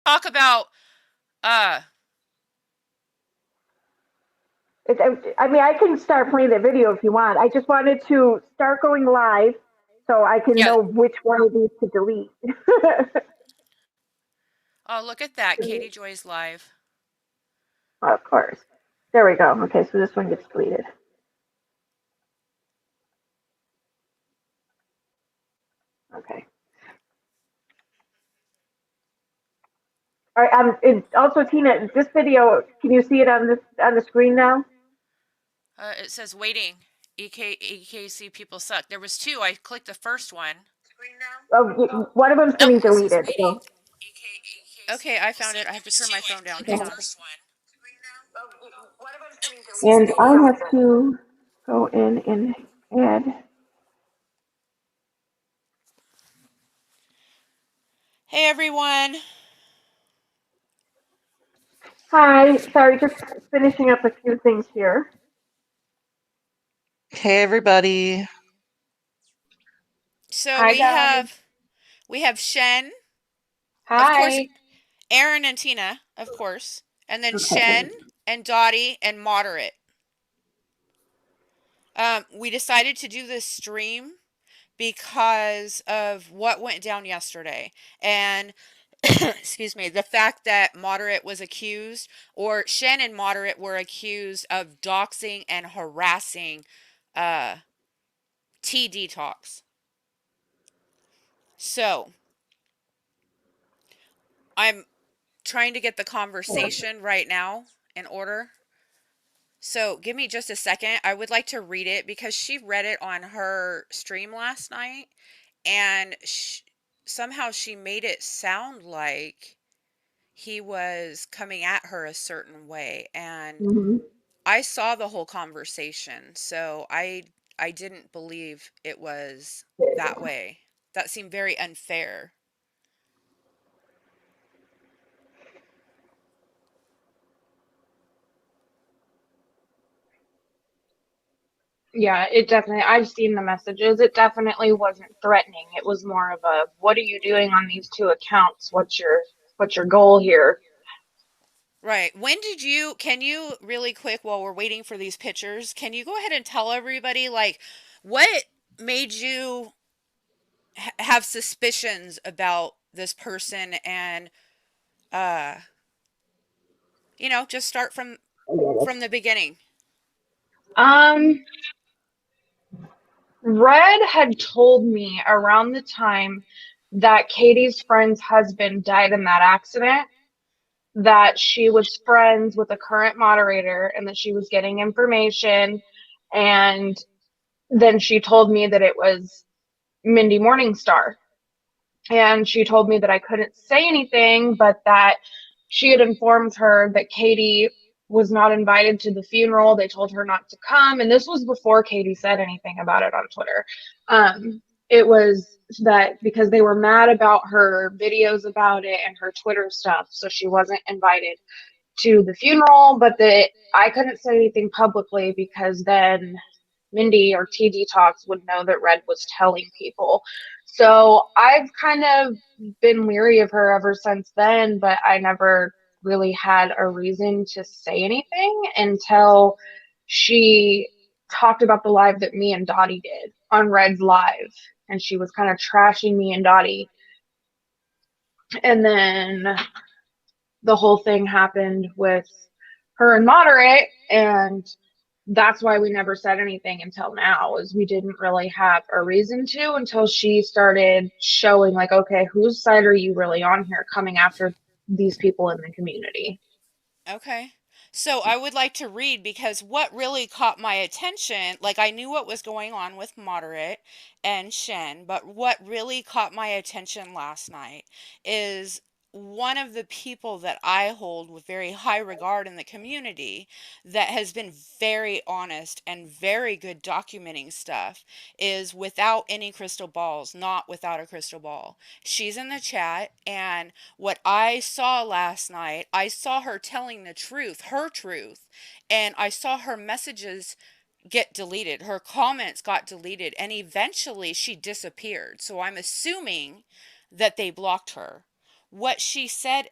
talk about uh I mean, I can start playing the video if you want. I just wanted to start going live so I can yeah. know which one of these to delete. Oh, look at that. Katie Joy's live. Of course. There we go. Okay, so this one gets deleted. Okay. All right. Also, Tina, this video, can you see it on the screen now? It says waiting. EKC people suck. There was two. I clicked the first one. One of them's Nope. getting deleted. So, Okay, I found it. I have to turn my phone down. Hang on. and I have to go in and add. Hey everyone. Hi. Sorry, just finishing up a few things here. Hey everybody. So Hi, guys. we have Shen, of course, Hi. Erin and Tina, of course, and then Okay. Shen and Dottie and Moderate. We decided to do this stream because of what went down yesterday. And excuse me, the fact that Moderate was accused, or Shen and Moderate were accused of doxing and harassing uh, T Detox. So I'm trying to get the conversation right now in order. So give me just a second. I would like to read it because she read it on her stream last night, and somehow she made it sound like he was coming at her a certain way, and Hmm. I saw the whole conversation, so I didn't believe it was that way. That seemed very unfair. Yeah, it definitely, I've seen the messages. It definitely wasn't threatening. It was more of a, what are you doing on these two accounts? What's your goal here? Right. When did you, can you really quick while we're waiting for these pictures, can you go ahead and tell everybody like what made you have suspicions about this person and uh just start from the beginning. Um, Red had told me around the time that Katie's friend's husband died in that accident that she was friends with a current moderator and that she was getting information. And then she told me that it was Mindy Morningstar. And she told me that I couldn't say anything, but that she had informed her that Katie was not invited to the funeral. They told her not to come. And this was before Katie said anything about it on Twitter. It was that because they were mad about her videos about it and her Twitter stuff. So she wasn't invited to the funeral, but that I couldn't say anything publicly because then Mindy or T Detox would know that Red was telling people. So I've kind of been leery of her ever since then, but I never really had a reason to say anything until she talked about the live that me and Dottie did on Red's live. And she was kind of trashing me and Dottie. And then the whole thing happened with her and Moderate, and that's why we never said anything until now, is we didn't really have a reason to until she started showing like, okay, whose side are you really on here, coming after these people in the community. Okay. So I would like to read because what really caught my attention, like I knew what was going on with Moderate and Shen, but what really caught my attention last night is one of the people that I hold with very high regard in the community that has been very honest and very good documenting stuff is without any crystal balls, not without a crystal ball. She's in the chat, and what I saw last night, I saw her telling the truth, her truth, and I saw her messages get deleted. Her comments got deleted, and eventually she disappeared. So I'm assuming that they blocked her. What she said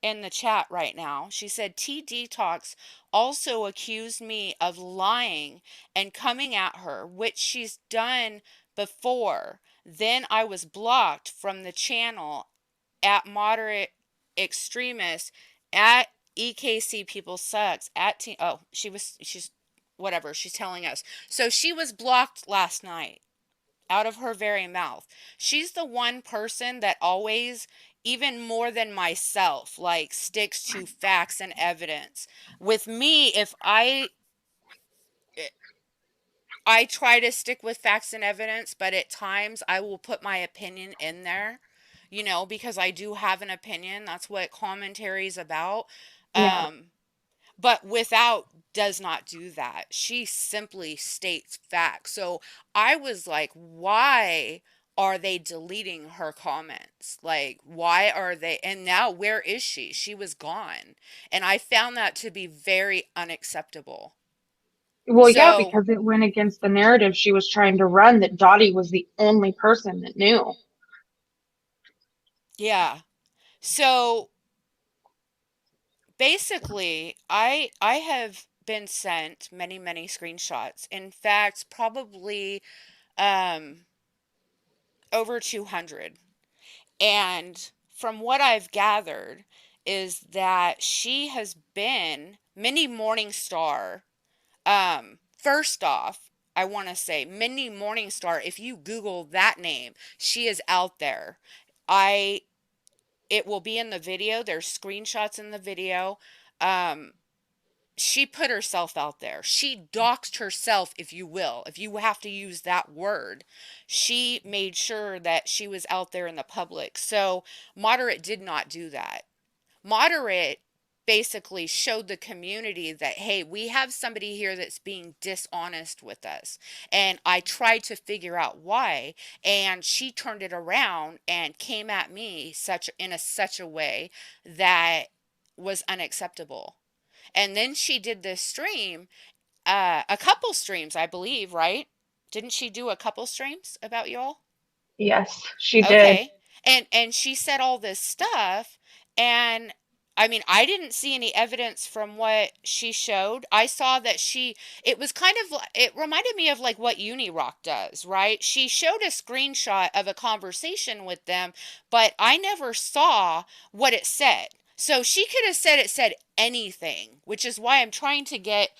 in the chat right now. She said T Detox also accused me of lying and coming at her, which she's done before. Then I was blocked from the channel at moderate extremists at EKC people sucks at oh, she's whatever she's telling us. So she was blocked last night out of her very mouth. She's the one person that always, even more than myself, like sticks to facts and evidence. With me, if I try to stick with facts and evidence, but at times I will put my opinion in there, because I do have an opinion. That's what commentary is about. Yeah. Um, but without does not do that. She simply states facts. So I was like, why are they deleting her comments? Like, why are they? And now, where is she? She was gone. And I found that to be very unacceptable. Well, yeah, So, because it went against the narrative she was trying to run that Dottie was the only person that knew. yeah. So basically, I have been sent many screenshots. In fact, probably um over 200. And from what I've gathered is that she has been Minnie Morningstar. First off, I want to say Minnie Morningstar, if you Google that name, she is out there. I It will be in the video. There's screenshots in the video. Um, she put herself out there. She doxed herself, if you will, if you have to use that word. She made sure that she was out there in the public. So, Moderate did not do that. Moderate basically showed the community that, hey, we have somebody here that's being dishonest with us. And I tried to figure out why. And she turned it around and came at me such a way that was unacceptable. And then she did this stream, a couple streams, I believe, right? Didn't she do a couple streams about y'all? Yes, she did. Okay. And she said all this stuff, and I mean, I didn't see any evidence from what she showed. I saw that it was kind of, it reminded me of like what Unirock does, right? She showed a screenshot of a conversation with them, but I never saw what it said. So she could have said it said anything, which is why I'm trying to get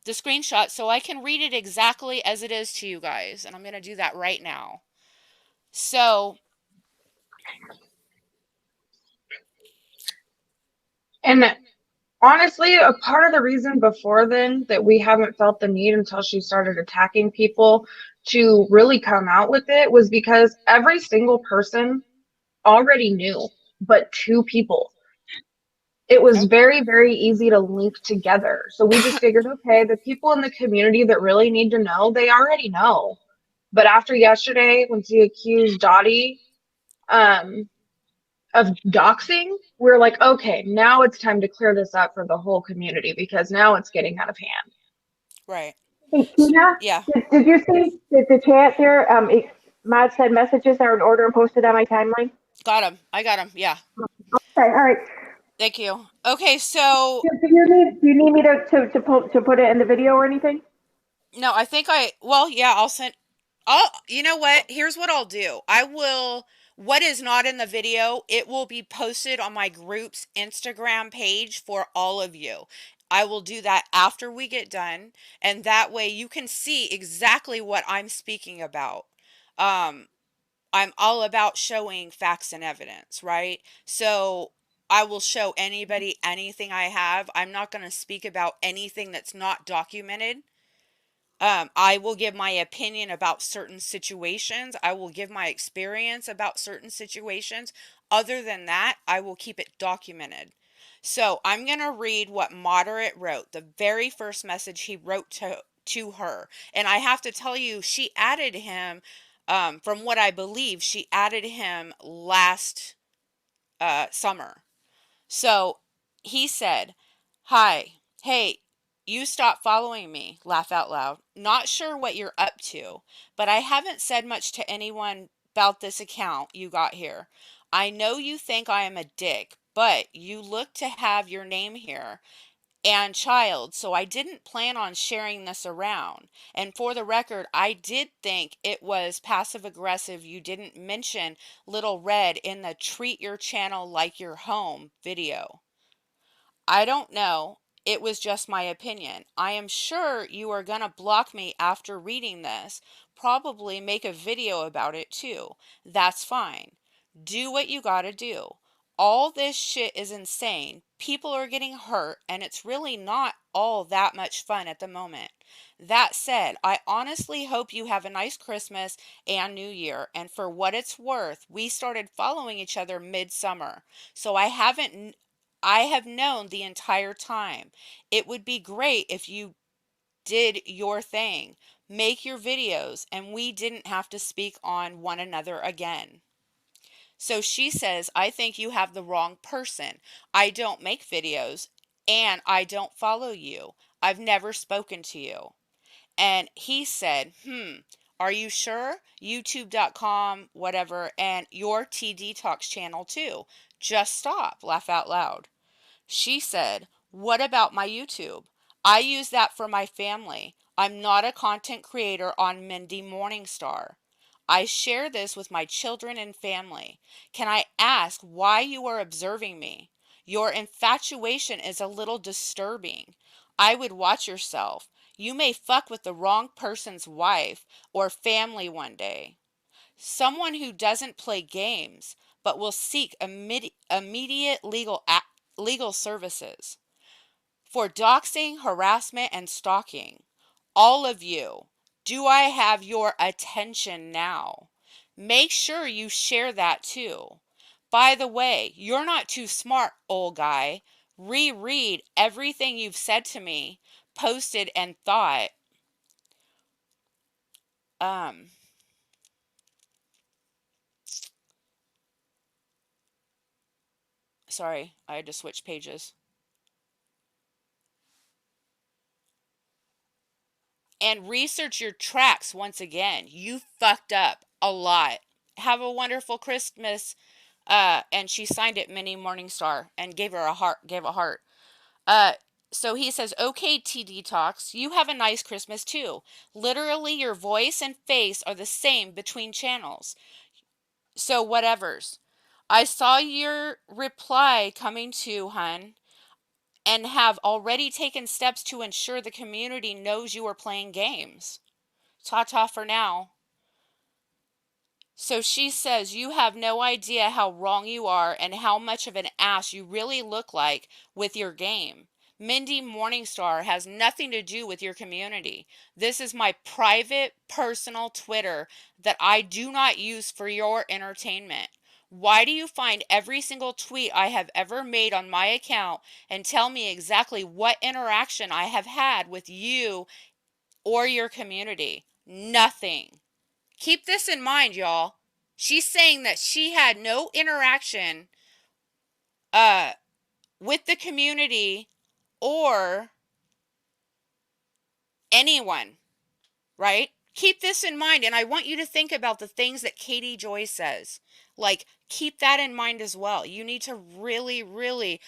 the screenshot so I can read it exactly as it is to you guys. And I'm going to do that right now. So, And honestly, a part of the reason before then that we haven't felt the need until she started attacking people to really come out with it was because every single person already knew, but two people. It was oh, very easy to link together. So we just figured, okay, the people in the community that really need to know, they already know. But after yesterday, when she accused Dottie um, of doxing, we're like, okay, now it's time to clear this up for the whole community because now it's getting out of hand. right. Hey, Tina, Yeah, did you see the chat there? Mod said messages are in order and posted on my timeline. got him. I got him. Yeah. Okay, all right. Thank you. Okay, so Do you need me to put it in the video or anything? no, I think well, yeah, I'll send, you know what? Here's what I'll do. What is not in the video, it will be posted on my group's Instagram page for all of you. I will do that after we get done, and that way you can see exactly what I'm speaking about. Um, I'm all about showing facts and evidence, right? So I will show anybody anything I have. I'm not going to speak about anything that's not documented. I will give my opinion about certain situations. I will give my experience about certain situations. Other than that, I will keep it documented. So I'm going to read what Moderate wrote, the very first message he wrote to her. And I have to tell you, she added him, from what I believe, she added him last summer. So he said, "Hi, hey, you stop following me, laugh out loud. Not sure what you're up to, but I haven't said much to anyone about this account you got here. I know you think I am a dick, but you look to have your name here and child, so I didn't plan on sharing this around. And for the record, I did think it was passive aggressive you didn't mention Little Red in the Treat Your Channel Like Your Home video. I don't know. It was just my opinion. I am sure you are gonna block me after reading this. Probably make a video about it too. That's fine. Do what you gotta do. All this shit is insane. People are getting hurt, and it's really not all that much fun at the moment. That said, I honestly hope you have a nice Christmas and New Year. And for what it's worth, we started following each other midsummer. So I have known the entire time. It would be great if you did your thing, make your videos, and we didn't have to speak on one another again. So she says, I think you have the wrong person. I don't make videos and I don't follow you. I've never spoken to you. And he said, are you sure? YouTube.com, whatever, and your TD Talks channel too. Just stop. Laugh out loud. She said, what about my YouTube? I use that for my family. I'm not a content creator on Mindy Morningstar. I share this with my children and family. Can I ask why you are observing me? Your infatuation is a little disturbing. I would watch yourself. You may fuck with the wrong person's wife or family one day. Someone who doesn't play games but will seek immediate legal services for doxing, harassment, and stalking. All of you, do I have your attention now? Make sure you share that too. By the way, you're not too smart, old guy. Reread everything you've said to me, posted, and thought. Um, Sorry, I had to switch pages. And research your tracks once again. You fucked up a lot. Have a wonderful Christmas. And she signed it Minnie Morningstar and gave her a heart, gave a heart. Uh, so he says, okay, T Detox, you have a nice Christmas too. Literally, your voice and face are the same between channels. So, whatevers. I saw your reply coming to, hun, and have already taken steps to ensure the community knows you are playing games. Ta ta for now. So she says, you have no idea how wrong you are and how much of an ass you really look like with your game. Mindy Morningstar has nothing to do with your community. This is my private, personal Twitter that I do not use for your entertainment. Why do you find every single tweet I have ever made on my account and tell me exactly what interaction I have had with you or your community? Nothing. Keep this in mind, y'all. She's saying that she had no interaction uh with the community or anyone, right? Keep this in mind, and I want you to think about the things that Katie Joy says. Like, keep that in mind as well. You need to really, really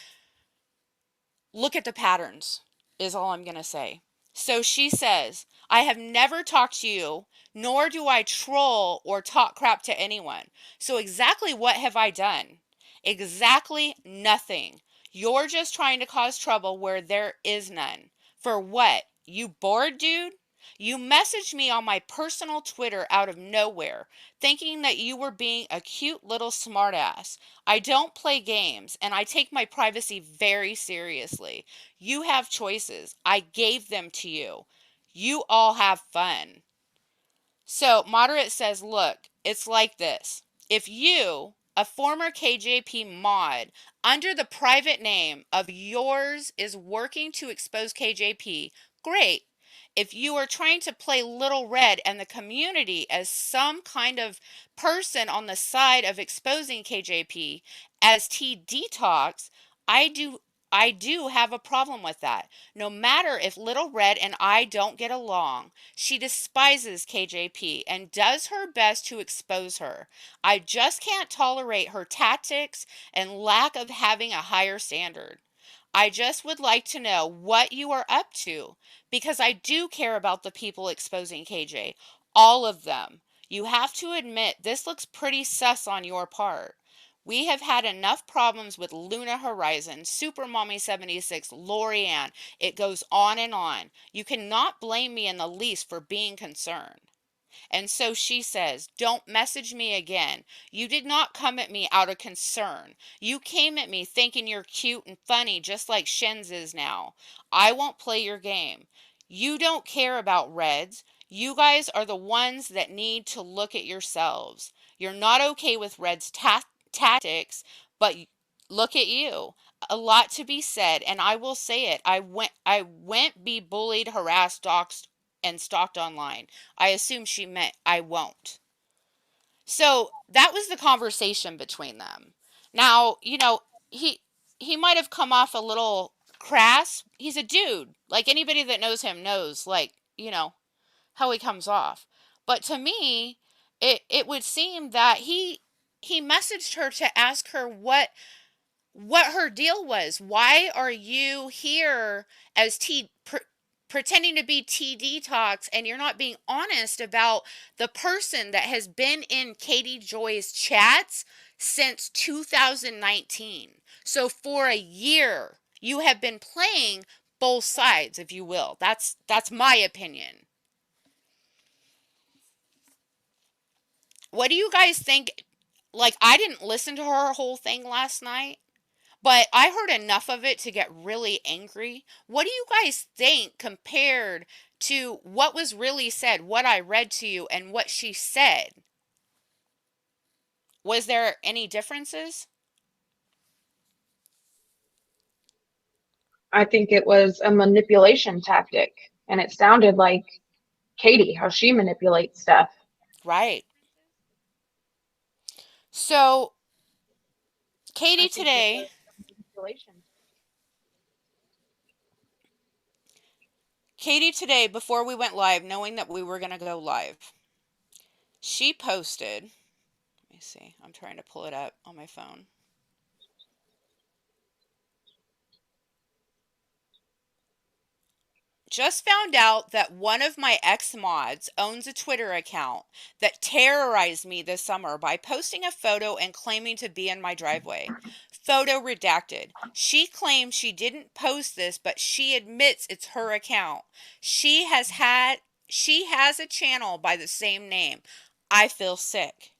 look at the patterns, is all I'm going to say. So she says, I have never talked to you, nor do I troll or talk crap to anyone. So exactly what have I done? Exactly nothing. You're just trying to cause trouble where there is none. For what? You bored, dude? You messaged me on my personal Twitter out of nowhere, thinking that you were being a cute little smartass. I don't play games, and I take my privacy very seriously. You have choices. I gave them to you. You all have fun. So, Moderate says, look, it's like this. If you, a former KJP mod, under the private name of yours, is working to expose KJP, great. If you are trying to play Little Red and the community as some kind of person on the side of exposing KJP as T Detox, I do I do have a problem with that. No matter if Little Red and I don't get along, she despises KJP and does her best to expose her. I just can't tolerate her tactics and lack of having a higher standard. I just would like to know what you are up to because I do care about the people exposing KJ. All of them. You have to admit this looks pretty sus on your part. We have had enough problems with Luna Horizon, Super Mommy 76, Lorianne. It goes on and on. You cannot blame me in the least for being concerned. And so she says, "Don't message me again. You did not come at me out of concern. You came at me thinking you're cute and funny, just like Shen's is now. I won't play your game. You don't care about Reds. You guys are the ones that need to look at yourselves. You're not okay with Red's tactics, but look at you. A lot to be said, and I will say it. I won't be bullied, harassed, doxxed, and stalked online. I assume she meant I won't." So that was the conversation between them. Now, he he might have come off a little crass. He's a dude. Like anybody that knows him knows, like, how he comes off. But to me, it would seem that he messaged her to ask her what her deal was. Why are you here as pretending to be T Detox and you're not being honest about the person that has been in Katie Joy's chats since 2019? So for a year, you have been playing both sides, if you will. That's my opinion. What do you guys think? Like, I didn't listen to her whole thing last night, but I heard enough of it to get really angry. What do you guys think compared to what was really said, what I read to you, and what she said? Was there any differences? I think it was a manipulation tactic, and it sounded like Katie, how she manipulates stuff. Right. So, I Katie think it today, was manipulation. Katie today, before we went live, knowing that we were going to go live, she posted, let me see, I'm trying to pull it up on my phone. Just found out that one of my ex mods owns a Twitter account that terrorized me this summer by posting a photo and claiming to be in my driveway. Photo redacted. She claims she didn't post this, but she admits it's her account. She has a channel by the same name. I feel sick.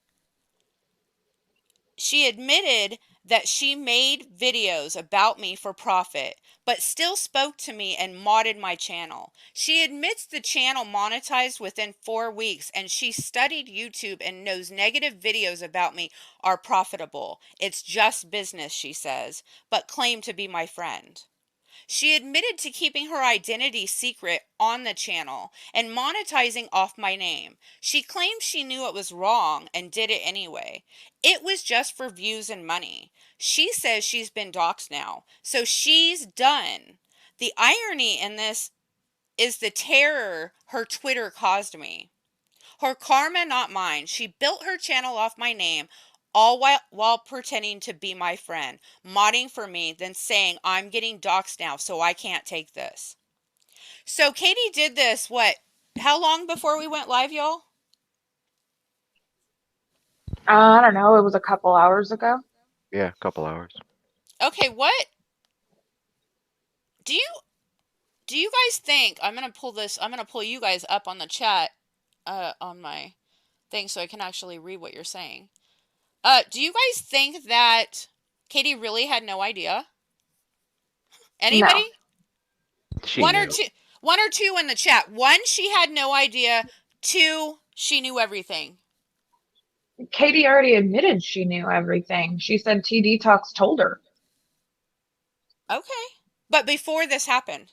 She admitted that she made videos about me for profit, but still spoke to me and modded my channel. She admits the channel monetized within 4 weeks, and she studied YouTube and knows negative videos about me are profitable. It's just business, she says, but claimed to be my friend. She admitted to keeping her identity secret on the channel and monetizing off my name. She claims she knew it was wrong and did it anyway. It was just for views and money. She says she's been doxxed now, so she's done. The irony in this is the terror her Twitter caused me. Her karma, not mine. She built her channel off my name, all while pretending to be my friend, modding for me, then saying I'm getting doxxed now, so I can't take this. So Katie did this, what? How long before we went live, y'all? I don't know. It was a couple hours ago. Yeah, a couple hours. Okay, what do you do you guys think? I'm gonna pull you guys up on the chat on my thing so I can actually read what you're saying. Do you guys think that Katie really had no idea? No. Anybody? She One or knew. two, one or two in the chat. One, she had no idea. Two, she knew everything. Katie already admitted she knew everything. She said T Detox told her. Okay. But before this happened,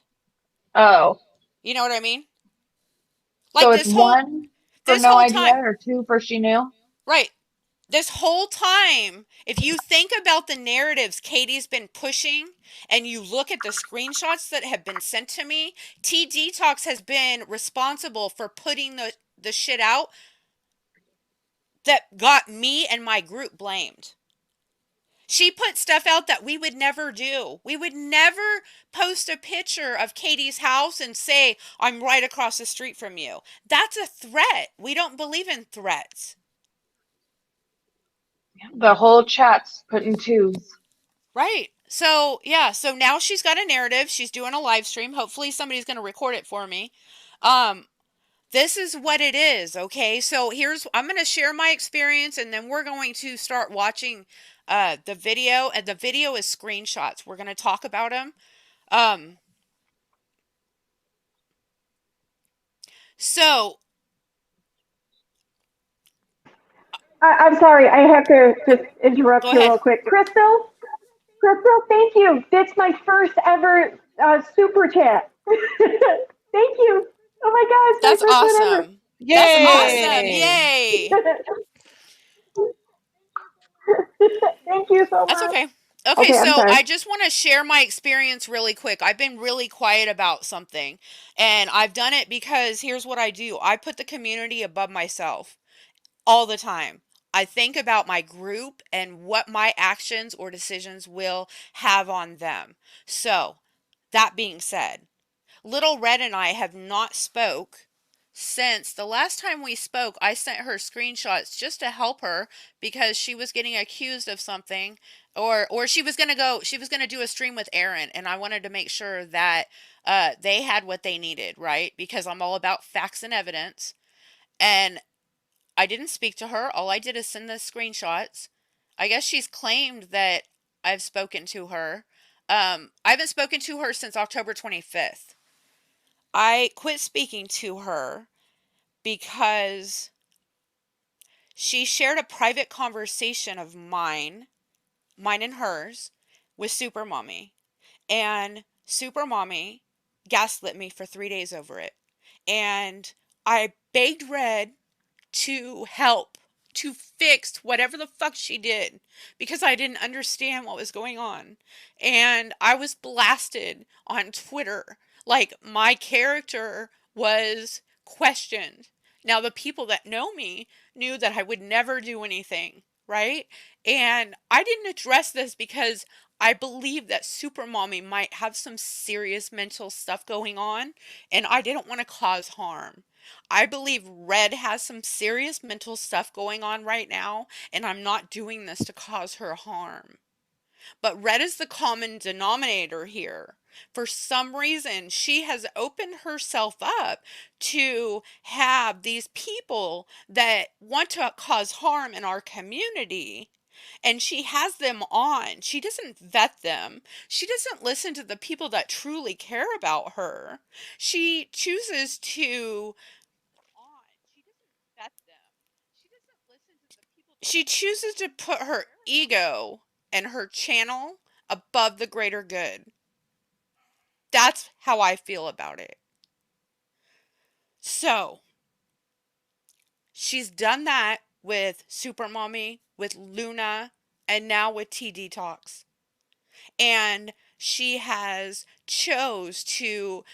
Oh, you know what I mean? so Like it's this whole one for this no whole idea time. or two for she knew? Right. This whole time, if you think about the narratives Katie's been pushing and you look at the screenshots that have been sent to me, T Detox has been responsible for putting the shit out that got me and my group blamed. She put stuff out that we would never do. We would never post a picture of Katie's house and say, I'm right across the street from you. That's a threat. We don't believe in threats. The whole chat's put in twos. Right. So, yeah, so now she's got a narrative. She's doing a live stream. Hopefully somebody's going to record it for me. Um this is what it is, okay? So, I'm going to share my experience and then we're going to start watching the video, and the video is screenshots. We're going to talk about them. Um so, I'm sorry, I have to just go interrupt you ahead. real quick. Crystal, thank you. That's my first ever super chat. Thank you. Oh my God, it's That's my first one ever. awesome. That's awesome. Yay! Yay. Thank you so That's much. okay. Okay, Okay, I'm so sorry. I just want to share my experience really quick. I've been really quiet about something, and I've done it because here's what I do. I put the community above myself all the time. I think about my group and what my actions or decisions will have on them. So, that being said, Little Red and I have not spoke since the last time we spoke. I sent her screenshots just to help her because she was getting accused of something, or she was going to do a stream with Erin, and I wanted to make sure that they had what they needed, right? Because I'm all about facts and evidence. And I didn't speak to her. All I did is send the screenshots. I guess she's claimed that I've spoken to her. I haven't spoken to her since October 25th. I quit speaking to her because she shared a private conversation of mine and hers, with Super Mommy. And Super Mommy gaslit me for 3 days over it. And I begged Red to help, to fix whatever the fuck she did, because I didn't understand what was going on. And I was blasted on Twitter. Like, my character was questioned. Now, the people that know me knew that I would never do anything, right? And I didn't address this because I believe that Super Mommy might have some serious mental stuff going on, and I didn't want to cause harm. I believe Red has some serious mental stuff going on right now, and I'm not doing this to cause her harm. But Red is the common denominator here. For some reason, she has opened herself up to have these people that want to cause harm in our community, and she has them on. She doesn't vet them. She doesn't listen to the people that truly care about her. She chooses to vet them. She chooses to put her ego and her channel above the greater good. That's how I feel about it. So, she's done that with Super Mommy, with Luna, and now with T Detox. And she has chose to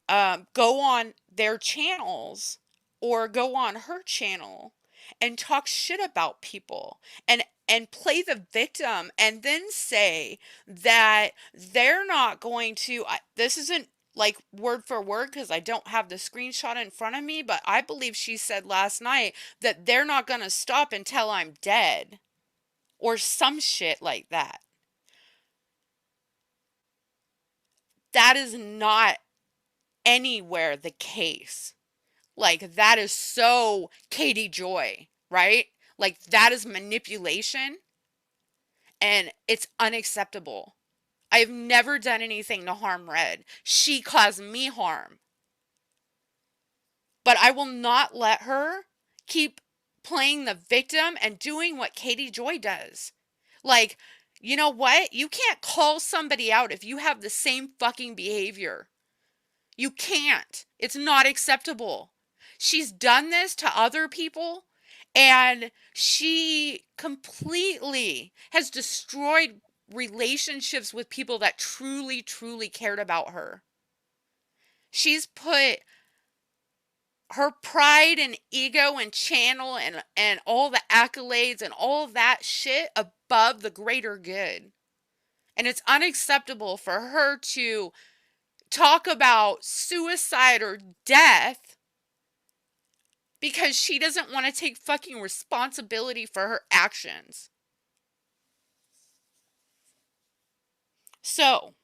go on their channels or go on her channel and talk shit about people, and play the victim, and then say that they're not going to this isn't like word for word because I don't have the screenshot in front of me, but I believe she said last night that they're not going to stop until I'm dead, or some shit like that. That is not anywhere the case. Like, that is so Katie Joy, right? Like, that is manipulation, and it's unacceptable. I've never done anything to harm Red. She caused me harm. But I will not let her keep playing the victim and doing what Katie Joy does. Like, you know what? You can't call somebody out if you have the same fucking behavior. You can't. It's not acceptable. She's done this to other people, And she completely has destroyed relationships with people that truly, truly cared about her. She's put her pride and ego and channel and all the accolades and all that shit above the greater good. And it's unacceptable for her to talk about suicide or death because she doesn't want to take fucking responsibility for her actions. So,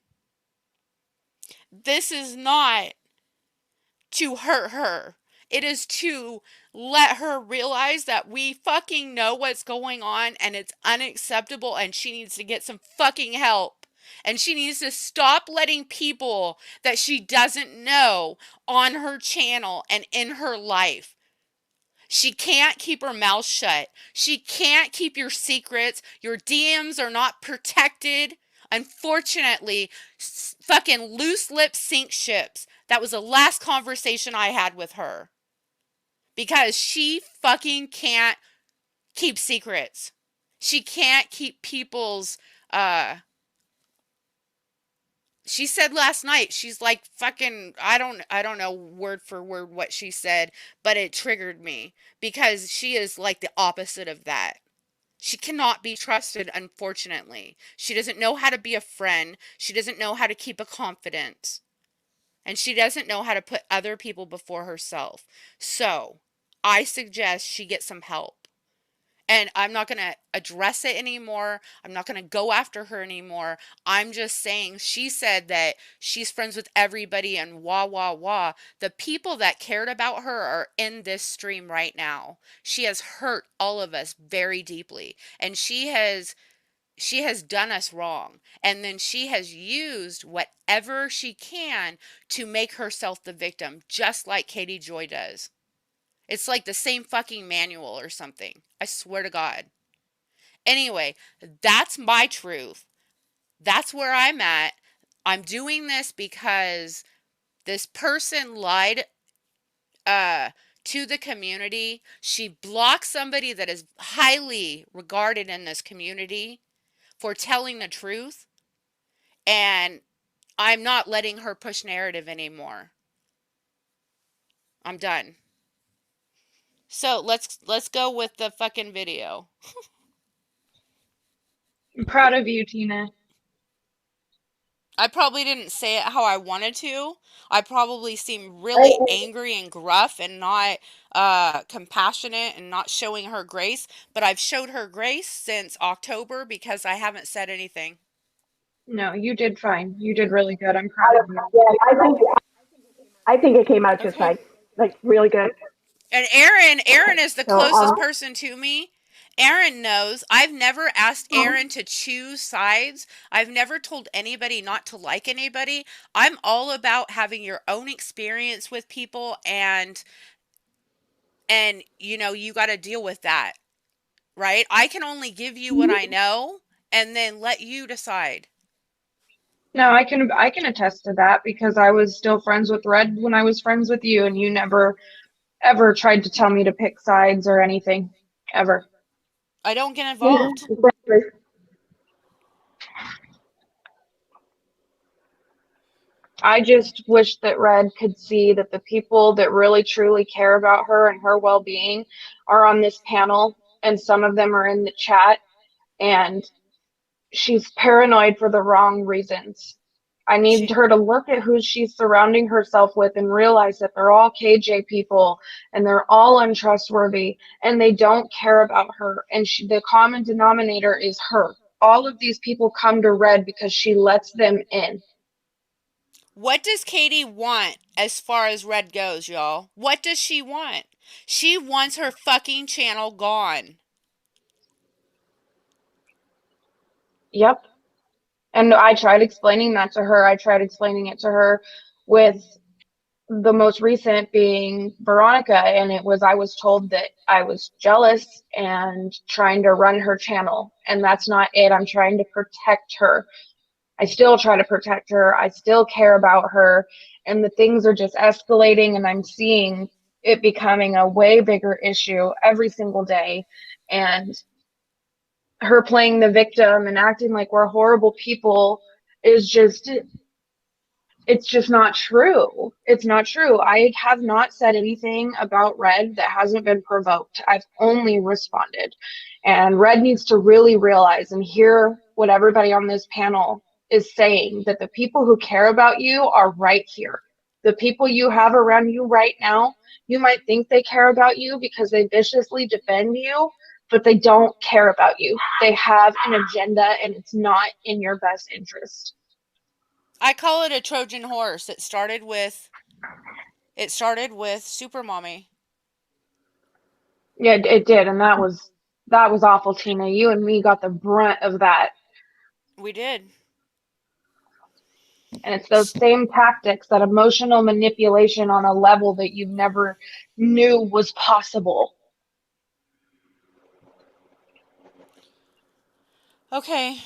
this is not to hurt her. It is to let her realize that we fucking know what's going on and it's unacceptable and she needs to get some fucking help. And she needs to stop letting people that she doesn't know on her channel and in her life. She can't keep her mouth shut. She can't keep your secrets. Your DMs are not protected. Unfortunately, fucking loose lips sink ships. That was the last conversation I had with her. Because she fucking can't keep secrets. She can't keep people's she said last night, she's like fucking I don't know word for word what she said, but it triggered me because she is like the opposite of that. She cannot be trusted, unfortunately. She doesn't know how to be a friend. She doesn't know how to keep a confidence. And she doesn't know how to put other people before herself. So, I suggest she get some help. And I'm not going to address it anymore. I'm not going to go after her anymore. I'm just saying she said that she's friends with everybody and wah, wah, wah. The people that cared about her are in this stream right now. She has hurt all of us very deeply. And she has done us wrong. And then she has used whatever she can to make herself the victim, just like Katie Joy does. It's like the same fucking manual or something. I swear to God. Anyway, that's my truth. That's where I'm at. I'm doing this because this person lied uh to the community. She blocked somebody that is highly regarded in this community for telling the truth, and I'm not letting her push narrative anymore. I'm done. So let's go with the fucking video. I'm proud of you, Tina. I probably didn't say it how I wanted to. I probably seem I, really angry and gruff and not compassionate and not showing her grace, but I've showed her grace since October because I haven't said anything. No, you did fine. You did really good. I'm proud of you. yeah, I think it came out just Okay. fine, like really good. And Erin Okay, is the so closest person to me. Erin knows. I've never asked Erin to choose sides. I've never told anybody not to like anybody. I'm all about having your own experience with people and you got to deal with that, right? I can only give you what I know and then let you decide. No, I can attest to that because I was still friends with Red when I was friends with you, and you never ever tried to tell me to pick sides or anything, ever. I don't get yeah, involved. exactly. I just wish that Red could see that the people that really truly care about her and her well-being are on this panel, and some of them are in the chat, and she's paranoid for the wrong reasons. I need She her to look at who she's surrounding herself with and realize that they're all KJ people and they're all untrustworthy and they don't care about her. And the common denominator is her. All of these people come to Red because she lets them in. What does Katie want as far as Red goes, y'all? What does she want? She wants her fucking channel gone. Yep. And I tried explaining that to her. I tried explaining it to her with the most recent being Veronica, and I was told that I was jealous and trying to run her channel, and that's not it. I'm trying to protect her. I still try to protect her. I still care about her, and the things are just escalating, and I'm seeing it becoming a way bigger issue every single day. And her playing the victim and acting like we're horrible people is just, it's just not true. It's not true. I have not said anything about Red that hasn't been provoked. I've only responded. And Red needs to really realize and hear what everybody on this panel is saying, that the people who care about you are right here. The people you have around you right now, you might think they care about you because they viciously defend you, but they don't care about you. They have an agenda and it's not in your best interest. I call it a Trojan horse. It started with Super Mommy. Yeah, it did, and that was awful, Tina. You and me got the brunt of that. We did. And it's those same tactics, that emotional manipulation on a level that you never knew was possible. Okay.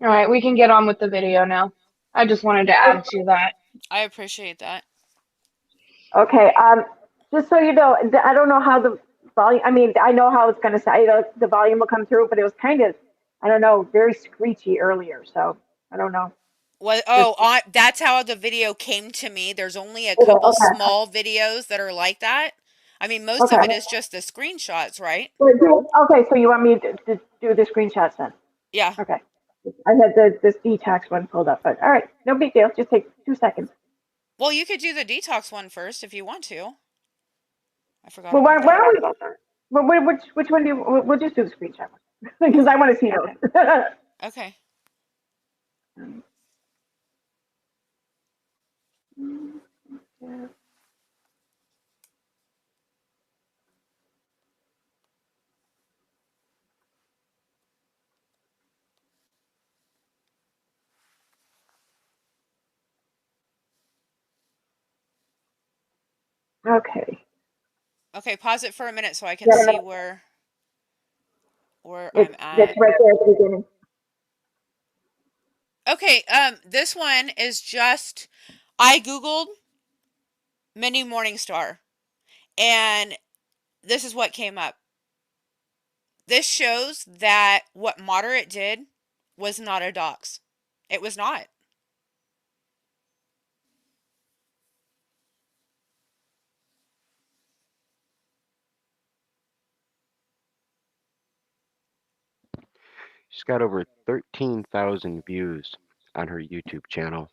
All right, we can get on with the video now. I just wanted to add to that. I appreciate that. Okay. Just so you know, I don't know how the volume. I mean, I know how it's going to say the volume will come through, but it was kind of, I don't know, very screechy earlier. So I don't know. What? Just That's how the video came to me. There's only a okay. couple Okay. small videos that are like that. I mean, most of Okay. it is just the screenshots, right? Okay. So you want me to do the screenshots then? Yeah. Okay. I had this detox one pulled up, but all right, no big deal. Just take 2 seconds. Well, you could do the detox one first if you want to. I forgot Well, about why that. don't we? Well, which one do you? We'll just do the screenshot one because I want to see those. Okay. Okay. Okay, pause it for a minute so I can Yeah, see no, where I'm it's at. right there at the beginning. Okay, this one is just I googled Minnie Morningstar and this is what came up. This shows that what Moderate did was not a dox. It was not. She's got over 13,000 views on her YouTube channel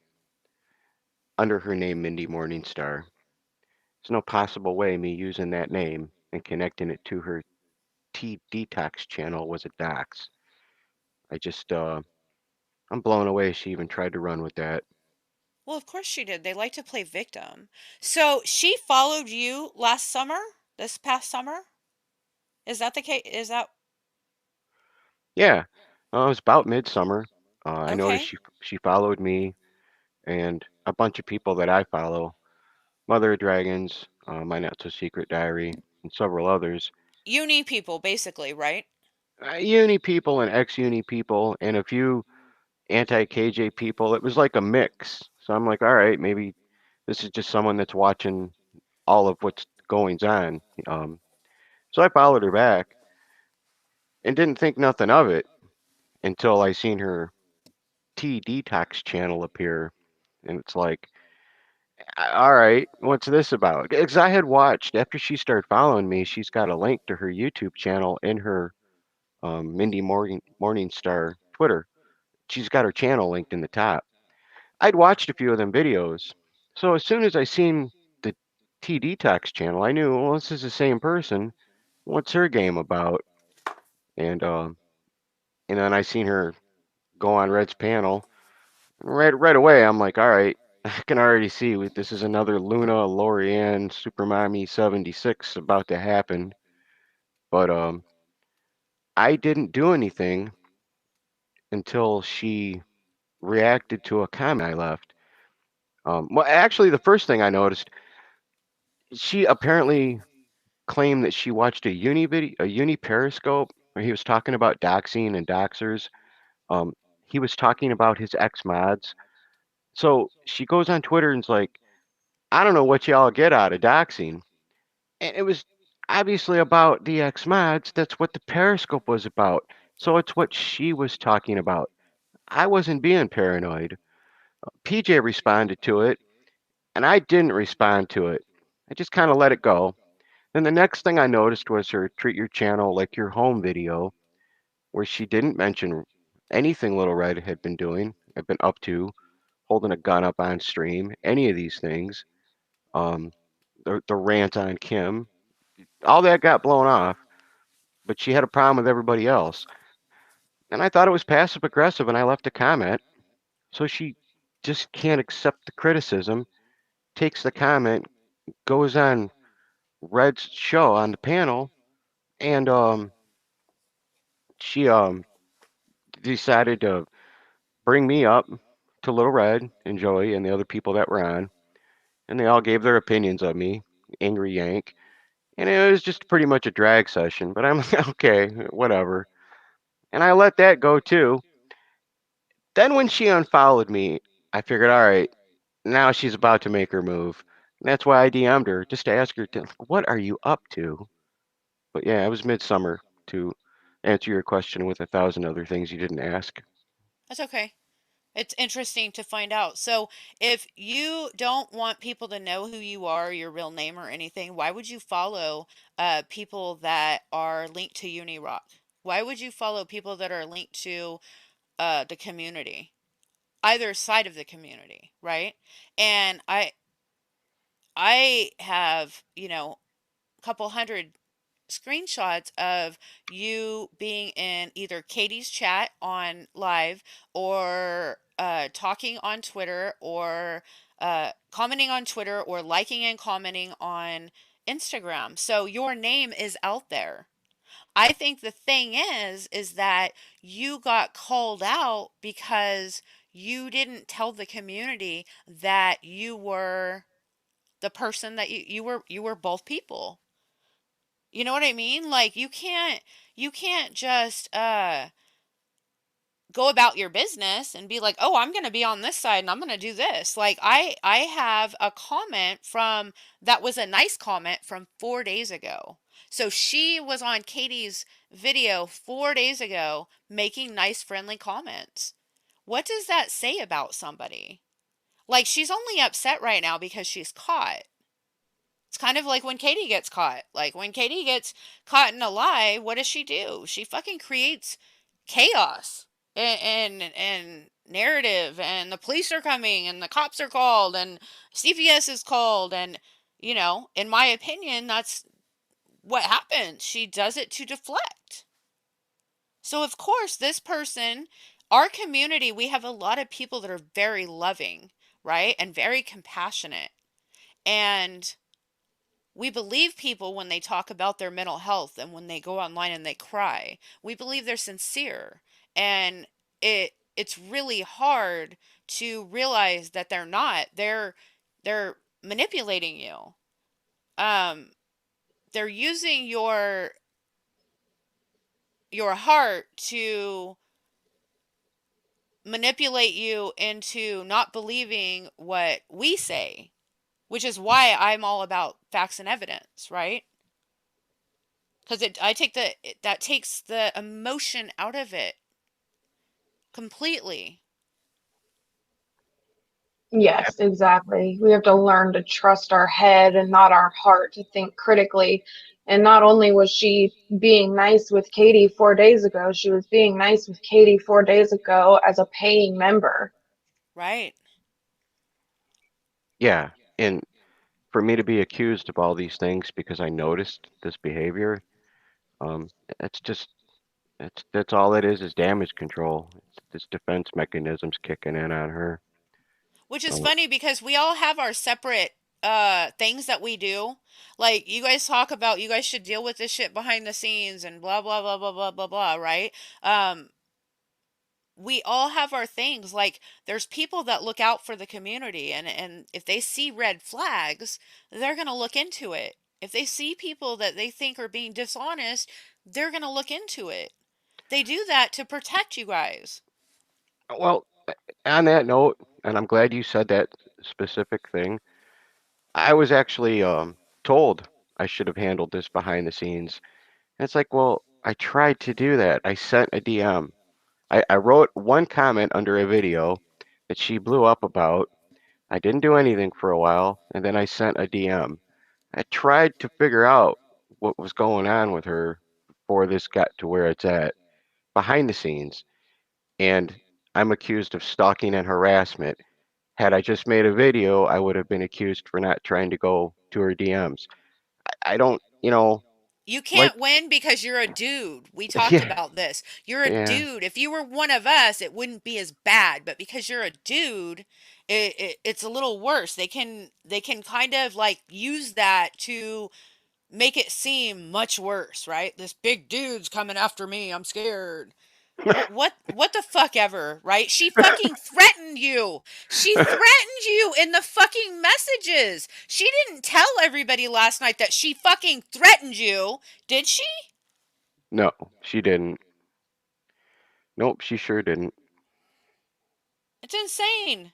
under her name Mindy Morningstar. There's no possible way me using that name and connecting it to her Tea Detox channel was a dox. I just, I'm blown away she even tried to run with that. Well, of course she did. They like to play victim. So she followed you last summer? This past summer? Is that the case? Is that Yeah, it was about midsummer. I noticed okay? she followed me and a bunch of people that I follow, Mother of Dragons, My Not So Secret Diary, and several others. Uni people, basically, right? Uni people and ex-uni people and a few anti-KJ people. It was like a mix. So I'm like, all right, maybe this is just someone that's watching all of what's goings on. Um, so I followed her back and didn't think nothing of it until I seen her Tea Detox channel appear, and it's like, all right, what's this about? Because I had watched after she started following me, she's got a link to her YouTube channel in her Mindy Morningstar Twitter. She's got her channel linked in the top. I'd watched a few of them videos. So as soon as I seen the T Detox channel, I knew, well, this is the same person. What's her game about? And and then I seen her go on Red's panel. Right away, I'm like, all right, I can already see this is another Luna Lorianne Super Mommy 76 about to happen. But I didn't do anything until she reacted to a comment I left. Well, actually, the first thing I noticed, she apparently claimed that she watched a uni Periscope where he was talking about doxing and doxers. Um, he was talking about his ex mods. So she goes on Twitter and's like, I don't know what y'all get out of doxing. And it was obviously about the X mods. That's what the Periscope was about. So it's what she was talking about. I wasn't being paranoid. PJ responded to it, and I didn't respond to it. I just kind of let it go. Then the next thing I noticed was her treat your channel like your home video, where she didn't mention anything Little Red had been up to, holding a gun up on stream, any of these things. Um, the rant on Kim, all that got blown off, but she had a problem with everybody else. And I thought it was passive aggressive, and I left a comment. So she just can't accept the criticism, takes the comment, goes on Red's show on the panel, and she decided to bring me up to Little Red and Joey and the other people that were on, and they all gave their opinions of me, Angry Yank, and it was just pretty much a drag session. But I'm like, okay, whatever, and I let that go too. Then when she unfollowed me, I figured, all right, now she's about to make her move. And that's why I DM'd her just to ask her, what are you up to? But yeah, it was midsummer to answer your question with 1,000 other things you didn't ask. That's okay. It's interesting to find out. So, if you don't want people to know who you are, your real name or anything, why would you follow people that are linked to UniRock? Why would you follow people that are linked to the community, either side of the community, right? And I have, a couple hundred screenshots of you being in either Katie's chat on live or talking on Twitter or commenting on Twitter or liking and commenting on Instagram. So your name is out there. I think the thing is that you got called out because you didn't tell the community that you were the person that you were both people. You know what I mean? Like you can't just go about your business and be like, "Oh, I'm going to be on this side and I'm going to do this." Like I have a comment from that was a nice comment from 4 days ago. So she was on Katie's video 4 days ago making nice friendly comments. What does that say about somebody? Like she's only upset right now because she's caught. It's kind of like when Katie gets caught. Like when Katie gets caught in a lie, what does she do? She fucking creates chaos and narrative, and the police are coming, and the cops are called, and CPS is called, and in my opinion, that's what happens. She does it to deflect. So of course, this person, our community, we have a lot of people that are very loving, right? And very compassionate. And we believe people when they talk about their mental health and when they go online and they cry. We believe they're sincere. And it's really hard to realize that they're not. They're manipulating you. Um they're using your heart to manipulate you into not believing what we say, which is why I'm all about facts and evidence, right? Because that takes the emotion out of it completely. Yes, exactly. We have to learn to trust our head and not our heart to think critically. And not only was she being nice with Katie 4 days ago, she was being nice with Katie 4 days ago as a paying member. Right. Yeah, and for me to be accused of all these things because I noticed this behavior, um, it's just that's all it is damage control. It's this defense mechanisms kicking in on her. Which is So, funny because we all have our separate things that we do. Like you guys talk about you guys should deal with this shit behind the scenes and blah blah blah blah blah blah blah, right? Um we all have our things. Like there's people that look out for the community, and if they see red flags, they're going to look into it. If they see people that they think are being dishonest, they're going to look into it. They do that to protect you guys. well, on that note, and I'm glad you said that specific thing. I was actually told I should have handled this behind the scenes. And it's like, well, I tried to do that. I sent a DM. I wrote one comment under a video that she blew up about. I didn't do anything for a while, and then I sent a DM. I tried to figure out what was going on with her before this got to where it's at behind the scenes. And I'm accused of stalking and harassment. Had I just made a video, I would have been accused for not trying to go to her DMs. I don't, You like, can't win because you're a dude. We talked yeah, about this. You're a yeah, dude. If you were one of us, it wouldn't be as bad, but because you're a dude, it's a little worse. They can kind of like use that to make it seem much worse, right? This big dude's coming after me. I'm scared. What the fuck ever, right? She fucking threatened you. She threatened you in the fucking messages. She didn't tell everybody last night that she fucking threatened you, did she? no, she didn't. Nope, she sure didn't. It's insane.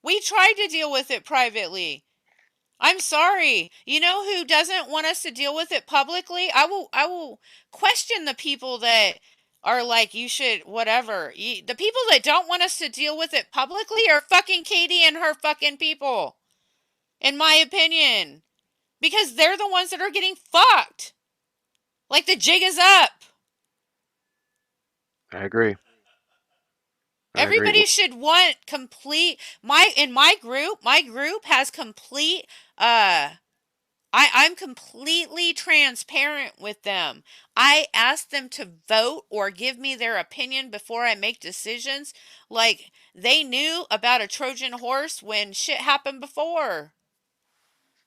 We tried to deal with it privately. I'm sorry. You know who doesn't want us to deal with it publicly? I will question the people that are like you should whatever. The people that don't want us to deal with it publicly are fucking Katie and her fucking people. In my opinion, because they're the ones that are getting fucked. Like the jig is up. I agree. I agree. Everybody should want complete my in my group has complete I'm completely transparent with them. I ask them to vote or give me their opinion before I make decisions. Like they knew about a Trojan horse when shit happened before.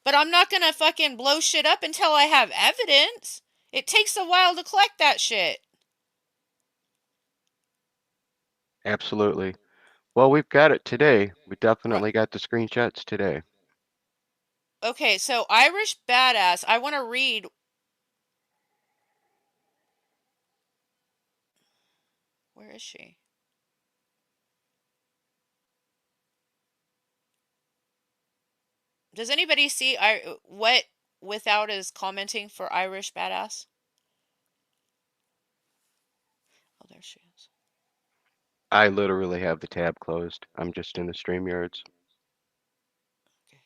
But I'm not gonna fucking blow shit up until I have evidence. It takes a while to collect that shit. Absolutely. Well, we've got it today. We Right. definitely got the screenshots today. Okay, so Irish Badass, I want to read. Where is she? Does anybody see what Without is commenting for Irish Badass? Oh, there she is. I literally have the tab closed. I'm just in the StreamYards. Okay.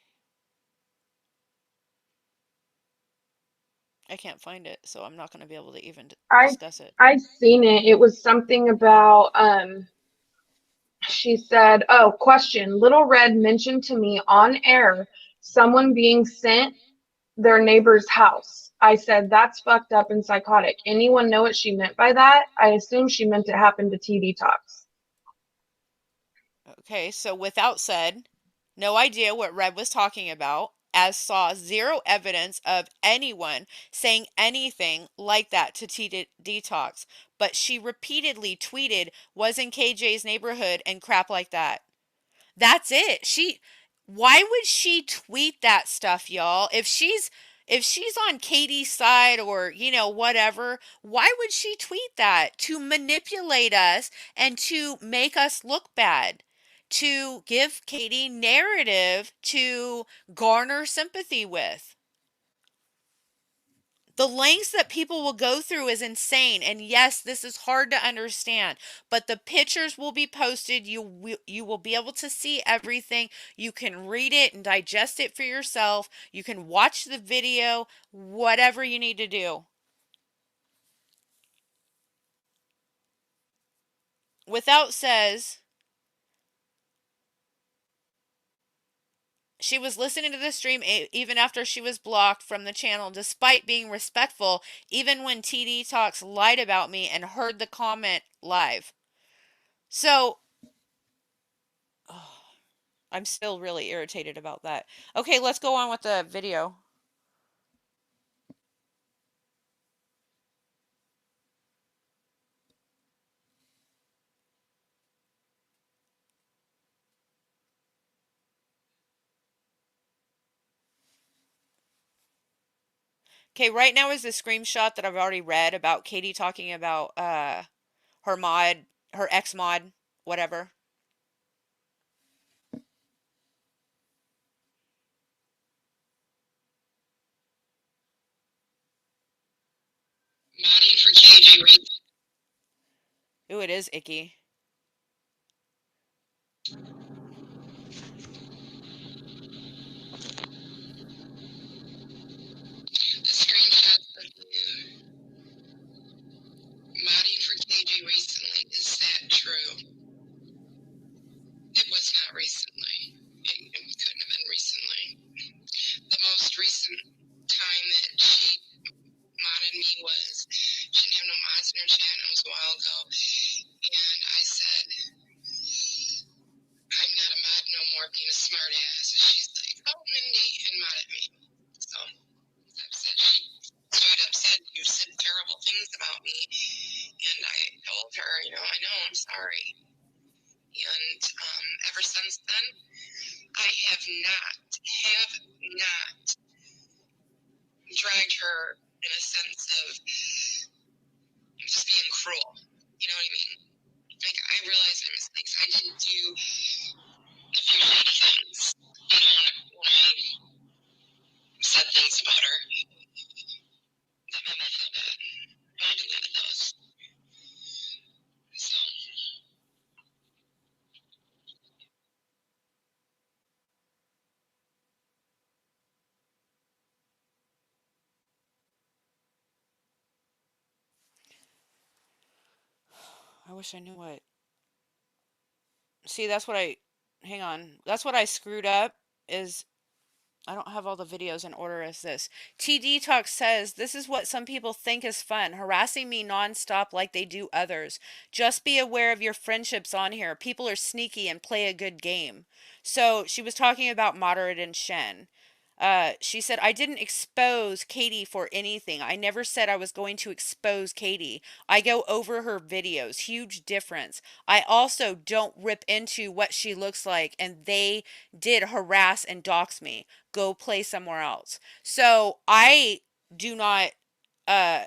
I can't find it, so I'm not going to be able to even I discuss it. I seen it. It was something about she said, "Oh, question. Little Red mentioned to me on air someone being sent their neighbor's house." I said, "That's fucked up and psychotic." Anyone know what she meant by that? I assume she meant it happened to TD Talks. Okay, so Without said, no idea what Red was talking about, as saw zero evidence of anyone saying anything like that to Detox, but she repeatedly tweeted was in KJ's neighborhood and crap like that. That's it. Why would she tweet that stuff, y'all? If she's on Katie's side or, whatever, why would she tweet that? To manipulate us and to make us look bad. To give Katie narrative to garner sympathy with. The lengths that people will go through is insane. And yes, this is hard to understand, but the pictures will be posted. You will be able to see everything. You can read it and digest it for yourself. You can watch the video, whatever you need to do. Without says she was listening to the stream even after she was blocked from the channel, despite being respectful, even when TD Talks lied about me and heard the comment live. So, oh, I'm still really irritated about that. Okay, let's go on with the video. Okay, right now is the screenshot that I've already read about Katie talking about her mod, her ex mod, whatever. Ooh, it is icky. The screenshots of you modding for KJ recently, is that true? It was not recently. It couldn't have been recently. The most recent time that she modded me was she didn't have no mods in her chat. It was a while ago. And I said, I'm not a mod no more, being a smart ass. And she's like, oh, Mindy, and modded me. So I've said, she straight up said, you said terrible things about me. And I told her, I know, I'm sorry. And ever since then, I have not dragged her in a sense of just being cruel. You know what I mean? Like, I realized my mistakes. I didn't do a few shady things, when I said things about her that made me feel bad. But I deleted those. So, I wish I knew what. See, that's what I. Hang on. That's what I screwed up. Is I don't have all the videos in order as this. T Detox says, this is what some people think is fun, harassing me nonstop like they do others. Just be aware of your friendships on here. People are sneaky and play a good game. So she was talking about Moderate and Shen. She said, I didn't expose Katie for anything. I never said I was going to expose Katie. I go over her videos. Huge difference. I also don't rip into what she looks like, and they did harass and dox me. Go play somewhere else. So I do not, uh,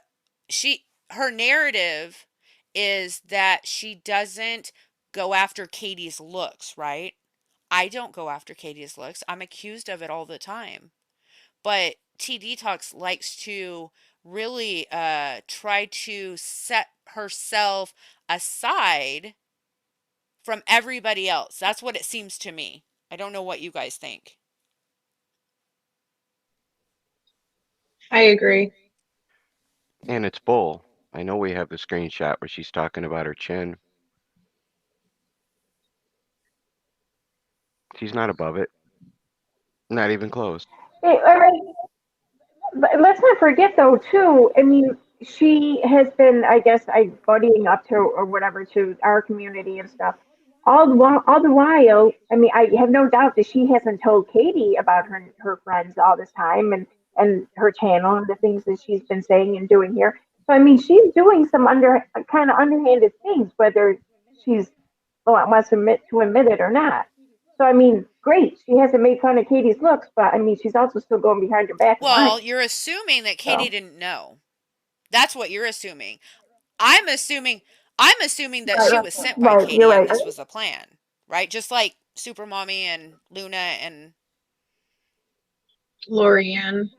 her narrative is that she doesn't go after Katie's looks, right? I don't go after Katie's looks. I'm accused of it all the time. But T Detox likes to really try to set herself aside from everybody else. That's what it seems to me. I don't know what you guys think. I agree. And it's bull. I know we have the screenshot where she's talking about her chin. She's not above it. Not even close. Hey, all right, but let's not forget though, too. I mean, she has been, I guess, buddying up to or whatever to our community and stuff. All the while, I mean, I have no doubt that she hasn't told Katie about her friends all this time and her channel and the things that she's been saying and doing here. So I mean, she's doing some kind of underhanded things, whether she's wants to admit it or not. So I mean, great, she hasn't made fun of Katie's looks, but I mean, she's also still going behind her back and Well, lying. you're assuming that Katie So didn't know. That's what you're assuming. I'm assuming I'm assuming that right, she was sent by right, you're Katie and right. this was the plan. Right? Just like Super Mommy and Luna and Lorianne.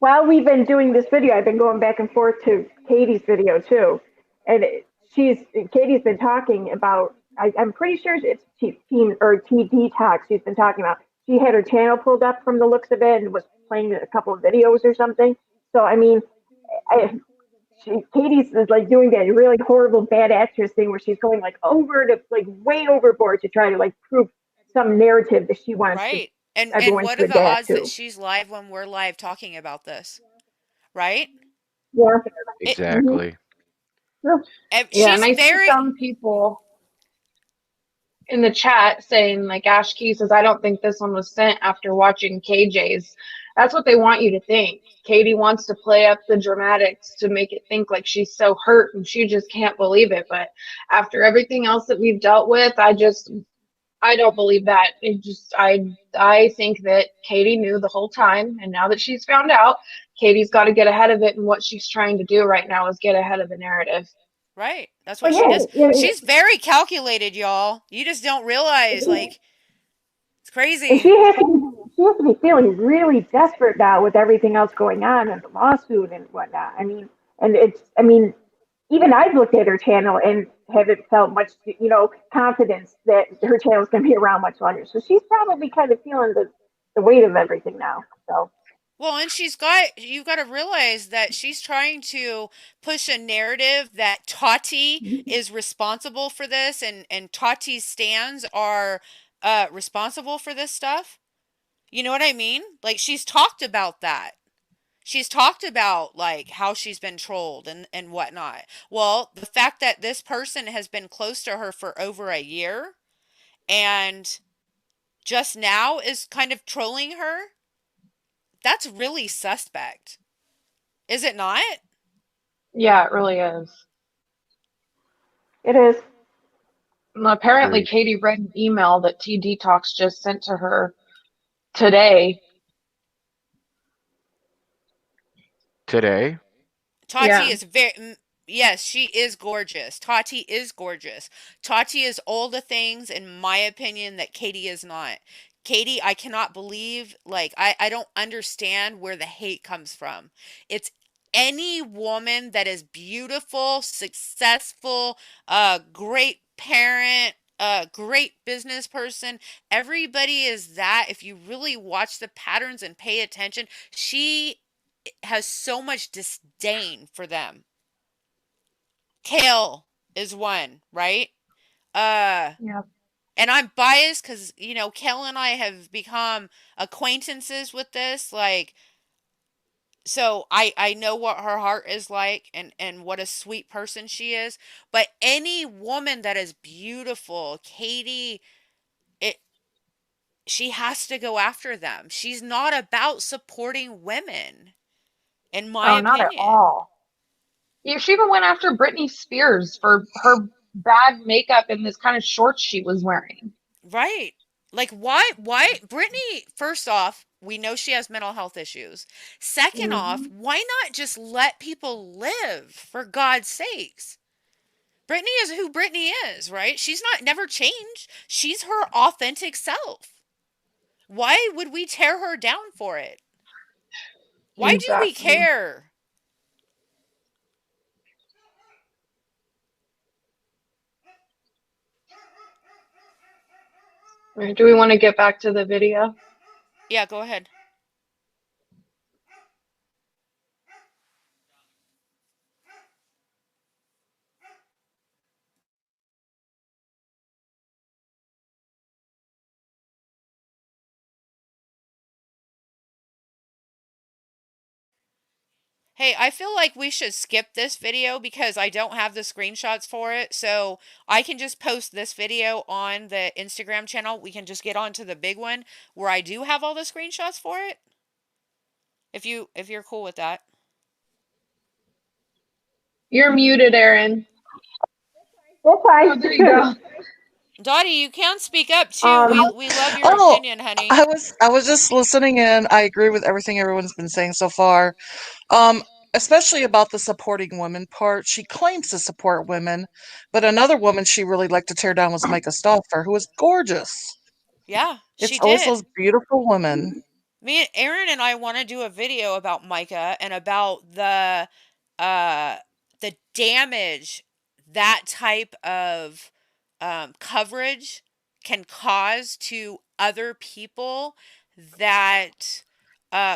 While we've been doing this video, I've been going back and forth to Katie's video too, and she's Katie's been talking about. I'm pretty sure it's Team or T Detox. She's been talking about. She had her channel pulled up from the looks of it and was playing a couple of videos or something. So I mean, I, Katie's is like doing that really horrible bad actress thing where she's going like over to like way overboard to try to like prove some narrative that she wants to right. And everyone what to are the adapt odds that to. she's live when we're live talking about this? Right? Yeah. It Mm-hmm. Exactly. Yeah. Yeah, and she's I see very some people in the chat saying, like Ash Key says, I don't think this one was sent after watching KJ's. That's what they want you to think. Katie wants to play up the dramatics to make it think like she's so hurt and she just can't believe it. But after everything else that we've dealt with, I don't believe that. I think that Katie knew the whole time, and now that she's found out, Katie's got to get ahead of it, and what she's trying to do right now is get ahead of the narrative. right. That's what Well, she yeah, does. yeah, She's very calculated, y'all. You just don't realize yeah. like it's And crazy. she has to be feeling really desperate now with everything else going on and the lawsuit and whatnot. I mean, And it's, I mean, even I've looked at her channel and haven't felt much, confidence that her channel is going to be around much longer. So she's probably kind of feeling the weight of everything now. So, Well, and you've got to realize that she's trying to push a narrative that Tati is responsible for this and Tati's stands are responsible for this stuff. You know what I mean? Like she's talked about that. She's talked about like how she's been trolled and whatnot. Well, the fact that this person has been close to her for over a year and just now is kind of trolling her, that's really suspect. Is it not? Yeah, it really is. it is. And apparently, Agreed. Katie read an email that T Detox just sent to her today. Today, Tati Yeah. is yes, she is gorgeous. Tati is gorgeous. Tati is all the things, in my opinion, that Katie is not. Katie, I cannot believe, like, I don't understand where the hate comes from. It's any woman that is beautiful, successful, great parent, great business person. Everybody is that. If you really watch the patterns and pay attention, she has so much disdain for them. Kale is one, right? Uh, Yeah. and I'm biased because, Kale and I have become acquaintances with this. Like, so I know what her heart is like and what a sweet person she is. But any woman that is beautiful, Katie, it, she has to go after them. She's not about supporting women, in my Oh, not at opinion. all. Yeah, she even went after Britney Spears for her bad makeup and this kind of shorts she was wearing. Right. Like why Brittany, first off, we know she has mental health issues. Second off, Hmm. why not just let people live for God's sakes? Brittany is who Brittany is, right? She's not never changed. She's her authentic self. Why would we tear her down for it? Why do we Exactly. care? All right, do we want to get back to the video? Yeah, go ahead. Hey, I feel like we should skip this video because I don't have the screenshots for it. So I can just post this video on the Instagram channel. We can just get on to the big one where I do have all the screenshots for it. If you're cool with that. You're muted, Erin. That's Oh, there you fine. go. Dottie, you can speak up too. um, We love your Oh, opinion, honey. I was just listening in. I agree with everything everyone's been saying so far. Um, Especially about the supporting women part. She claims to support women, but another woman she really liked to tear down was Micah Stauffer, who was gorgeous. Yeah, she It's always those did. beautiful women. Me and Aaron and I want to do a video about Micah and about uh the damage that type of coverage can cause to other people that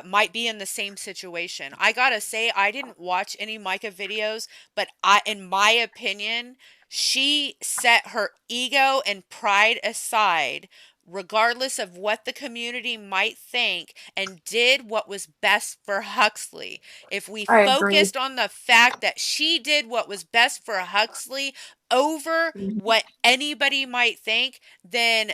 might be in the same situation. I gotta say, I didn't watch any Micah videos, but in my opinion, she set her ego and pride aside regardless of what the community might think, and did what was best for Huxley. If we I agree. focused on the fact that she did what was best for Huxley over what anybody might think, then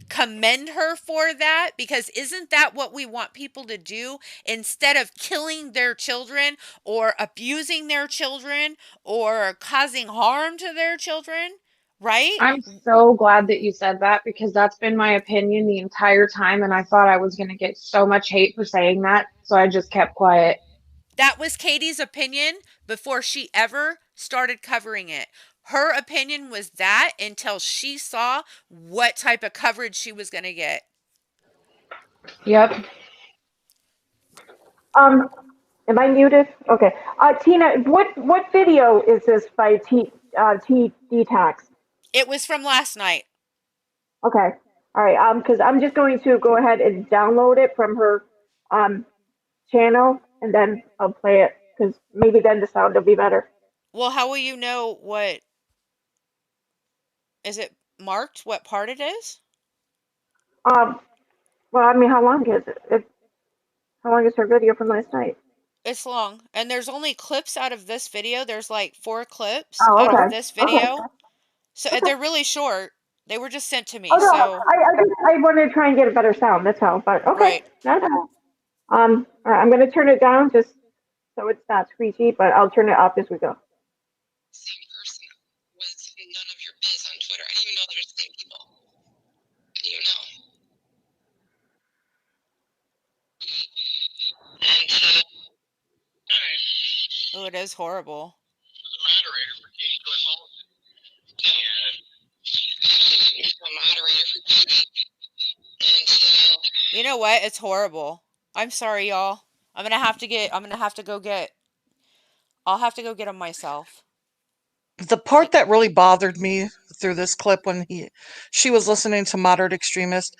commend her for that, because isn't that what we want people to do instead of killing their children or abusing their children or causing harm to their children, right? I'm so glad that you said that because that's been my opinion the entire time, and I thought I was going to get so much hate for saying that, so I just kept quiet. That was Katie's opinion before she ever started covering it. Her opinion was that until she saw what type of coverage she was going to get. Yep. um, Am I muted? Okay. Tina, what video is this by T Detox? It was from last night. Okay. All right. Because I'm just going to go ahead and download it from her um channel, and then I'll play it because maybe then the sound will be better. Well, how will you know what is it marked what part it is? Um. Well, I mean, how long is it? How long is her video from last night? It's long. And there's only clips out of this video. There's like 4 clips Oh, out of okay. this Okay. video. So Okay. they're really short. They were just sent to Oh me. no, So, I wanted to try and get a better sound. That's all. But okay. right. No, no. All right, I'm going to turn it down just so it's not screechy, but I'll turn it up as we go. Same person was none of your biz on Twitter. I didn't even know they were the same people. I didn't even know. And alright, Oh, it is horrible. the moderator for Katie Joy Paulson. And she's the moderator for Katie. And You know what? It's horrible. I'm sorry, y'all. I'm gonna have to go get, I'll have to go get them myself. The part that really bothered me through this clip when she was listening to Moderate Extremist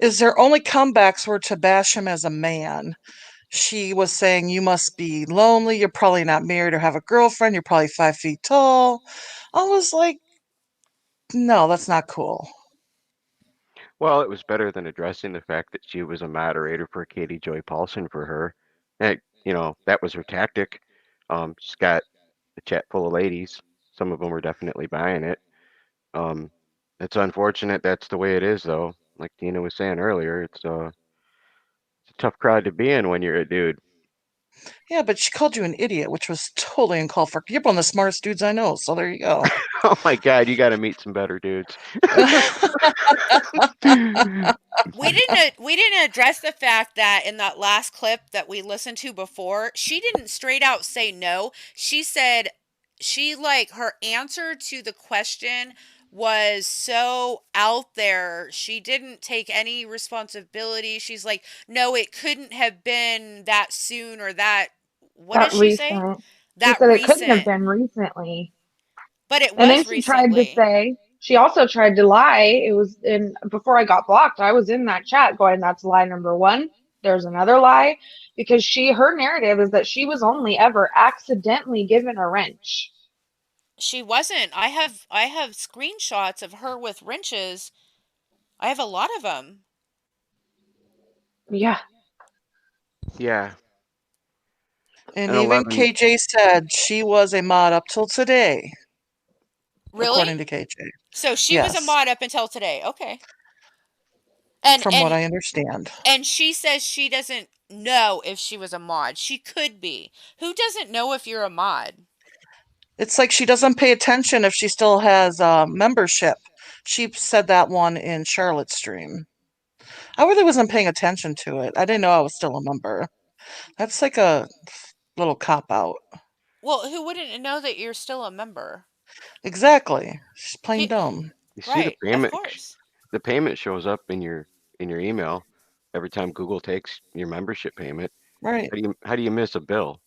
is their only comebacks were to bash him as a man. She was saying, "You must be lonely. You're probably not married or have a girlfriend. You're probably 5 feet tall." I was like, no, that's not cool. Well, it was better than addressing the fact that she was a moderator for Katie Joy Paulson for her. And, that was her tactic. She's got a chat full of ladies. Some of them are definitely buying it. Um, it's unfortunate that's the way it is, though. Like Tina was saying earlier, it's a tough crowd to be in when you're a dude. Yeah, but she called you an idiot, which was totally uncalled for. You're one of the smartest dudes I know, so there you go. Oh my God, you got to meet some better dudes. We didn't address the fact that in that last clip that we listened to before, she didn't straight out say no. She said she like her answer to the question was so out there. She didn't take any responsibility. She's like, "No, it couldn't have been that soon or that what That does she say? recent. She That said it couldn't have recent." been recently. But it And then was she tried to recently. say, she also tried to lie. It was in, before I got blocked, I was in that chat going, that's lie number one. There's another lie. Because her narrative is that she was only ever accidentally given a wrench. She wasn't. I have screenshots of her with wrenches. I have a lot of them. Yeah. Yeah, And and even 11. KJ said she was a mod up till today, Really? according to KJ. So she was a Yes, mod up until today. Okay. And from what and I understand. and she says she doesn't know if she was a mod. She could be. Who doesn't know if you're a mod? It's like she doesn't pay attention if she still has membership. She said that one in Charlotte's stream. I really wasn't paying attention to it. I didn't know I was still a member. That's like a little cop out. Well, who wouldn't know that you're still a member? Exactly. She's plain Pe- dumb. You see right, of course. the payment shows up in your email every time Google takes your membership payment. Right. How do you miss a bill?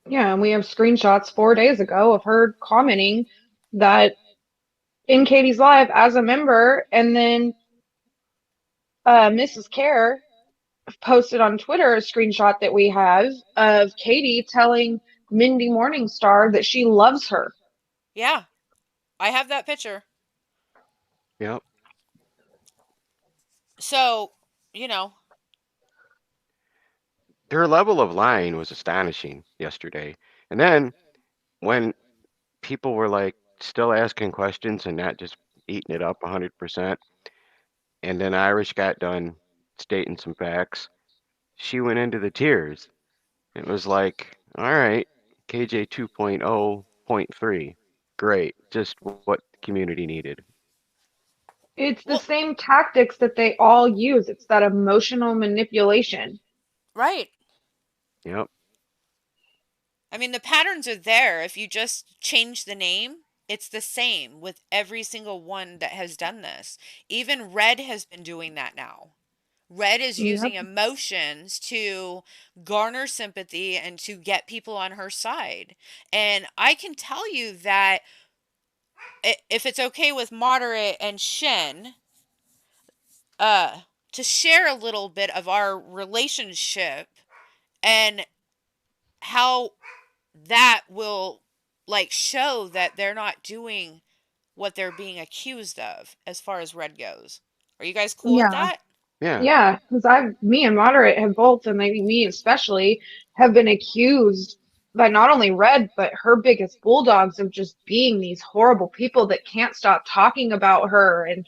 Yeah. And we have screenshots 4 days ago of her commenting that in Katie's live as a member. And then Mrs. Care posted on Twitter a screenshot that we have of Katie telling Mindy Morningstar that she loves her. Yeah, I have that picture. Yep. So, you know, Her level of lying was astonishing yesterday. And then when people were like still asking questions and not just eating it up 100%, and then Irish got done stating some facts, she went into the tears. It was like, all right, KJ 2.0.3. Great. Just what the community needed. It's the well, same tactics that they all use. It's that emotional manipulation. right. Yep. I mean, the patterns are there. If you just change the name, it's the same with every single one that has done this. Even Red has been doing that now. Red is using Yep. emotions to garner sympathy and to get people on her side. And I can tell you that if it's okay with Moderate and Shin, uh, to share a little bit of our relationship and how that will like show that they're not doing what they're being accused of as far as Red goes. Are you guys cool with Yeah. that? Yeah. Yeah, because me and Moderate have both, and maybe me especially, have been accused by not only Red, but her biggest bulldogs of just being these horrible people that can't stop talking about her. And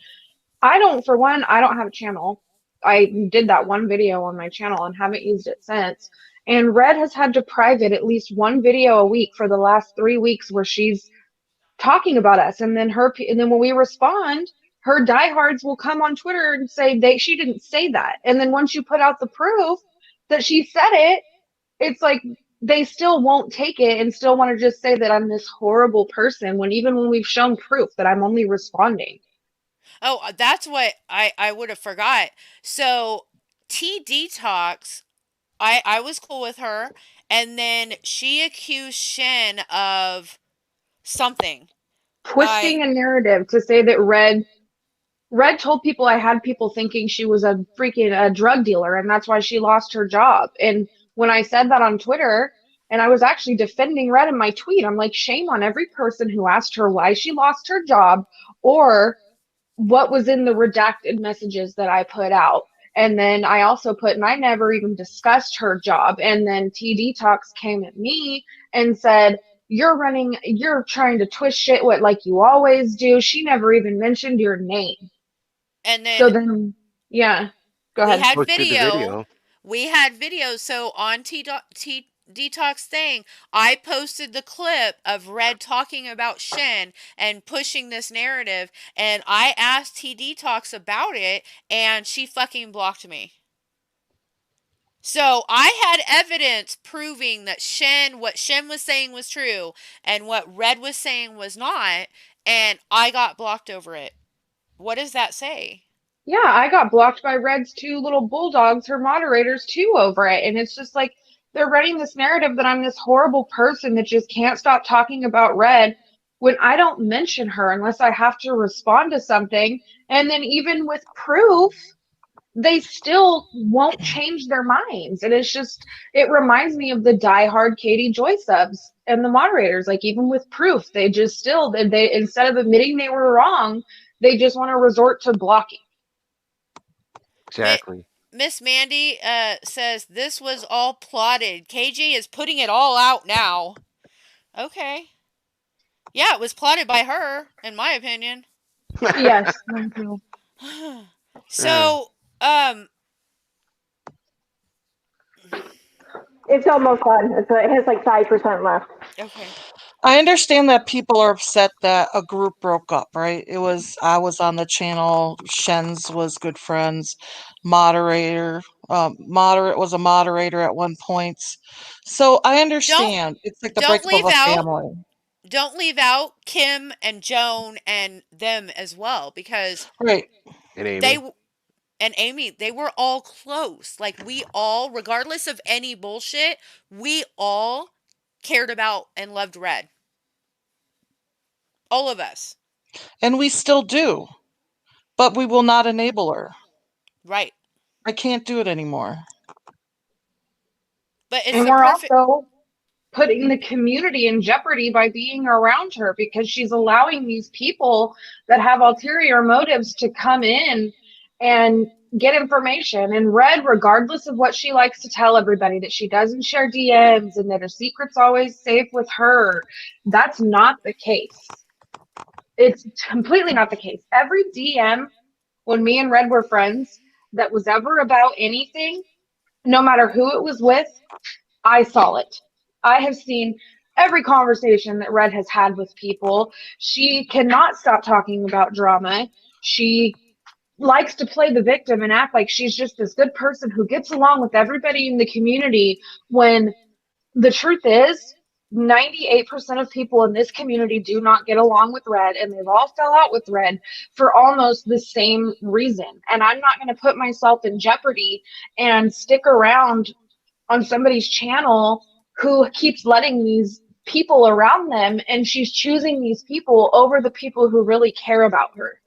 for one, I don't have a channel. I did that one video on my channel and haven't used it since. And Red has had to private at least one video a week for the last 3 weeks where she's talking about us. And then when we respond, her diehards will come on Twitter and say she didn't say that. And then once you put out the proof that she said it, it's like they still won't take it and still want to just say that I'm this horrible person when even when we've shown proof that I'm only responding. Oh, that's what I would have forgot. So T Detox, I was cool with her, and then she accused Shin of something. I Twisting a narrative to say that Red told people I had people thinking she was a freaking drug dealer, and that's why she lost her job. And when I said that on Twitter, and I was actually defending Red in my tweet, I'm like, shame on every person who asked her why she lost her job or what was in the redacted messages that I put out. And then I also put, and I never even discussed her job. And then T Detox came at me and said, you're trying to twist shit what like you always do. She never even mentioned your name. and So then then, yeah, go we ahead. had Posted the video. video. We had video. So on T Detox thing, I posted the clip of Red talking about Shin and pushing this narrative, and I asked T Detox about it, and she fucking blocked me. So I had evidence proving that what Shin was saying was true, and what Red was saying was not, and I got blocked over it. What does that say? Yeah, I got blocked by Red's two little bulldogs, her moderators too, over it. And it's just like they're running this narrative that I'm this horrible person that just can't stop talking about Red when I don't mention her unless I have to respond to something. And then even with proof, they still won't change their minds. And it's just, it reminds me of the diehard Katie Joy subs and the moderators. Like even with proof, they just still, they instead of admitting they were wrong, they just want to resort to blocking. Exactly. Miss Mandy says this was all plotted. KJ is putting it all out now. Okay. Yeah, it was plotted by her, in my opinion. Yes, mine too. Yeah. So, um, It's almost done. It has like 5% left. okay. I understand that people are upset that a group broke up, right? I was on the channel, Shen's was good friends, moderate was a moderator at one point. So I Don't understand. It's like the don't breakup of leave a out family. don't leave out Kim and Joan and them as well because Right. And they Amy. and Amy, they were all close. Like we all, regardless of any bullshit, we all cared about and loved Red. All of us. And we still do. But we will not enable her. Right. I can't do it anymore. But it's And the we're perfect also putting the community in jeopardy by being around her because she's allowing these people that have ulterior motives to come in and get information. And Red, regardless of what she likes to tell everybody, that she doesn't share DMs and that her secret's always safe with her, that's not the case. It's completely not the case. Every DM when me and Red were friends that was ever about anything, no matter who it was with, I saw it. I have seen every conversation that Red has had with people. She cannot stop talking about drama. She likes to play the victim and act like she's just this good person who gets along with everybody in the community when the truth is 98% of people in this community do not get along with red, and they've all fell out with red for almost the same reason. And I'm not going to put myself in jeopardy and stick around on somebody's channel who keeps letting these people around them, and she's choosing these people over the people who really care about her.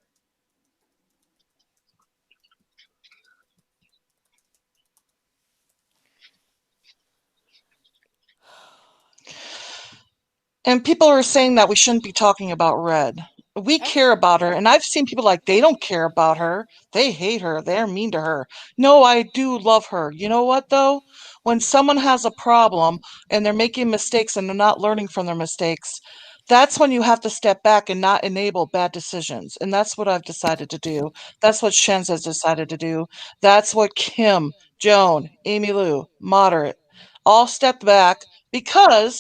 And people are saying that we shouldn't be talking about Red. We Oh, care about her, and I've seen people like they don't care about her. They hate her. They're mean to her. No, I do love her. You know what though? When someone has a problem and they're making mistakes and they're not learning from their mistakes, that's when you have to step back and not enable bad decisions. And that's what I've decided to do. That's what Shen's has decided to do. That's what Kim, Joan, Amy Lou, Moderate, all stepped back because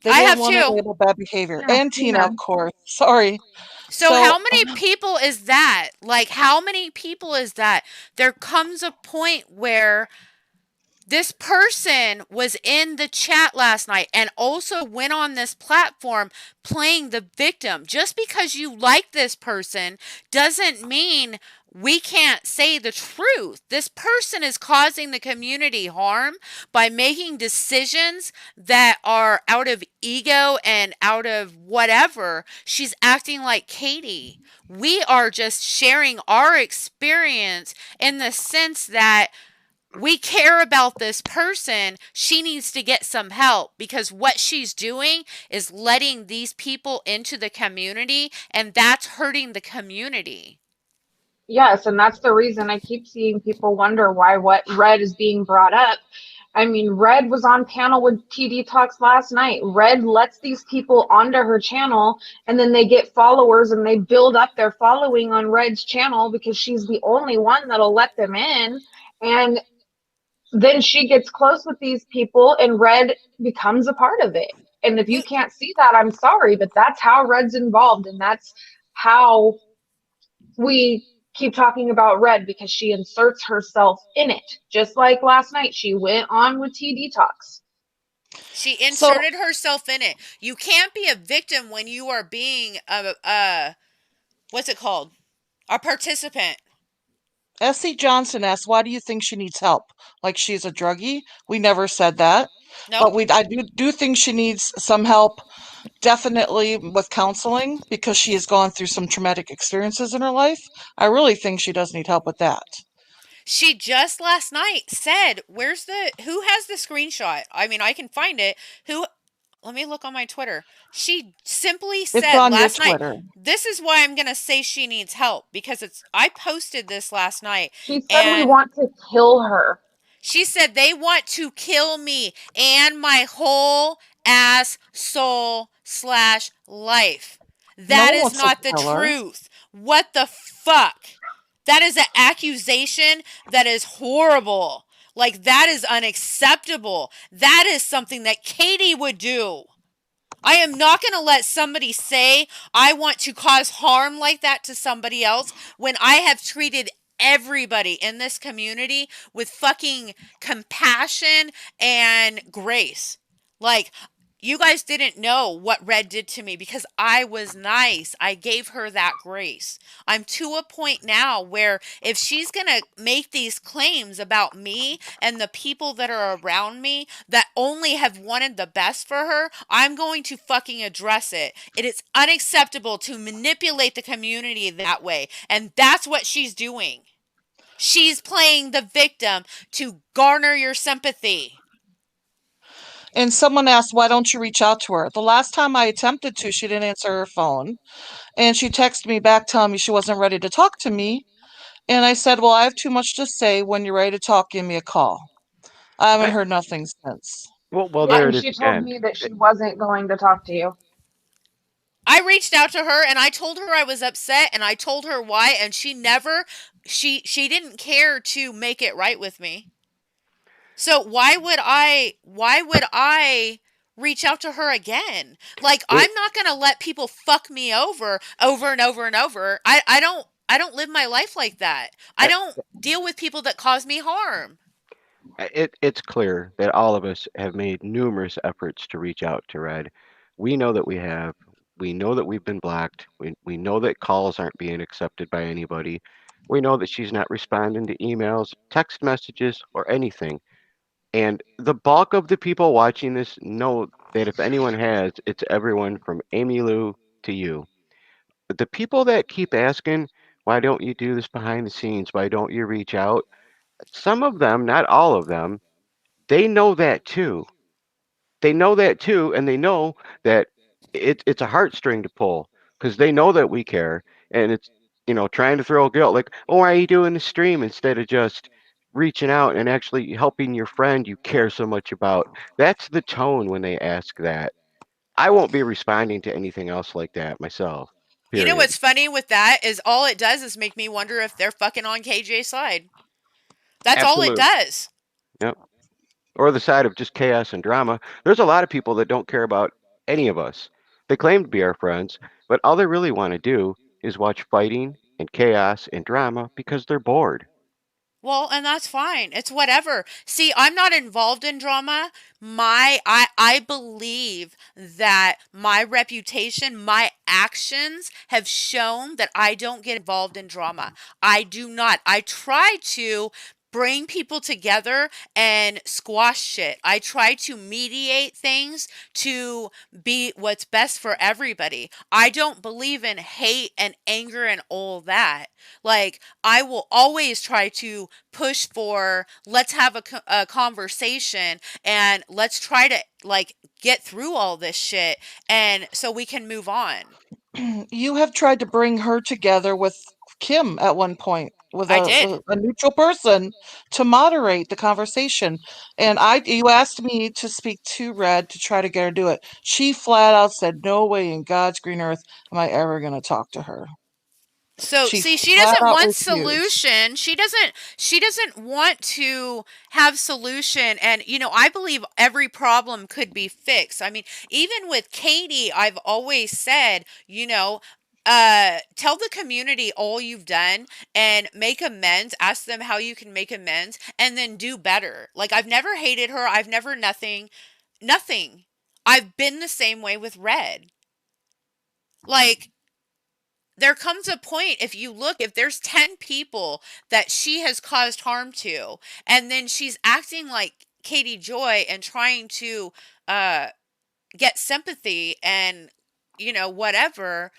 they I didn't have want to two. label bad behavior. Yeah, And Tina, Tina. of course. Sorry. So So how many people is that? Like, how many people is that? There comes a point where this person was in the chat last night and also went on this platform playing the victim. Just because you like this person doesn't mean we can't say the truth. This person is causing the community harm by making decisions that are out of ego and out of whatever. She's acting like Katie. We are just sharing our experience in the sense that we care about this person. She needs to get some help because what she's doing is letting these people into the community, and that's hurting the community. Yes, and that's the reason I keep seeing people wonder why what Red is being brought up. I mean, Red was on panel with TD Talks last night. Red lets these people onto her channel, and then they get followers and they build up their following on Red's channel because she's the only one that'll let them in. And then she gets close with these people, and Red becomes a part of it. And if you Well, can't see that, I'm sorry, but that's how Red's involved, and that's how we keep talking about Red because she inserts herself in it. Just like last night, she went on with TD Talks. she so inserted herself in it. You can't be a victim when you are being a what's it called? A participant. S.C. Johnson asks, why do you think she needs help? Like she's a druggie? We never said that. But No? I do think she needs some help, definitely with counseling, because she has gone through some traumatic experiences in her life. I really think she does need help with that. She just last night said, "Where's the who has the screenshot? I mean, I can find it. Who Let me look on my Twitter. She simply It's said on your last night, Twitter. this is why I'm going to say she needs help because I posted this last night She said we and want to kill her. she said they want to kill me and my whole ass soul slash life. No That one is wants to not the kill her. truth. What the fuck? That is an accusation that is horrible. Like, that is unacceptable. That is something that Katie would do. I am not going to let somebody say I want to cause harm like that to somebody else when I have treated everybody in this community with fucking compassion and grace. Like, you guys didn't know what Red did to me because I was nice. I gave her that grace. I'm to a point now where if she's going to make these claims about me and the people that are around me that only have wanted the best for her, I'm going to fucking address it. It is unacceptable to manipulate the community that way. And that's what she's doing. She's playing the victim to garner your sympathy. And someone asked, why don't you reach out to her? The last time I attempted to, she didn't answer her phone. And she texted me back telling me she wasn't ready to talk to me. And I said, well, I have too much to say. When you're ready to talk, give me a call. I haven't I, heard nothing since. well, Yeah, there and it is she told again. me that she wasn't going to talk to you. I reached out to her and I told her I was upset and I told her why and she never she didn't care to make it right with me. So why would I reach out to her again? Like, It, I'm not going to let people fuck me over and over and over. I don't live my life like that. I I, don't deal with people that cause me harm. It's clear that all of us have made numerous efforts to reach out to Red. We know that we have. We know that we've been blocked. We know that calls aren't being accepted by anybody. We know that she's not responding to emails, text messages, or anything. And the bulk of the people watching this know that if anyone has, it's everyone from Amy Lou to you. But the people that keep asking, why don't you do this behind the scenes? Why don't you reach out? Some of them, not all of them, they know that too. They know that too, and they know that it's a heartstring to pull because they know that we care, and it's trying to throw guilt like, oh, why are you doing the stream instead of just reaching out and actually helping your friend you care so much about. That's the tone when they ask that. I won't be responding to anything else like that myself. You know Period. what's funny with that is all it does is make me wonder if they're fucking on KJ's side. That's all it Absolutely. does. Yep. Or the side of just chaos and drama. There's a lot of people that don't care about any of us. They claim to be our friends, but all they really want to do is watch fighting and chaos and drama because they're bored. Well, and that's fine. It's whatever. See, I'm not involved in drama. I believe that my reputation, my actions have shown that I don't get involved in drama. I do not. I try to bring people together and squash shit. I try to mediate things to be what's best for everybody. I don't believe in hate and anger and all that. Like, I will always try to push for let's have a conversation and let's try to like get through all this shit and so we can move on. You have tried to bring her together with Kim at one point with I did. a neutral person to moderate the conversation. And you asked me to speak to Red to try to get her to do it. She flat out said, "No way in God's green earth am I ever going to talk to her." So She see, she flat doesn't out want refused. solution. She doesn't want to have solution and I believe every problem could be fixed. I mean, even with Katie, I've always said, tell the community all you've done and make amends, ask them how you can make amends and then do better. Like I've never hated her. I've never nothing. I've been the same way with Red. Like there comes a point if you look if there's 10 people that she has caused harm to and then she's acting like Katie Joy and trying to uh get sympathy and whatever,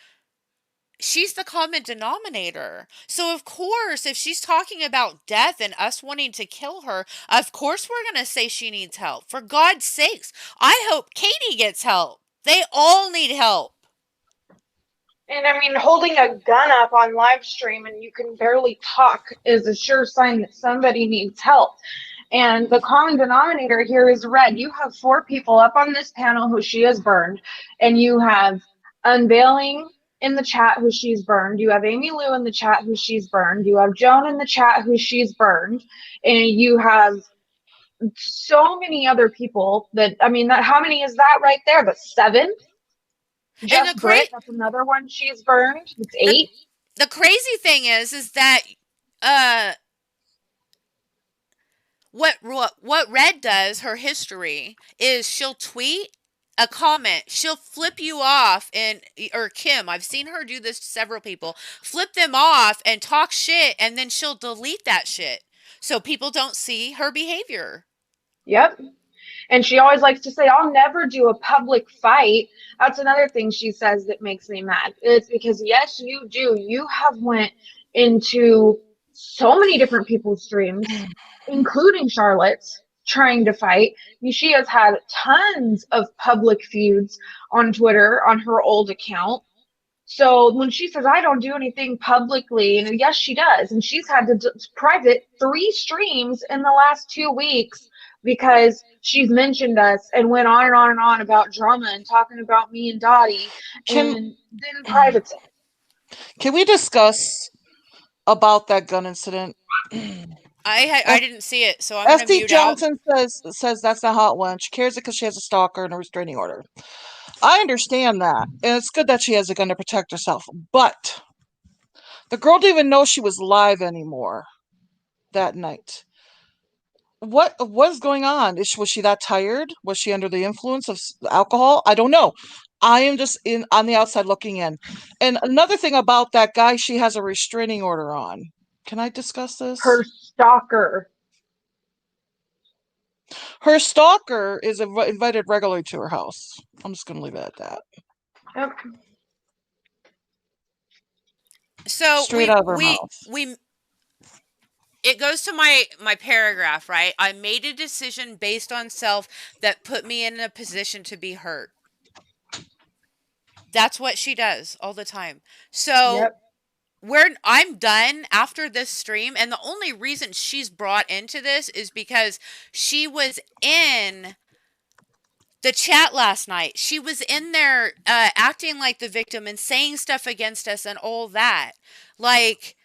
she's the common denominator. So of course if she's talking about death and us wanting to kill her, of course we're going to say she needs help. For God's sakes, I hope Katie gets help. They all need help. And I mean, holding a gun up on live stream and you can barely talk is a sure sign that somebody needs help. And the common denominator here is Red. You have four people up on this panel who she has burned, and you have Unveiling in the chat who she's burned. You have Amy Lou in the chat who she's burned. You have Joan in the chat who she's burned. And you have so many other people that, I mean, that how many is that right there? That's seven. And Just Britt, that's another one she's burned. It's the eight. the crazy thing is that uh what Red does, her history is she'll tweet a comment, she'll flip you off and or Kim, I've seen her do this to several people, flip them off and talk shit and then she'll delete that shit so people don't see her behavior. Yep. And she always likes to say, I'll never do a public fight. That's another thing she says that makes me mad. It's because, yes, you do. You have went into so many different people's streams, including Charlotte's, trying to fight. She has had tons of public feuds on Twitter on her old account. So when she says, I don't do anything publicly, and yes, she does. And she's had to private 3 streams in the last 2 weeks because she's mentioned us and went on and on and on about drama and talking about me and Dottie Can and then privates it. can we discuss about that gun incident? I didn't see it, so I'm gonna SD mute out. Johnson says that's not hot one. She cares it because she has a stalker and a restraining order. I understand that, and it's good that she has a gun to protect herself. But the girl didn't even know she was live anymore that night. what is going on? Was she that tired? Was she under the influence of alcohol? I don't know. I am just in on the outside looking in. And another thing about that guy, she has a restraining order on. Can I discuss Her this? stalker. Her stalker is invited regularly to her house. I'm just going to leave it at that. Yep. So Straight out of her mouth. we it goes to my paragraph, right? I made a decision based on self that put me in a position to be hurt. That's what she does all the time. So Yep. I'm done after this stream, and the only reason she's brought into this is because she was in the chat last night. She was in there acting like the victim and saying stuff against us and all that. Like,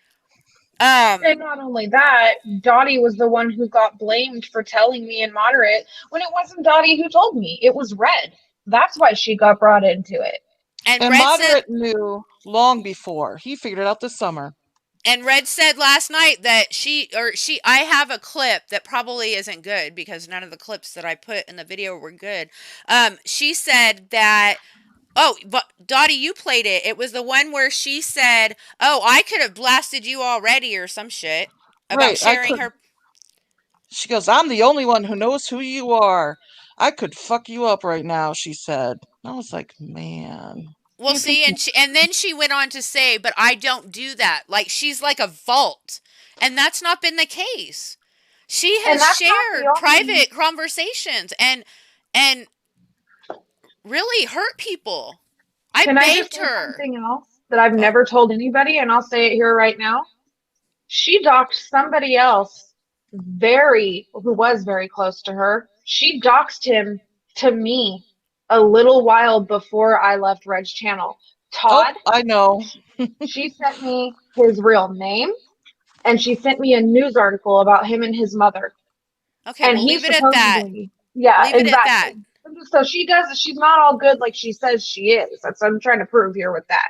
And not only that, Dottie was the one who got blamed for telling me in moderate when it wasn't Dottie who told me. It was Red. That's why she got brought into it. and And Red said, Moderate knew long before. He figured it out this summer. and Red said last night that I have a clip that probably isn't good because none of the clips that I put in the video were good. She said that, oh, but Dottie, you played it. It was the one where she said, "Oh, I could have blasted you already," or some shit about Right, I sharing could. her. She goes, I'm the only one who knows who you are. I could fuck you up right now, she said. I was like, man. Well, see, and then she went on to say, "But I don't do that." Like she's like a vault, and that's not been the case. She And has that's not the shared only. private conversations and really hurt people. I Can I just begged say her. something else that I've Oh, never told anybody, and I'll say it here right now? She doxed somebody else who was very close to her. She doxed him to me a little while before I left Red's channel. Oh, Todd, I know. she sent me his real name and she sent me a news article about him and his mother. okay. And Well, he leave it at that. supposedly, yeah, Leave it at that. exactly. So she's not all good like she says she is. That's what I'm trying to prove here with that.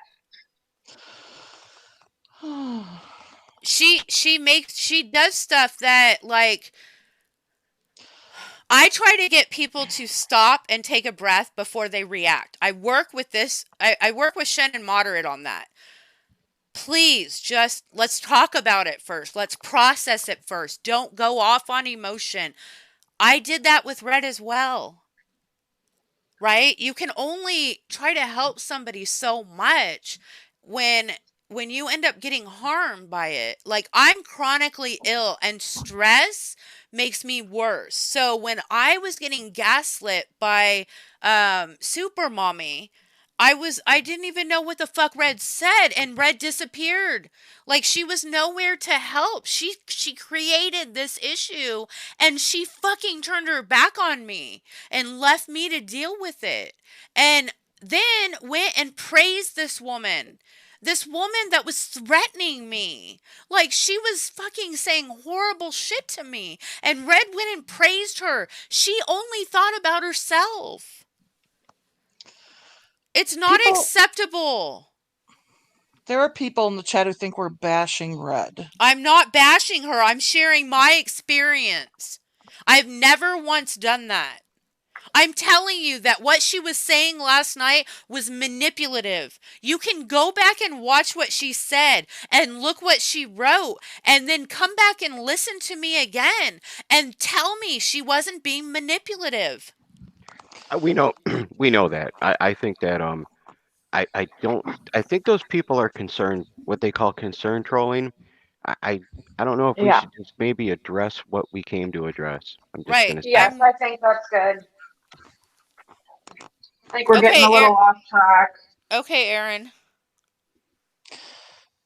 She does stuff that like I try to get people to stop and take a breath before they react. I work with this. I work with Shen and Moderate on that. Please just let's talk about it first. Let's process it first. Don't go off on emotion. I did that with Red as well. Right? You can only try to help somebody so much when you end up getting harmed by it. Like I'm chronically ill and stress makes me worse. So when I was getting gaslit by Super Mommy, I didn't even know what the fuck Red said and Red disappeared. Like she was nowhere to help. She created this issue and she fucking turned her back on me and left me to deal with it. And then went and praised this woman. This woman that was threatening me. Like she was fucking saying horrible shit to me. And Red went and praised her. She only thought about herself. It's not People, acceptable. there are people in the chat who think we're bashing Red. I'm not bashing her. I'm sharing my experience. I've never once done that. I'm telling you that what she was saying last night was manipulative. You can go back and watch what she said and look what she wrote and then come back and listen to me again and tell me she wasn't being manipulative. We know we know that. I think that I don't I think those people are concerned what they call concern trolling. I I, I don't know if we Yeah. should just maybe address what we came to address. I'm just Right. gonna say Yes, it. I think that's good. I think we're getting Okay, a little off track. okay, Erin.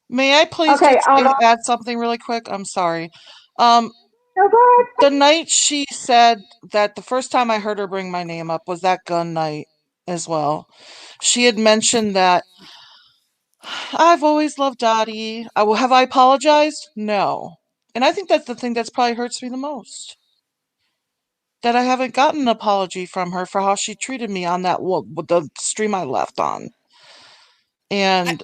May I please Okay. just add something really quick? I'm sorry. Um, No, go ahead. the night she said that the first time I heard her bring my name up was that gun night as well. She had mentioned that I've always loved Dottie. Have I apologized? No. And I think that's the thing that's probably hurts me the most. That I haven't gotten an apology from her for how she treated me on the stream I left on. I, And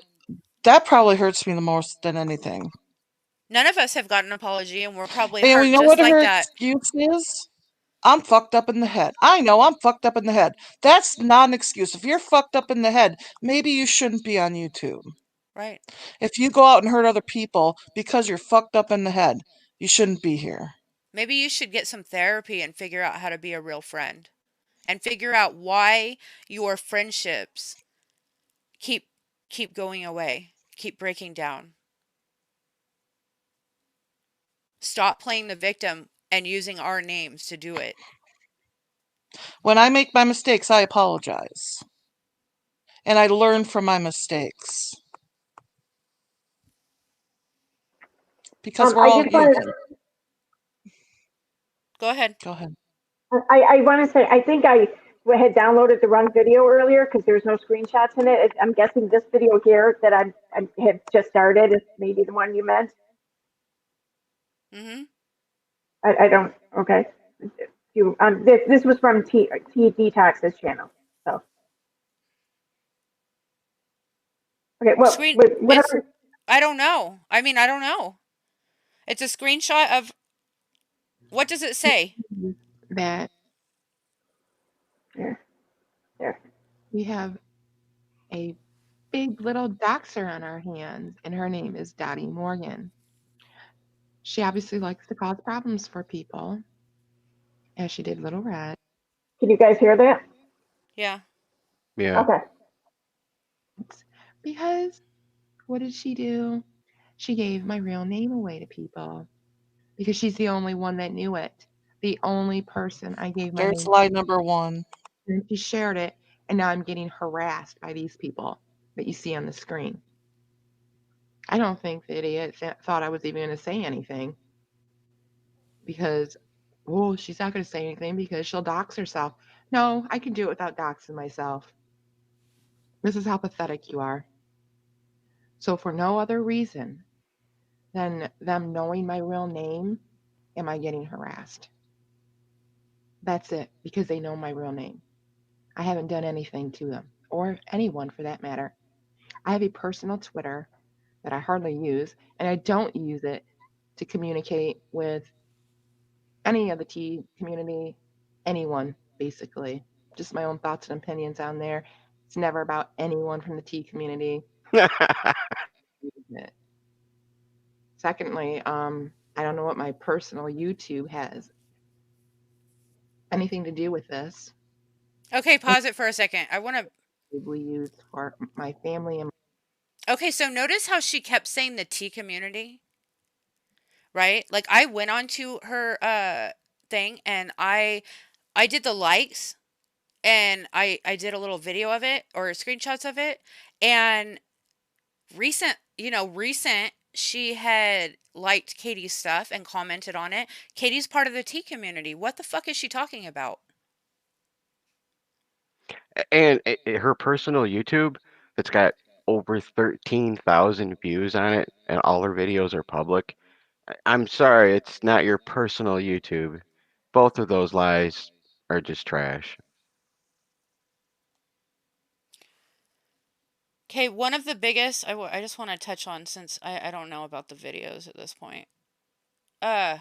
that probably hurts me the most than anything. None of us have got an apology, and we're probably And we hurt know just what like her that. excuse is? I'm fucked up in the head. I know I'm fucked up in the head. That's not an excuse. If you're fucked up in the head, maybe you shouldn't be on YouTube. Right. If you go out and hurt other people because you're fucked up in the head, you shouldn't be here. Maybe you should get some therapy and figure out how to be a real friend and figure out why your friendships keep keep going away, keep breaking down. Stop playing the victim and using our names to do it. When I make my mistakes, I apologize. And I learn from my mistakes. Because we're I all just wanted, human. Go ahead. Go ahead. I want to say, I think I had downloaded the wrong video earlier because there's no screenshots in it. I'm guessing this video here that I have just started is maybe the one you meant. Mhm. I don't, okay. This was from T Detox's channel. So, okay, well, Screen it's whatever. I don't know. I mean, I don't know. It's a screenshot of what does it say? That Yeah, yeah. we have a big little doxer on our hands, and her name is Dottie Morgan. She obviously likes to cause problems for people, as she did Little Red. Can you guys hear that? Yeah. Yeah. Okay. Because what did she do? She gave my real name away to people because she's the only one that knew it. The only person I gave my There's name lie number one. to, and she shared it, and now I'm getting harassed by these people that you see on the screen. I don't think the idiot thought I was even going to say anything because, oh, she's not going to say anything because she'll dox herself. No, I can do it without doxing myself. This is how pathetic you are. So, for no other reason than them knowing my real name, am I getting harassed? That's it, because they know my real name. I haven't done anything to them, or anyone for that matter. I have a personal Twitter that I hardly use, and I don't use it to communicate with any of the tea community, anyone, basically. Just my own thoughts and opinions on there. It's never about anyone from the tea community. Secondly, I don't know what my personal YouTube has anything to do with this. Okay, pause it for a second. I want to Probably used for my family and Okay, so notice how she kept saying the tea community, right? Like I went onto her thing and I did the likes and I did a little video of it or screenshots of it and recent she had liked Katie's stuff and commented on it. Katie's part of the tea community. What the fuck is she talking about? And her personal YouTube that's got over 13,000 views on it, and all her videos are public. I'm sorry, it's not your personal YouTube. Both of those lies are just trash. Okay, one of the biggest I just want to touch on since I don't know about the videos at this point. Uh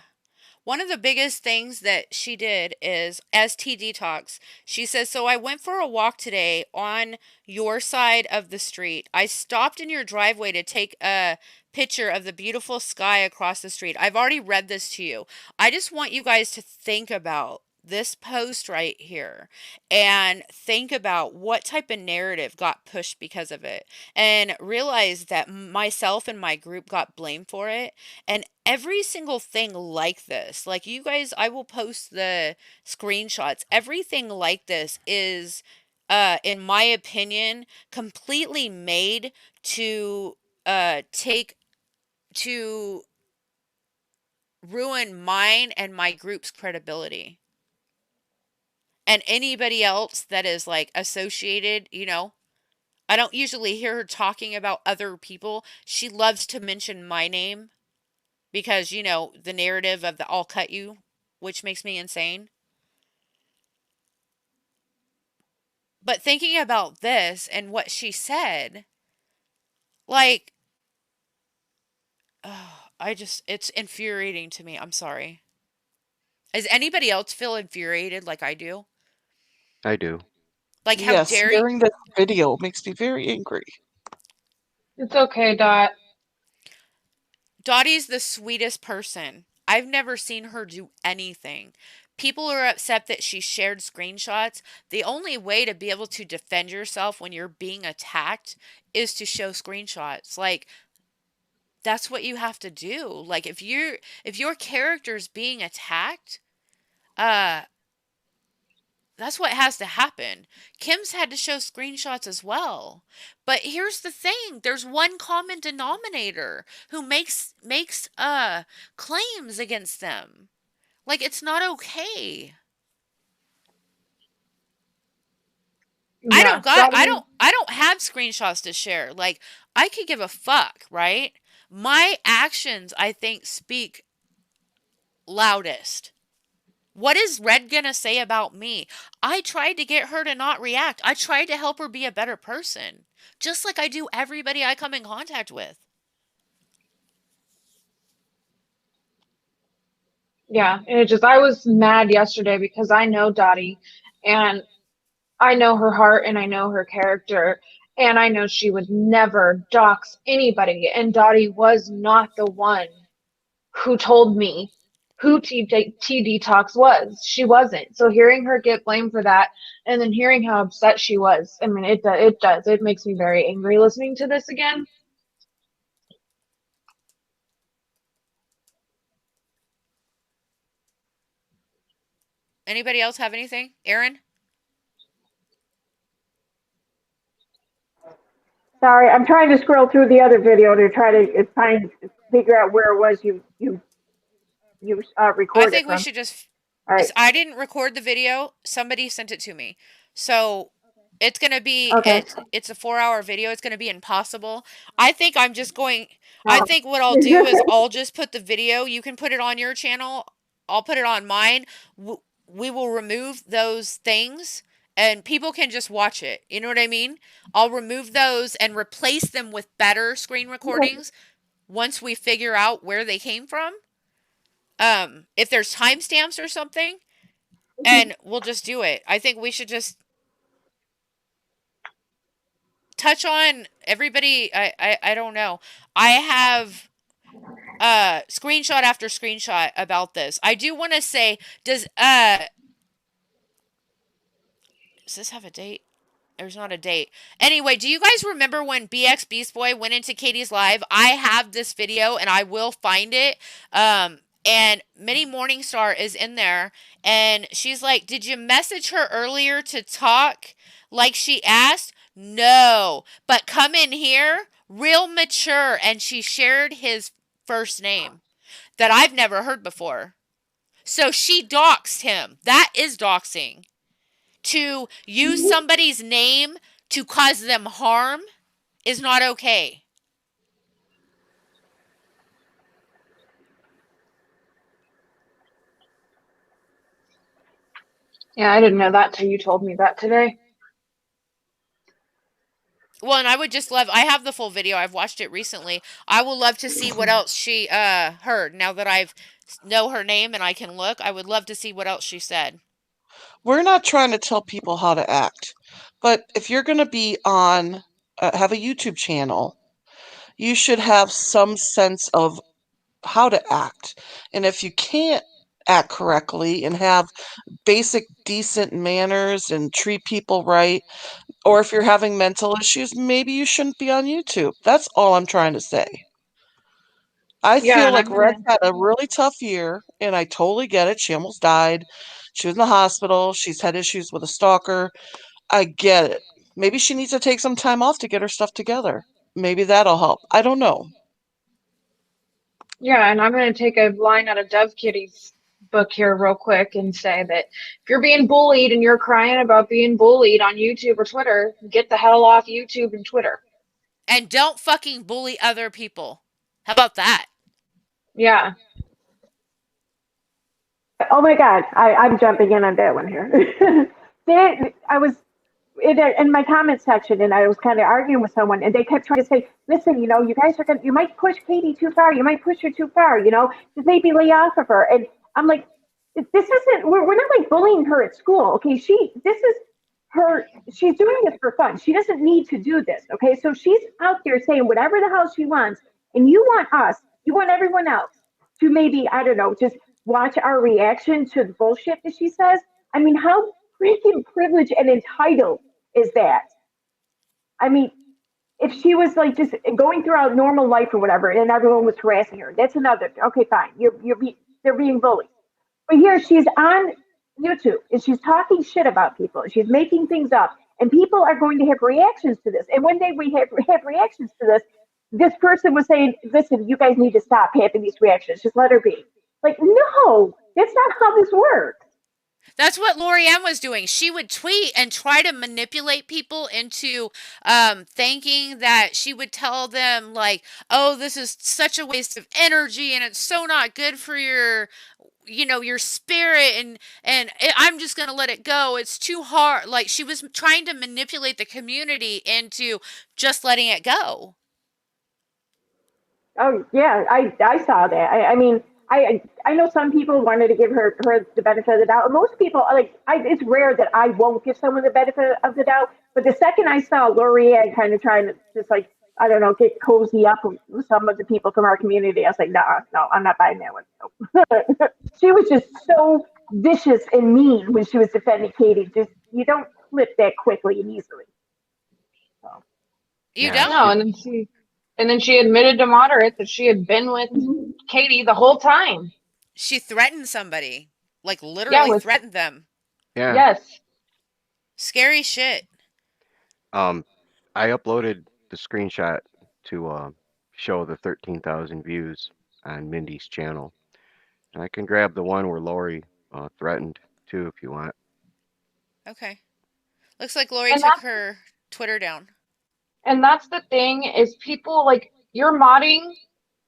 One of the biggest things that she did is as T Detox, she says, so I went for a walk today on your side of the street. I stopped in your driveway to take a picture of the beautiful sky across the street. I've already read this to you. I just want you guys to think about this post right here and think about what type of narrative got pushed because of it and realize that myself and my group got blamed for it and every single thing like this, like you guys, I will post the screenshots. Everything like this is, in my opinion, completely made to take to ruin mine and my group's credibility. And anybody else that is like associated, I don't usually hear her talking about other people. She loves to mention my name because the narrative of the I'll cut you, which makes me insane. But thinking about this and what she said, like it's infuriating to me. I'm sorry. Does anybody else feel infuriated like I do? I do. Like, how Yes, dare hearing this video makes me very angry. It's okay, Dot. Dottie's the sweetest person. I've never seen her do anything. People are upset that she shared screenshots. The only way to be able to defend yourself when you're being attacked is to show screenshots. Like, that's what you have to do. Like, if your character's being attacked, uh that's what has to happen. Kim's had to show screenshots as well. But here's the thing, there's one common denominator who makes claims against them. Like, it's not okay. Yeah, Dottie. I don't have screenshots to share. Like, I could give a fuck, right? My actions, I think, speak loudest. What is Red gonna say about me? I tried to get her to not react. I tried to help her be a better person, just like I do everybody I come in contact with. Yeah, and it just I was mad yesterday because I know Dottie and I know her heart and I know her character and I know she would never dox anybody and Dottie was not the one who told me who T Detox was. She wasn't. So hearing her get blamed for that and then hearing how upset she was, I mean it does. It makes me very angry listening to this again. Anybody else have anything? Erin? Sorry, I'm trying to scroll through the other video to try to find figure out where it was you I recorded think we from. should just. All right. I didn't record the video. Somebody sent it to me. So it's gonna be Okay. it's a 4 hour video. It's gonna be impossible. I think I'm just going. I Oh. think what I'll do is I'll just put the video. You can put it on your channel. I'll put it on mine. We will remove those things. And people can just watch it. You know what I mean? I'll remove those and replace them with better screen Okay. recordings once we figure out where they came from. If there's timestamps or something, and we'll just do it. I think we should just touch on everybody. I don't know. I have screenshot after screenshot about this. I do want to say, does this have a date? There's not a date. Anyway, do you guys remember when BX Beast Boy went into Katie's live? I have this video and I will find it. And Minnie Morningstar is in there and she's like, "Did you message her earlier to talk like she asked?" No, but come in here, real mature. And she shared his first name that I've never heard before. So she doxed him. That is doxing. To use somebody's name to cause them harm is not okay. Yeah, I didn't know that till you told me that today. Well, and I would just love, I have the full video. I've watched it recently. I will love to see what else she heard now that I've know her name and I can look. I would love to see what else she said. We're not trying to tell people how to act, but if you're going to be on, have a YouTube channel, you should have some sense of how to act. And if you can't act correctly and have basic decent manners and treat people right, or if you're having mental issues, maybe you shouldn't be on YouTube. That's all I'm trying to say. I Yeah, feel and like I'm gonna Red's had a really tough year, and I totally get it. She almost died. She was in the hospital. She's had issues with a stalker. I get it. Maybe she needs to take some time off to get her stuff together. Maybe that'll help. I don't know. Yeah, and I'm gonna take a line out of Dove Kitty's book here real quick and say that if you're being bullied and you're crying about being bullied on YouTube or Twitter, get the hell off YouTube and Twitter. And don't fucking bully other people. How about that? Yeah. Oh my God, I'm jumping in on that one here. I was in my comment section, and I was kind of arguing with someone, and they kept trying to say, "Listen, you guys are gonna, you might push Katie too far. You might push her too far. Just maybe lay off of her." And I'm like, "This isn't. We're not like bullying her at school, okay? This is her. She's doing this for fun. She doesn't need to do this, okay? So she's out there saying whatever the hell she wants, and you want everyone else to maybe, I don't know, just watch our reaction to the bullshit that she says. I mean, how freaking privileged and entitled is that? I mean, if she was like just going throughout normal life or whatever, and everyone was harassing her, that's another. Okay, fine. They're being bullied. But here she's on YouTube and she's talking shit about people. She's making things up, and people are going to have reactions to this. And when have reactions to this, this person was saying, "Listen, you guys need to stop having these reactions. Just let her be." Like, no, that's not how this works. That's what Lorianne was doing. She would tweet and try to manipulate people into thinking that she would tell them, like, oh, this is such a waste of energy and it's so not good for your spirit, I'm just going to let it go. It's too hard. Like, she was trying to manipulate the community into just letting it go. Oh yeah, I saw that. I mean, I know some people wanted to give her the benefit of the doubt. Most people like it's rare that I won't give someone the benefit of the doubt. But the second I saw L'Oreal kind of trying to just like, I don't know, get cozy up with some of the people from our community, I was like, nah, no, I'm not buying that one. No. She was just so vicious and mean when she was defending Katie. Just you don't flip that quickly and easily. So. You Yeah, No, don't. and then she admitted to Moderate that she had been with Katie the whole time. She threatened somebody. Like, Yeah, literally with threatened them. yeah. yes. Scary shit. Um, I uploaded the screenshot to show the 13,000 views on Mindy's channel. And I can grab the one where Lori threatened too if you want. Okay. Looks like Lori And took that's her Twitter down. and that's the thing is people like you're modding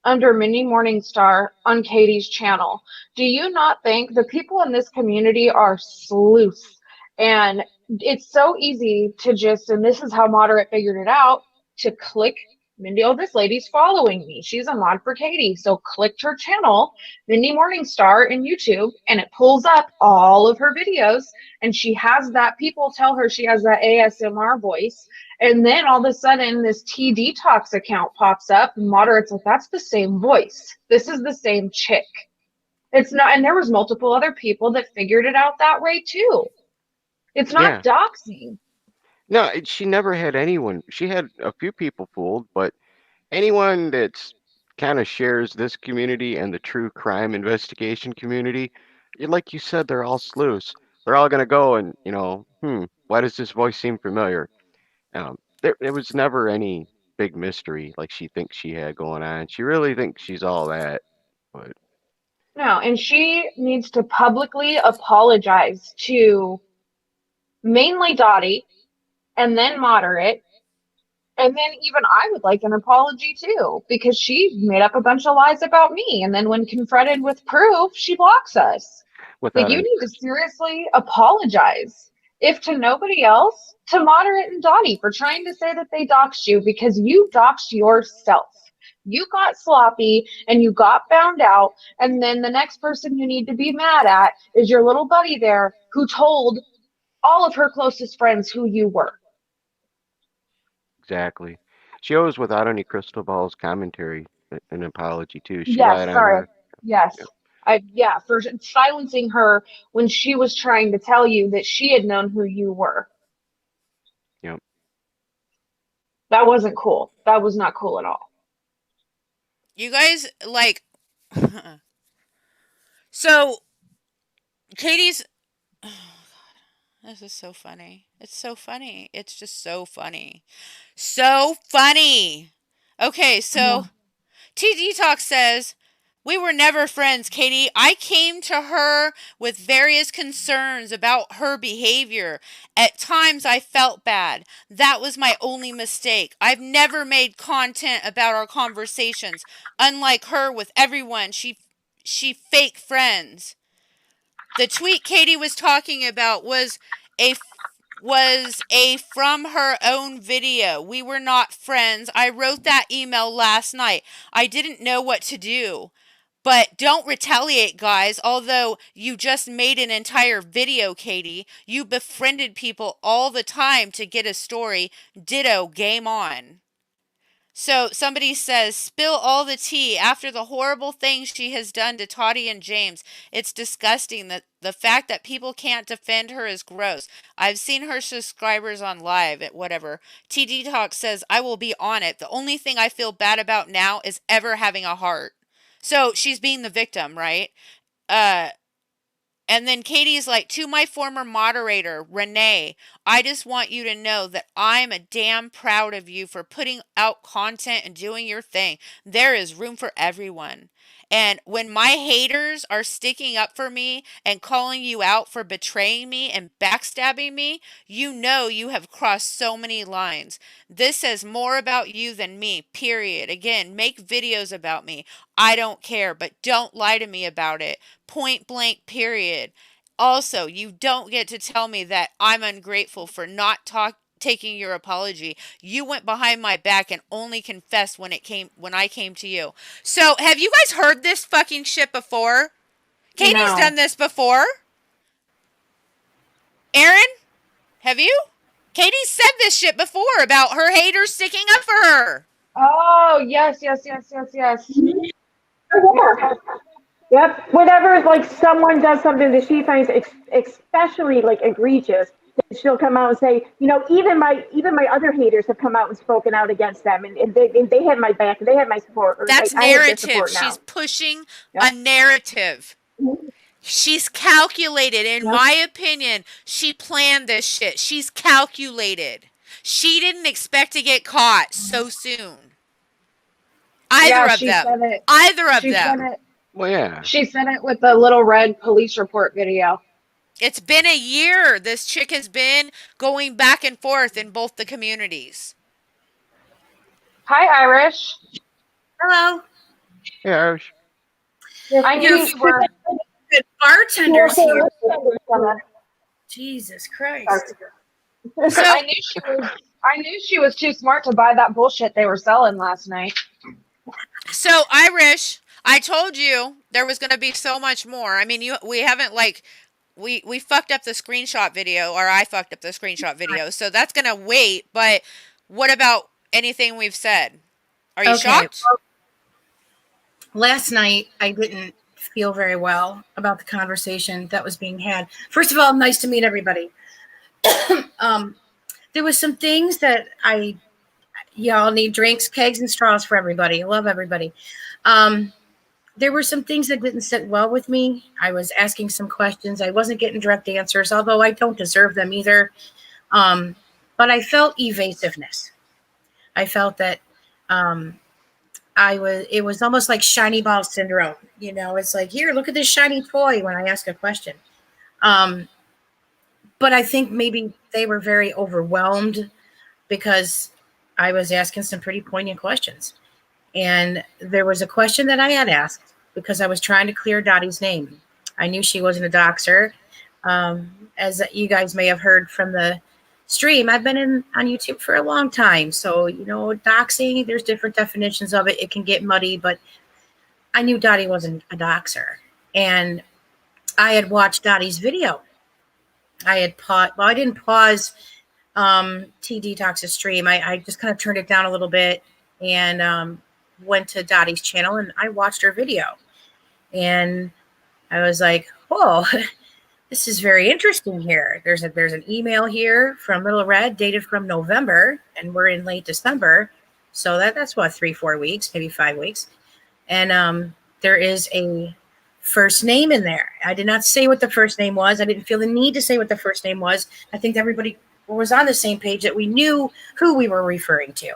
under Minnie Morningstar on Katie's channel. Do you not think the people in this community are sleuths? And it's so easy to just, and this is how Moderate figured it out, to click Mindy, oh, this lady's following me. She's a mod for Katie. So clicked her channel, Mindy Morningstar in YouTube, and it pulls up all of her videos. And she has that, people tell her she has that ASMR voice. And then all of a sudden, this T Detox account pops up, and Moderate's like, that's the same voice. This is the same chick. It's not, and there was multiple other people that figured it out that way too. It's not Yeah. doxing. No, she never had anyone. She had a few people fooled, but anyone that's kind of shares this community and the true crime investigation community, like you said, they're all sleuths. They're all gonna go and, why does this voice seem familiar? There was never any big mystery like she thinks she had going on. She really thinks she's all that, but No, and she needs to publicly apologize to mainly Dottie and then Moderate. And then even I would like an apology too, because she made up a bunch of lies about me. And then when confronted with proof, she blocks us. Like, without you an need to seriously apologize. If to nobody else, to Moderate and Dottie for trying to say that they doxed you, because you doxed yourself. You got sloppy and you got found out. And then the next person you need to be mad at is your little buddy there who told all of her closest friends who you were. exactly. She owes without any crystal balls commentary an apology too. She lied Yes, on sorry. her. Yep, Yes. Yeah, for silencing her when she was trying to tell you that she had known who you were. yep. That wasn't cool. That was not cool at all. You guys, like. So, Katie's. This is so funny. It's so funny. It's just so funny. So funny. Okay, Yeah. so T Detox says, we were never friends, Katie. I came to her with various concerns about her behavior. At times I felt bad. That was my only mistake. I've never made content about our conversations. Unlike her with everyone, she fake friends. The tweet Katie was talking about was a was a from her own video. We were not friends. I wrote that email last night. I didn't know what to do. But don't retaliate, guys. Although you just made an entire video, Katie. You befriended people all the time to get a story. Ditto, game on. So somebody says, spill all the tea after the horrible things she has done to Toddy and James. It's disgusting. That the fact that people can't defend her is gross. I've seen her subscribers on live at whatever. TD Talk says, I will be on it. The only thing I feel bad about now is ever having a heart. So she's being the victim, right? Uh, and then Katie's like, to my former moderator, Renee, I just want you to know that I'm a damn proud of you for putting out content and doing your thing. There is room for everyone. And when my haters are sticking up for me and calling you out for betraying me and backstabbing me, you know you have crossed so many lines. This says more about you than me, period. Again, make videos about me. I don't care, but don't lie to me about it. Point blank, period. Also, you don't get to tell me that I'm ungrateful for not taking your apology. You went behind my back and only confessed when I came to you. So, have you guys heard this fucking shit before? Katie's No. done this before. Erin, have you? Katie said this shit before about her haters sticking up for her. Oh, yes. Yep. Whenever like someone does something that she finds especially like egregious, then she'll come out and say, even my other haters have come out and spoken out against them, and they had my back, and they had my support, or That's like I have their narrative. support She's now. pushing Yep. a narrative. She's calculated. In Yep. my opinion, she planned this shit. She's calculated. She didn't expect to get caught so soon. Either Yeah, of she them. said it. Either of She said them. it. Well, yeah. She said it with the little red police report video. It's been a year. This chick has been going back and forth in both the communities. Hi, Irish. Hello. Yeah, Irish. I knew you were. Good bartenders She here. also- Jesus Christ. So I knew she was too smart to buy that bullshit they were selling last night. So Irish, I told you there was going to be so much more. I mean, we haven't like we fucked up the screenshot video, or I fucked up the screenshot video. So that's going to wait, but what about anything we've said? Are you shocked? Well, last night I didn't feel very well about the conversation that was being had. First of all, nice to meet everybody. There was some things that y'all need drinks, kegs, and straws for everybody. I love everybody. There were some things that didn't sit well with me. I was asking some questions. I wasn't getting direct answers, although I don't deserve them either. But I felt evasiveness. I felt that it was almost like shiny ball syndrome. You know, it's like, here, look at this shiny toy when I ask a question. But I think maybe they were very overwhelmed because I was asking some pretty poignant questions. And there was a question that I had asked because I was trying to clear Dottie's name. I knew she wasn't a doxer. As you guys may have heard from the stream, I've been on YouTube for a long time. So, doxing, there's different definitions of it. It can get muddy, but I knew Dottie wasn't a doxer. And I had watched Dottie's video. I had paused. Well, I didn't pause T Detox's stream. I just kind of turned it down a little bit and went to Dottie's channel and I watched her video. And I was like, whoa, this is very interesting here. There's an email here from Little Red dated from November, and we're in late December. So that's what, 3-4 weeks, maybe 5 weeks. And there is a first name in there. I did not say what the first name was. I didn't feel the need to say what the first name was. I think everybody was on the same page that we knew who we were referring to.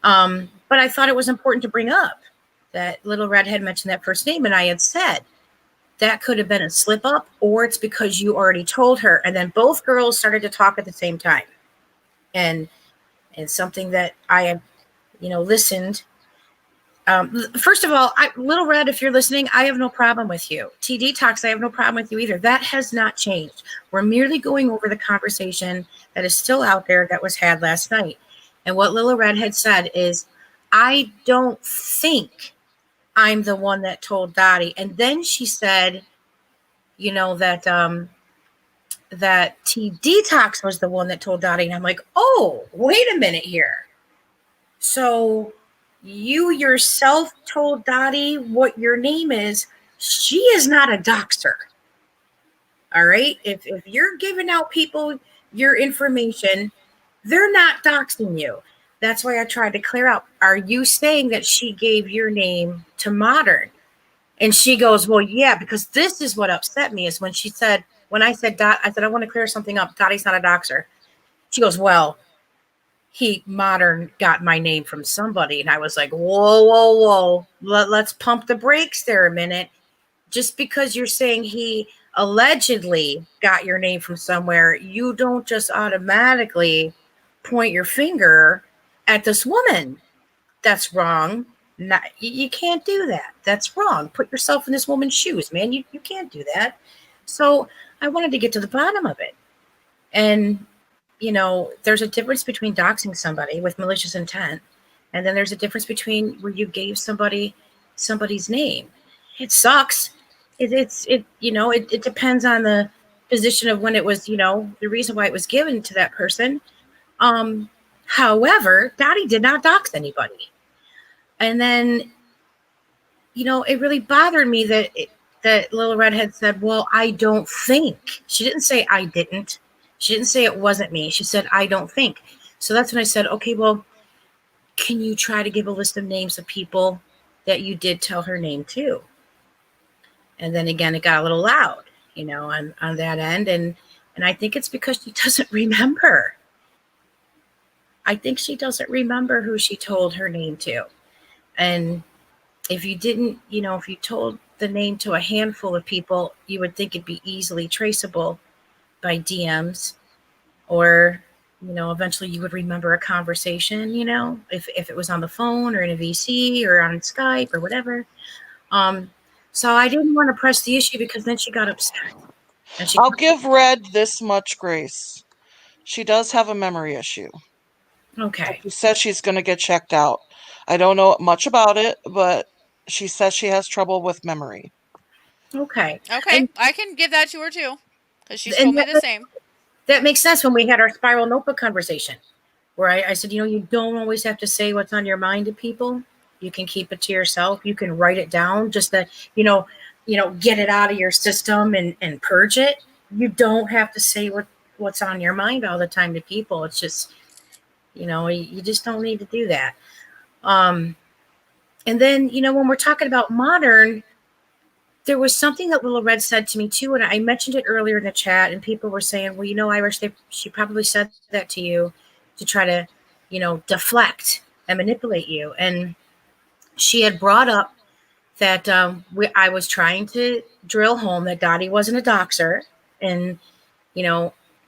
But I thought it was important to bring up that Little Red had mentioned that first name, and I had said that could have been a slip up, or it's because you already told her. And then both girls started to talk at the same time. And something that I had, listened First of all, Little Red, if you're listening, I have no problem with you. T Detox, I have no problem with you either. That has not changed. We're merely going over the conversation that is still out there that was had last night. And what Little Red had said is, I don't think I'm the one that told Dottie. And then she said, that T Detox was the one that told Dottie. And I'm like, oh, wait a minute here. So you yourself told Dottie what your name is. She is not a doxer. All right. If you're giving out people your information, they're not doxing you. That's why I tried to clear out. Are you saying that she gave your name to Modern? And she goes, well, yeah, because this is what upset me is when she said, when I said, I said, I want to clear something up. Dottie's not a doxer. She goes, well, he Modern got my name from somebody. And I was like, whoa. Let's pump the brakes there a minute. Just because you're saying he allegedly got your name from somewhere, you don't just automatically point your finger at this woman. That's wrong. Not, you can't do that. That's wrong. Put yourself in this woman's shoes, man. You can't do that. So I wanted to get to the bottom of it. And, there's a difference between doxing somebody with malicious intent. And then there's a difference between where you gave somebody's name. It sucks. It depends on the position of when it was, the reason why it was given to that person. However, Dottie did not dox anybody. And then, it really bothered me that Little Redhead said, well, I don't think. She didn't say I didn't. She didn't say it wasn't me. She said, I don't think. So that's when I said, okay, well, can you try to give a list of names of people that you did tell her name to? And then again, it got a little loud, on that end. And I think it's because she doesn't remember. I think she doesn't remember who she told her name to. And if you didn't, if you told the name to a handful of people, you would think it'd be easily traceable by DMs, or, eventually you would remember a conversation, if it was on the phone or in a VC or on Skype or whatever. So I didn't want to press the issue because then she got upset. And I'll give Red this much grace. She does have a memory issue. Okay. She says she's going to get checked out. I don't know much about it, but she says she has trouble with memory. Okay. Okay, And, I can give that to her too, because she's told me the same. That makes sense when we had our spiral notebook conversation, where I said, you don't always have to say what's on your mind to people. You can keep it to yourself. You can write it down just to, get it out of your system and purge it. You don't have to say what's on your mind all the time to people. It's just, you just don't need to do that. And then, when we're talking about Modern, there was something that Little Red said to me too, and I mentioned it earlier in the chat, and people were saying, well, Irish, she probably said that to you to try to, deflect and manipulate you. And she had brought up that I was trying to drill home that Dottie wasn't a doxer, and,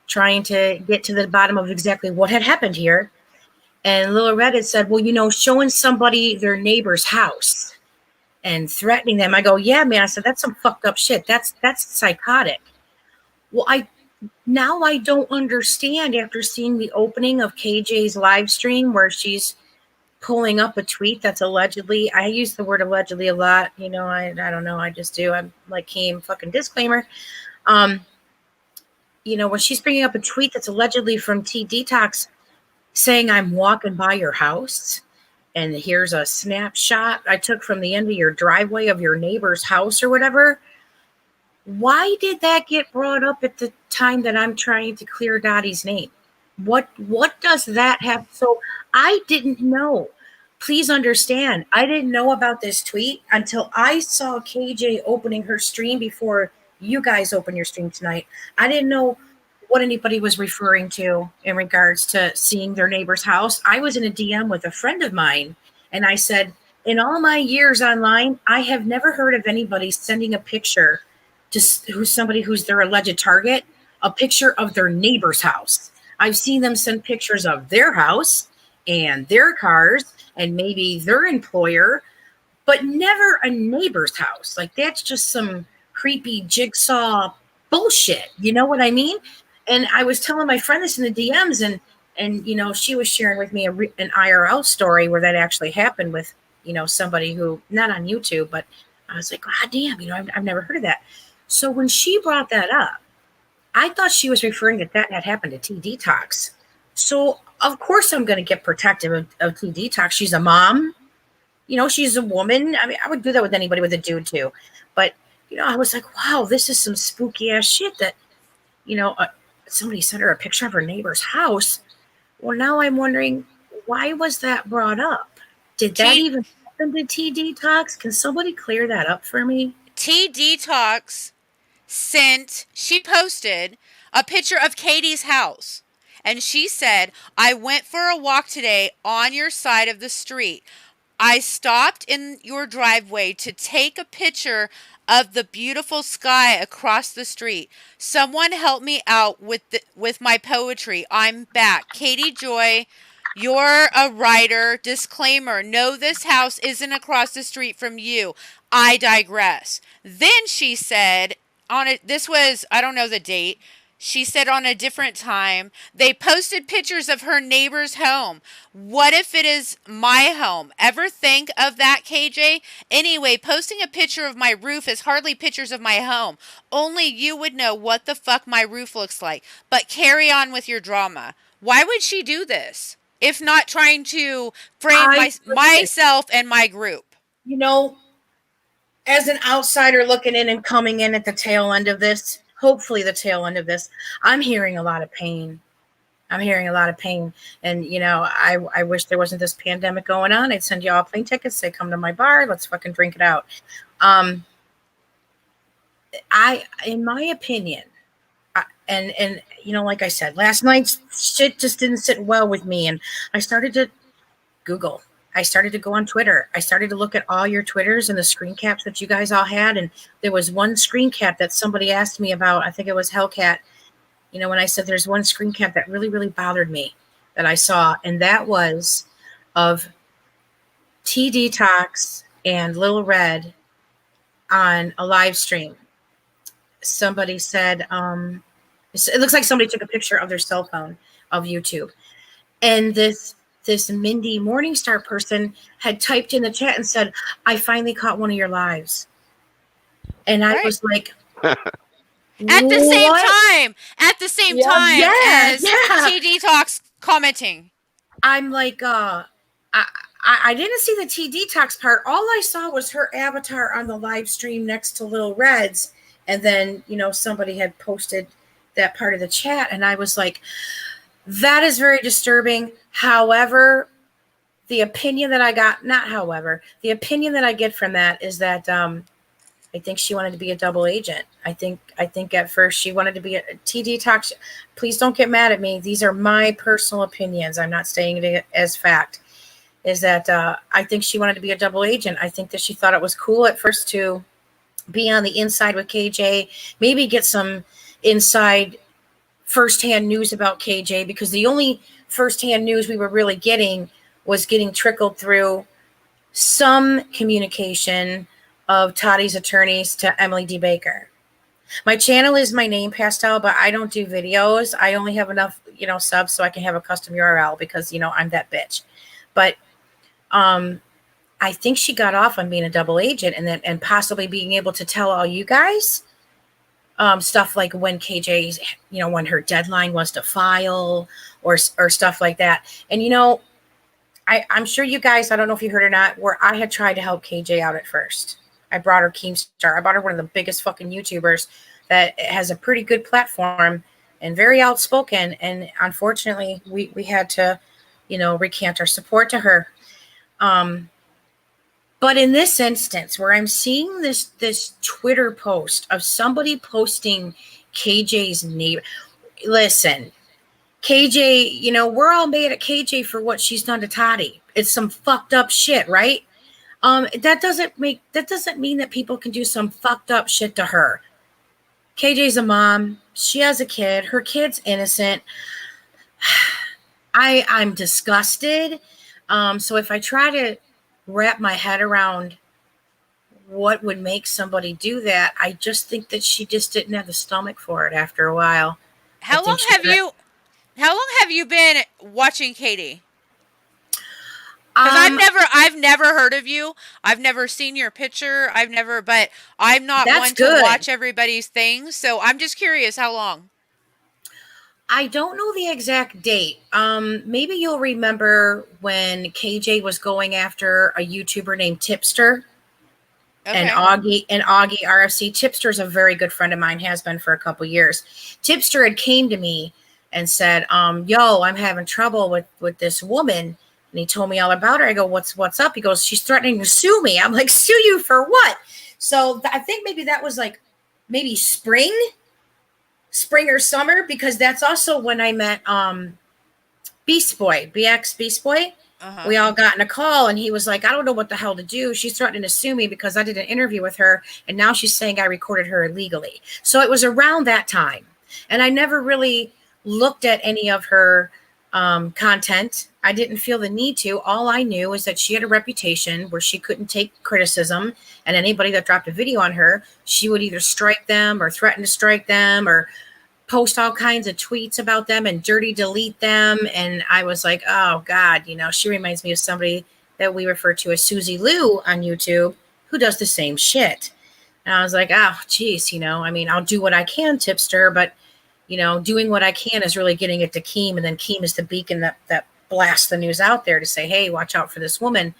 trying to get to the bottom of exactly what had happened here. And Little Red had said, well, showing somebody their neighbor's house and threatening them. I go, yeah, man. I said, that's some fucked up shit. That's psychotic. Well, I don't understand after seeing the opening of KJ's live stream where she's pulling up a tweet that's allegedly, I use the word allegedly a lot. I don't know. I just do. I'm like Kim fucking disclaimer. When she's bringing up a tweet that's allegedly from T Detox saying I'm walking by your house, and here's a snapshot I took from the end of your driveway of your neighbor's house or whatever. Why did that get brought up at the time that I'm trying to clear Dottie's name? What does that have? So I didn't know. Please understand, I didn't know about this tweet until I saw KJ opening her stream before you guys open your stream tonight. I didn't know what anybody was referring to in regards to seeing their neighbor's house. I was in a DM with a friend of mine, and I said, in all my years online, I have never heard of anybody sending a picture to somebody who's their alleged target, a picture of their neighbor's house. I've seen them send pictures of their house and their cars and maybe their employer, but never a neighbor's house. Like that's just some creepy jigsaw bullshit. You know what I mean? And I was telling my friend this in the DMs, and she was sharing with me an IRL story where that actually happened with somebody who, not on YouTube, but I was like, God damn, I've never heard of that. So when she brought that up, I thought she was referring to that had happened to T Detox. So of course I'm going to get protective of T Detox. She's a mom. She's a woman. I mean, I would do that with anybody with a dude too. But I was like, wow, this is some spooky ass shit that you know uh, somebody sent her a picture of her neighbor's house. Well, now I'm wondering, why was that brought up? Did that T even happen to T Detox? Can somebody clear that up for me? T Detox she posted a picture of Katie's house. And she said, I went for a walk today on your side of the street. I stopped in your driveway to take a picture of the beautiful sky across the street. Someone help me out with my poetry. I'm back. Katie Joy, you're a writer. Disclaimer, no, this house isn't across the street from you. I digress. Then she said, on it, this was, I don't know the date. She said on a different time, they posted pictures of her neighbor's home. What if it is my home? Ever think of that, KJ? Anyway, posting a picture of my roof is hardly pictures of my home. Only you would know what the fuck my roof looks like. But carry on with your drama. Why would she do this? If not trying to frame I listen, myself and my group. you know, as an outsider looking in and coming in at the tail end of this, hopefully the tail end of this, I'm hearing a lot of pain. I'm hearing a lot of pain. And, I wish there wasn't this pandemic going on. I'd send you all plane tickets, say, come to my bar, let's fucking drink it out. Um, in my opinion, and like I said, last night's shit just didn't sit well with me. And I started to Google. I started to go on Twitter. I started to look at all your Twitters and the screen caps that you guys all had. And there was one screen cap that somebody asked me about. I think it was Hellcat. When I said there's one screen cap that really, really bothered me that I saw, and that was of T Detox and Little Red on a live stream. Somebody said, it looks like somebody took a picture of their cell phone of YouTube. And this Mindy Morningstar person had typed in the chat and said, I finally caught one of your lives. And I Right. was like, At the same what? time, Yeah, as yeah. T Detox commenting. I'm like, I didn't see the T Detox part. All I saw was her avatar on the live stream next to Little Reds. And then, somebody had posted that part of the chat. And I was like, that is very disturbing. However, the opinion that I got, not however, the opinion that I get from that is that I think she wanted to be a double agent. I think at first she wanted to be a T Detox. Please don't get mad at me. These are my personal opinions. I'm not saying it as fact. Is that I think she wanted to be a double agent. I think that she thought it was cool at first to be on the inside with KJ, maybe get some inside firsthand news about KJ, because the only firsthand news we were really getting was getting trickled through some communication of Tottie's attorneys to Emily D. Baker. My channel is my name, Pastel, but I don't do videos. I only have enough, subs so I can have a custom URL because, I'm that bitch. But I think she got off on being a double agent and possibly being able to tell all you guys stuff like when KJ's, when her deadline was to file or stuff like that. And, I'm sure you guys, I don't know if you heard or not, where I had tried to help KJ out at first. I brought her Keemstar. I brought her one of the biggest fucking YouTubers that has a pretty good platform and very outspoken. And unfortunately, we had to, recant our support to her. But in this instance, where I'm seeing this Twitter post of somebody posting KJ's neighbor, listen, KJ, we're all mad at KJ for what she's done to Toddy. It's some fucked up shit, right? That doesn't mean that people can do some fucked up shit to her. KJ's a mom. She has a kid. Her kid's innocent. I'm disgusted. So if I try to wrap my head around what would make somebody do that. I just think that she just didn't have the stomach for it after a while. I How think long she have got, you how long have you been watching Katie? Because um I've never heard of you. I've never seen your picture. But I'm not that's one to good. watch everybody's things. So I'm just curious how long. I don't know the exact date. Maybe you'll remember when KJ was going after a YouTuber named Tipster. And Okay. Augie RFC. Tipster's a very good friend of mine, has been for a couple years. Tipster had came to me and said, yo, I'm having trouble with this woman. And he told me all about her. I go, what's up? He goes, she's threatening to sue me. I'm like, sue you for what? So I think maybe that was like maybe spring or summer, because that's also when I met Beast Boy, BX Beast Boy. Uh-huh. We all got in a call and he was like, I don't know what the hell to do. She's threatening to sue me because I did an interview with her and now she's saying I recorded her illegally. So it was around that time. And I never really looked at any of her content. I didn't feel the need to. All I knew is that she had a reputation where she couldn't take criticism, and anybody that dropped a video on her, she would either strike them or threaten to strike them or post all kinds of tweets about them and dirty delete them. And I was like, oh God, she reminds me of somebody that we refer to as Susie Lou on YouTube, who does the same shit. And I was like, oh geez, I mean, I'll do what I can, Tipster, but doing what I can is really getting it to Keem, and then Keem is the beacon that blasts the news out there to say, hey, watch out for this woman.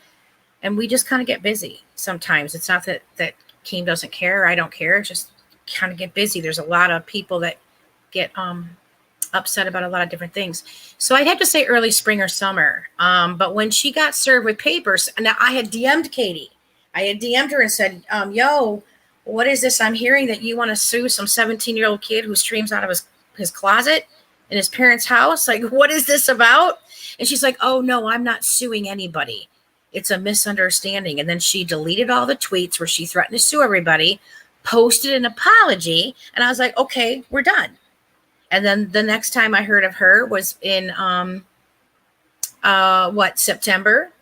And we just kind of get busy sometimes. It's not that Keem doesn't care, I don't care, it's just kind of get busy. There's a lot of people that get upset about a lot of different things. So I'd have to say early spring or summer. But when she got served with papers, now I had DM'd Katie. I had DM'd her and said, yo, what is this? I'm hearing that you want to sue some 17-year-old kid who streams out of his closet in his parents' house. Like, what is this about? And she's like, oh, no, I'm not suing anybody. It's a misunderstanding. And then she deleted all the tweets where she threatened to sue everybody, posted an apology. And I was like, okay, we're done. And then the next time I heard of her was in September,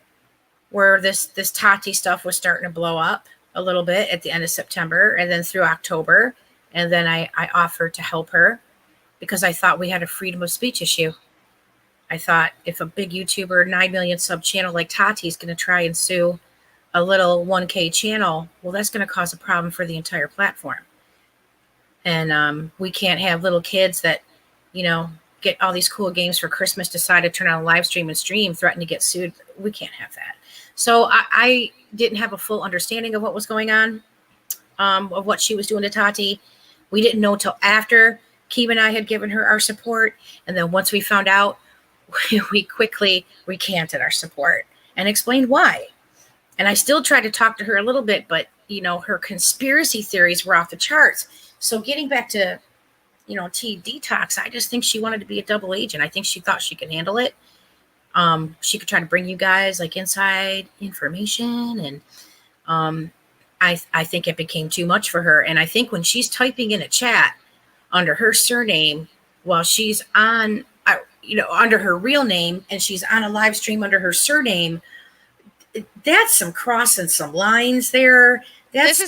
where this Tati stuff was starting to blow up a little bit at the end of September, and then through October. And then I offered to help her because I thought we had a freedom of speech issue. I thought if a big YouTuber, 9 million sub channel like Tati is going to try and sue a little 1K channel, well, that's going to cause a problem for the entire platform. And we can't have little kids that, get all these cool games for Christmas, decide to turn on a live stream and stream, threaten to get sued. We can't have that. So I didn't have a full understanding of what was going on, of what she was doing to Tati. We didn't know till after Keem and I had given her our support. And then once we found out, we quickly recanted our support and explained why. And I still tried to talk to her a little bit, but, her conspiracy theories were off the charts. So getting back to, T Detox, I just think she wanted to be a double agent. I think she thought she could handle it. She could try to bring you guys like inside information. And I think it became too much for her. And I think when she's typing in a chat under her surname while she's on, under her real name, and she's on a live stream under her surname, that's some crossing some lines there. That's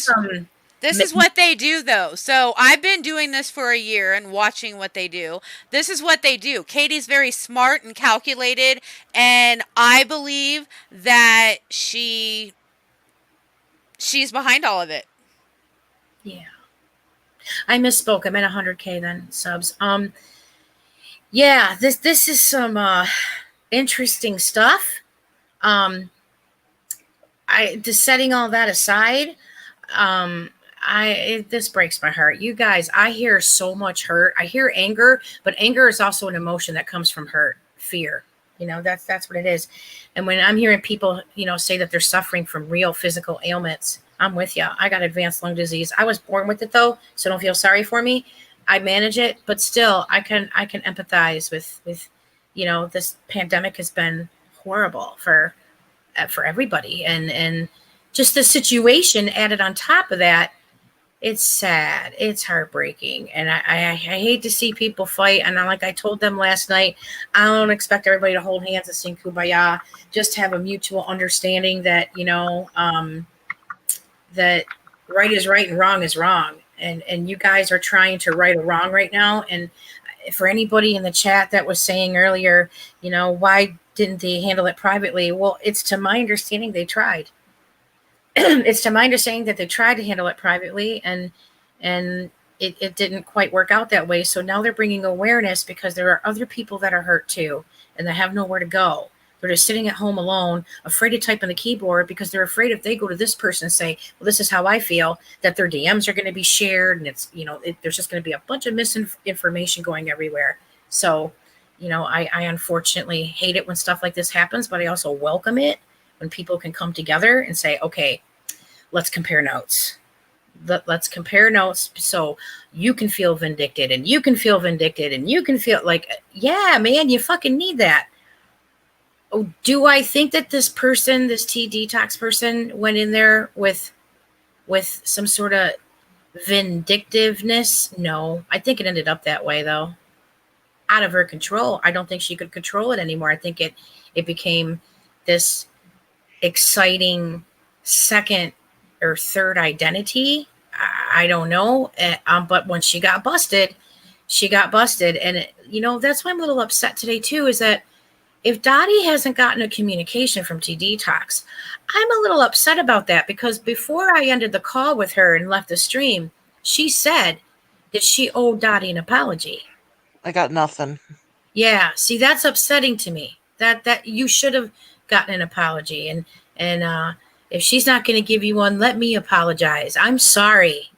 This is what they do, though. So I've been doing this for a year and watching what they do. This is what they do. Katie's very smart and calculated, and I believe that she's behind all of it. Yeah. I misspoke. I meant 100K then subs. Yeah, this is some interesting stuff. Just setting all that aside, this breaks my heart. You guys, I hear so much hurt. I hear anger, but anger is also an emotion that comes from hurt, fear. That's what it is. And when I'm hearing people, say that they're suffering from real physical ailments, I'm with you. I got advanced lung disease. I was born with it though, so don't feel sorry for me. I manage it, but still, I can empathize with this pandemic has been horrible for everybody, and just the situation added on top of that. It's sad. It's heartbreaking. And I hate to see people fight. And like I told them last night, I don't expect everybody to hold hands and sing Kumbaya. Just have a mutual understanding that, that right is right and wrong is wrong. And you guys are trying to right a wrong right now. And for anybody in the chat that was saying earlier, why didn't they handle it privately? Well, it's to my understanding they tried. It's to my understanding that they tried to handle it privately, and it didn't quite work out that way. So now they're bringing awareness because there are other people that are hurt too, and they have nowhere to go. They're just sitting at home alone, afraid to type on the keyboard because they're afraid if they go to this person and say, well, this is how I feel, that their DMs are going to be shared. And it's, there's just going to be a bunch of misinformation going everywhere. So, I unfortunately hate it when stuff like this happens, but I also welcome it when people can come together and say, okay, let's compare notes. Let's compare notes so you can feel vindicted and you can feel vindicted and you can feel like, yeah, man, you fucking need that. Oh, do I think that this person, this tea detox person, went in there with some sort of vindictiveness? No, I think it ended up that way though. Out of her control. I don't think she could control it anymore. I think it became this exciting second or third identity. I don't know. But when she got busted, And, that's why I'm a little upset today, too, is that if Dottie hasn't gotten a communication from T Detox, I'm a little upset about that because before I ended the call with her and left the stream, she said that she owed Dottie an apology. I got nothing. Yeah, see, that's upsetting to me. That you should have gotten an apology, and if she's not going to give you one, let me apologize. I'm sorry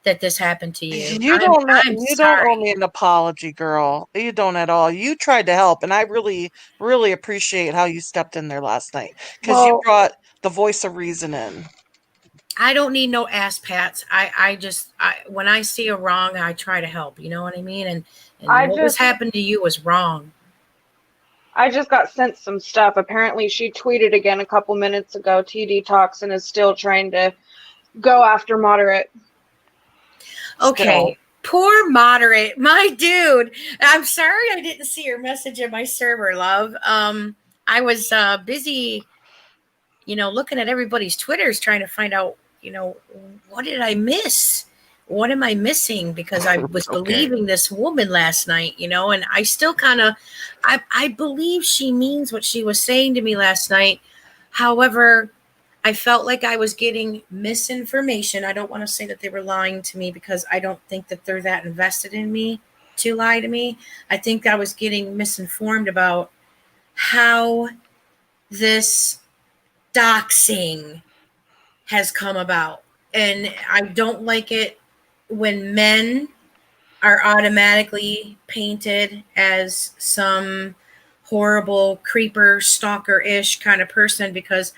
that this happened to you. I'm You don't owe sorry. me an apology, girl. You don't at all. You tried to help, and I really, really appreciate how you stepped in there last night because you Well, brought the voice of reason in. I don't need no ass pats. When I see a wrong, I try to help. You know what I mean? And I what was just happened to you was wrong. I just got sent some stuff. Apparently, she tweeted again a couple minutes ago, T Detox, and is still trying to go after moderate. Okay. Still. Poor moderate, my dude. I'm sorry I didn't see your message in my server, love. I was busy, looking at everybody's Twitters trying to find out, what did I miss? What am I missing? Because I was Okay. believing this woman last night, and I still kind of, I believe she means what she was saying to me last night. However, I felt like I was getting misinformation. I don't want to say that they were lying to me because I don't think that they're that invested in me to lie to me. I think I was getting misinformed about how this doxing has come about. And I don't like it when men are automatically painted as some horrible creeper, stalker ish kind of person because,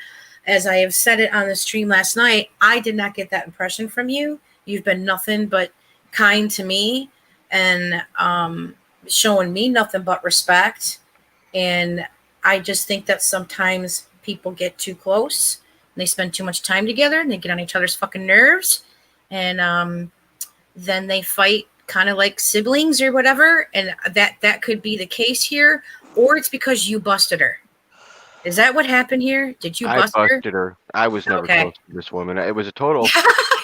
as I have said it on the stream last night, I did not get that impression from you. You've been nothing but kind to me and showing me nothing but respect. And I just think that sometimes people get too close and they spend too much time together and they get on each other's fucking nerves. And then they fight kind of like siblings or whatever. And that could be the case here. Or it's because you busted her. Is that what happened here? Did you I bust her? busted her. I was never Okay. close to this woman. It was a total.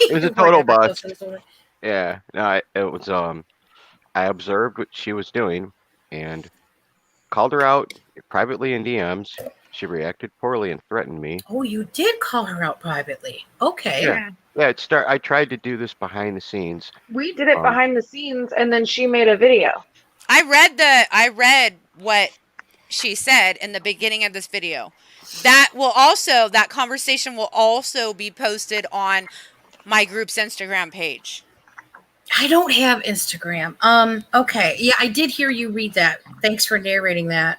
It was a You were total never close to bust. this woman. Yeah. No, it was. I observed what she was doing and called her out privately in DMs. She reacted poorly and threatened me. Oh, you did call her out privately. Okay. Yeah. Yeah. Yeah. I tried to do this behind the scenes. We did it Um. behind the scenes, and then she made a video. I read what she said in the beginning of this video. That conversation will also be posted on my group's Instagram page. I don't have Instagram. Okay. Yeah, I did hear you read that. Thanks for narrating that.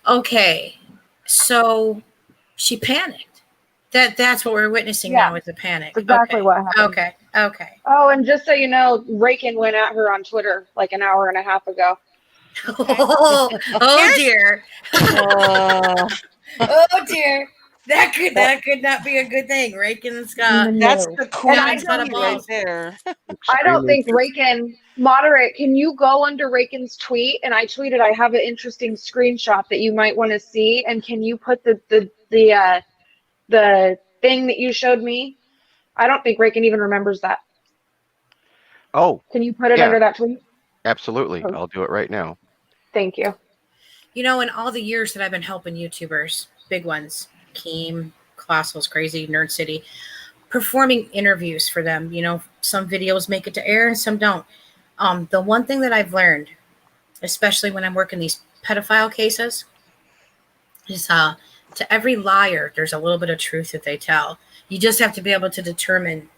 Okay. So she panicked. That's what we're witnessing Yeah, now is a panic. that's exactly Okay. what happened. Okay. Okay. Oh, and just so you know, Rakin went at her on Twitter like an hour and a half ago. Okay. Oh Here's dear. Uh, Oh dear. That could not be a good thing. Rakin's got that's no. the And queen I got a ton don't of bee right think balls. there. Extremely. Moderate, can you go under Rakin's tweet? And I tweeted I have an interesting screenshot that you might want to see. And can you put the thing that you showed me I don't think Reagan even remembers that. Oh, Can you put it yeah, under that tweet? absolutely. Oh, I'll do it right now. thank you. You know, in all the years that I've been helping YouTubers, big ones, Keem, Colossal's Crazy, Nerd City, performing interviews for them, you know, some videos make it to air and some don't. The one thing that I've learned, especially when I'm working these pedophile cases, is to every liar, there's a little bit of truth that they tell. You just have to be able to determine,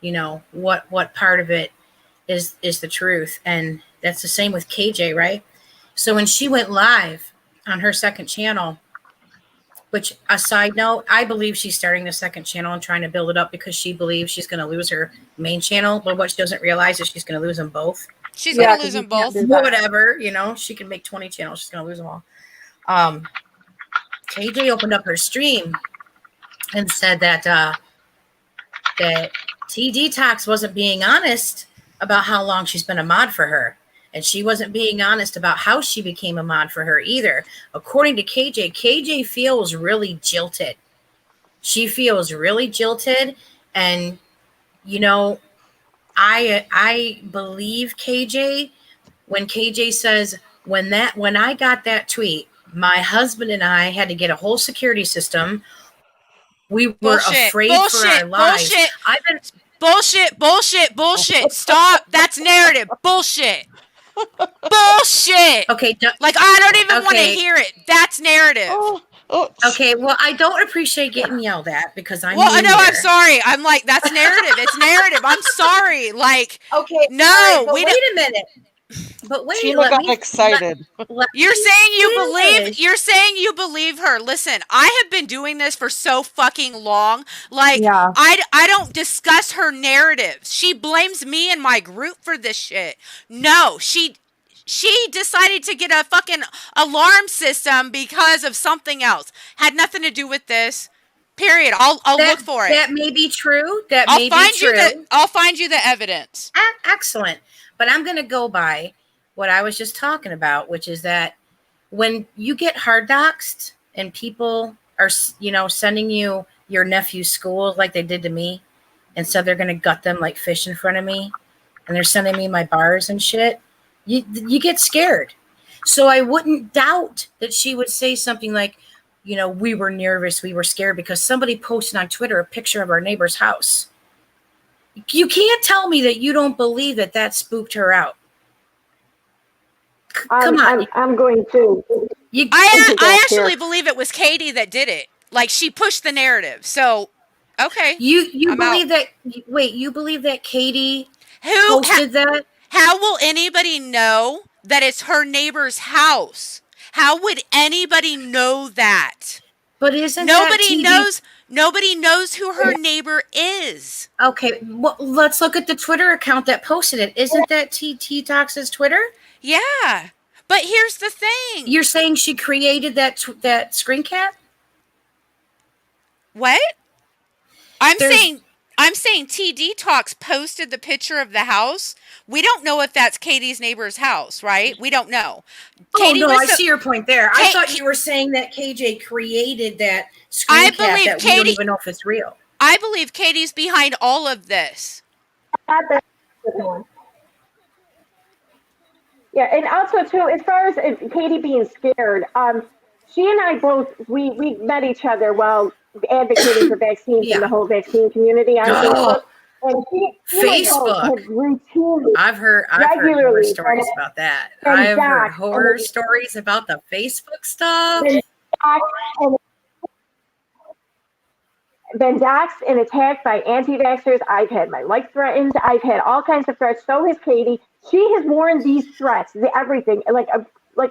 you know, what part of it is the truth. And that's the same with KJ, right? So when she went live on her second channel, which a side note, I believe she's starting the second channel and trying to build it up because she believes she's going to lose her main channel. But what she doesn't realize is she's going to lose them both. She's Yeah, gonna because lose you them can't both. do that. Whatever, you know, she can make 20 channels. She's going to lose them all. KJ opened up her stream and said that T Detox wasn't being honest about how long she's been a mod for her. And she wasn't being honest about how she became a mod for her either. According to KJ, KJ feels really jilted. She feels really jilted. And, you know, I believe KJ when KJ says, when I got that tweet, my husband and I had to get a whole security system. We were Bullshit. afraid for our Bullshit. lives. Bullshit. I've been Bullshit. Bullshit. Bullshit. Stop. That's narrative. Bullshit. Bullshit. okay. Like, I don't even want to Okay. hear it. That's narrative. Okay, well, I don't appreciate getting yelled at because I'm Well, new no, I'm here. sorry. I'm like, that's narrative. It's narrative. I'm sorry. Like, Okay, no, sorry, but we wait don't. a minute. But wait, Sheila got excited. let You're me saying you believe finish. you're saying you believe her. Listen, I have been doing this for so fucking long. Like, Yeah. I don't discuss her narratives. She blames me and my group for this shit. No, she decided to get a fucking alarm system because of something else. Had nothing to do with this. Period. I'll look for it. That may be true. That may be true. I'll find you the evidence. Excellent. But I'm going to go by what I was just talking about, which is that when you get hard doxed and people are, you know, sending you your nephew's school like they did to me, and so they're going to gut them like fish in front of me, and they're sending me my bars and shit, you get scared. So I wouldn't doubt that she would say something like, you know, we were nervous, we were scared because somebody posted on Twitter a picture of our neighbor's house. You can't tell me that you don't believe that that spooked her out. Come on. I'm going to. I actually believe it was Katie that did it. Like, she pushed the narrative. So, okay. You I'm believe out. that? Wait, you believe that Katie Who posted that? How will anybody know that it's her neighbor's house? How would anybody know that? But isn't Nobody that knows. Nobody knows who her neighbor is. Okay, well, let's look at the Twitter account that posted it. Isn't that TT Talks' Twitter? Yeah, but here's the thing. You're saying she created that screen cap? What? I'm saying TD Talks posted the picture of the house. We don't know if that's Katie's neighbor's house, right? We don't know. Oh, no, I see your point there. I thought you were saying that KJ created that screen cap that we don't even know if it's real. I believe Katie's behind all of this. Yeah, and also too, as far as Katie being scared, she and I both we met each other while advocating for vaccines in the whole vaccine community on Facebook. And Facebook. I've heard horror stories about that. I've heard horror stories about the Facebook stuff. Been doxxed and attacked by anti-vaxxers. I've had my life threatened. I've had all kinds of threats. So has Katie. She has worn these threats, everything, like a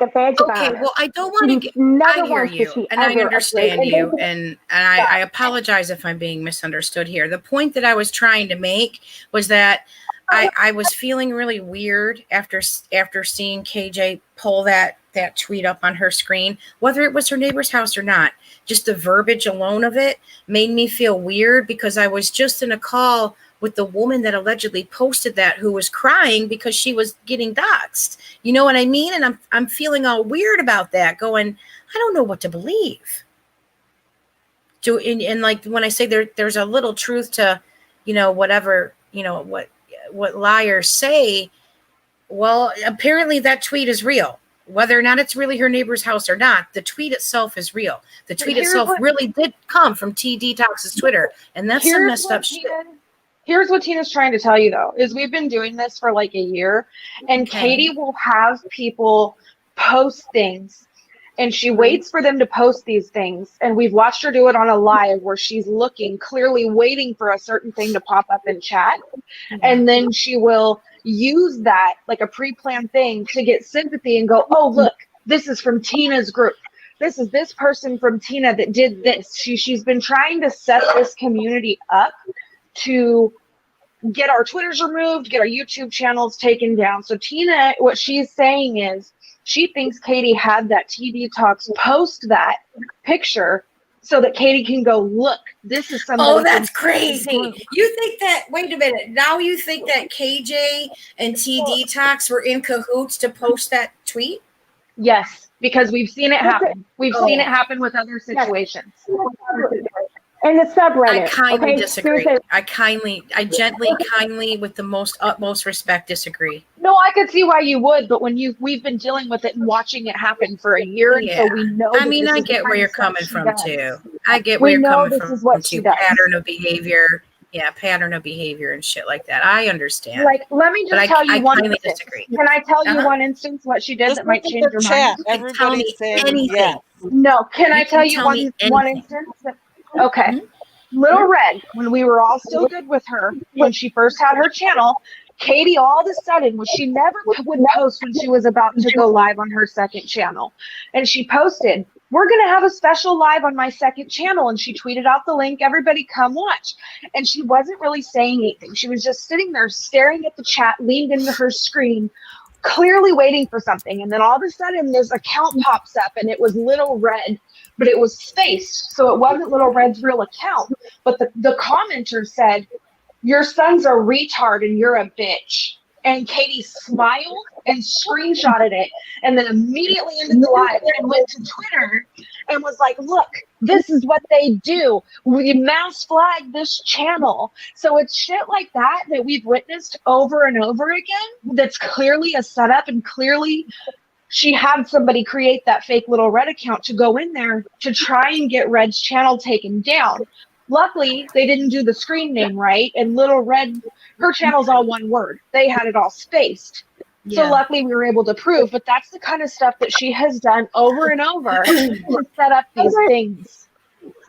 badge of honor. Okay, well, I don't want to get. I hear you, and I understand you, and I apologize if I'm being misunderstood here. The point that I was trying to make was that I was feeling really weird after seeing KJ pull that tweet up on her screen, whether it was her neighbor's house or not. Just the verbiage alone of it made me feel weird because I was just in a call with the woman that allegedly posted that, who was crying because she was getting doxxed. You know what I mean? And I'm feeling all weird about that, going, I don't know what to believe. And like when I say there's a little truth to whatever, what liars say. Well, apparently that tweet is real. Whether or not it's really her neighbor's house or not, the tweet itself is real. The tweet itself really did come from T Detox's Twitter, and that's some messed up shit. Here's what Tina's trying to tell you, though, is we've been doing this for like a year, and Katie will have people post things, and she waits for them to post these things, and we've watched her do it on a live where she's looking, clearly waiting for a certain thing to pop up in chat, and then she will use that like a pre-planned thing to get sympathy and go, oh, look, this is from Tina's group. This is this person from Tina that did this. She's been trying to set this community up to get our Twitters removed, get our YouTube channels taken down. So Tina, what she's saying is she thinks Katie had that TV Talks post that picture so that Katie can go, look, this is somebody. Oh, that's crazy. You think that, wait a minute, now you think that KJ and T Detox were in cahoots to post that tweet? Yes, because we've seen it happen. We've seen it happen with other situations. And the subreddit. I kindly disagree. I gently, with the utmost respect, disagree. No, I could see why you would, but we've been dealing with it and watching it happen for a year, and so we know. I mean, I get where you're coming from too. I get where you're coming from too. Pattern of behavior. Yeah, pattern of behavior and shit like that. I understand. Like, let me just tell you one instance. Disagree. Can I tell you one instance what she did that might change your mind? Everybody's saying yes. No, can I tell you one instance? Okay. Mm-hmm. Little Red, when we were all still good with her, when she first had her channel, Katie all of a sudden, she never would post when she was about to go live on her second channel. And she posted, we're going to have a special live on my second channel. And she tweeted out the link, everybody come watch. And she wasn't really saying anything. She was just sitting there staring at the chat, leaned into her screen, clearly waiting for something. And then all of a sudden this account pops up and it was Little Red, but it was spaced. So it wasn't Little Red's real account. But the commenter said, your son's a retard and you're a bitch. And Katie smiled and screenshotted it and then immediately ended the live and went to Twitter and was like, look, this is what they do. We mass flag this channel. So it's shit like that we've witnessed over and over again that's clearly a setup, and clearly she had somebody create that fake Little Red account to go in there to try and get Red's channel taken down. Luckily, they didn't do the screen name right, and Little Red, her channel's all one word. They had it all spaced. Yeah. So luckily we were able to prove, but that's the kind of stuff that she has done over and over to set up these things.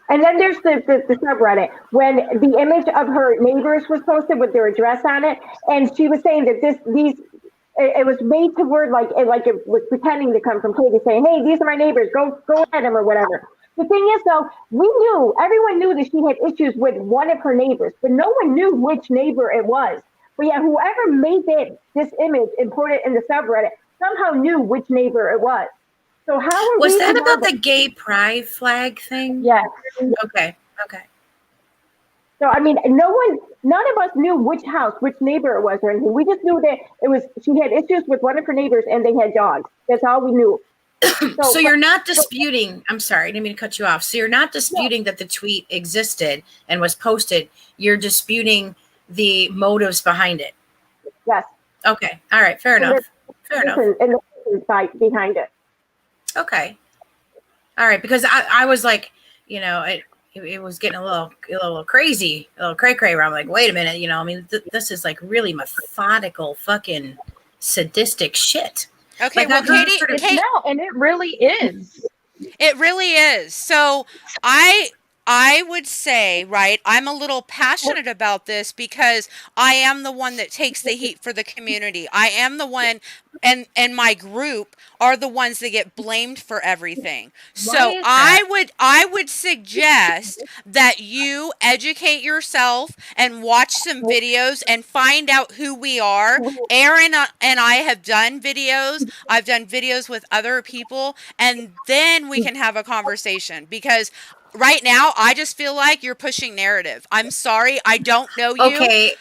And then there's the subreddit, when the image of her neighbors was posted with their address on it, and she was saying that it was made to word like it was pretending to come from Katie, saying, hey, these are my neighbors, go at them or whatever. The thing is, though, everyone knew that she had issues with one of her neighbors, but no one knew which neighbor it was. But yeah, whoever made this image and put it in the subreddit somehow knew which neighbor it was. So how was that about the gay pride flag thing? Yes. Okay. So I mean, none of us knew which house, which neighbor it was or anything. We just knew that she had issues with one of her neighbors and they had dogs. That's all we knew. So you're not disputing, I'm sorry, I didn't mean to cut you off. So you're not disputing that the tweet existed and was posted. You're disputing the motives behind it. Yes. Okay. All right. Fair enough. And the site behind it. Okay. All right. Because I was like, it was getting a little crazy, a little cray-cray where I'm like, wait a minute, I mean, this is like really methodical fucking sadistic shit. Okay, like, well, Katie, no, and it really is. It really is. So I would say, right, I'm a little passionate about this because I am the one that takes the heat for the community. I am the one, and my group are the ones that get blamed for everything. So I would suggest that you educate yourself and watch some videos and find out who we are. Erin and I have done videos. I've done videos with other people, and then we can have a conversation, because right now, I just feel like you're pushing narrative. I'm sorry. I don't know you. Okay.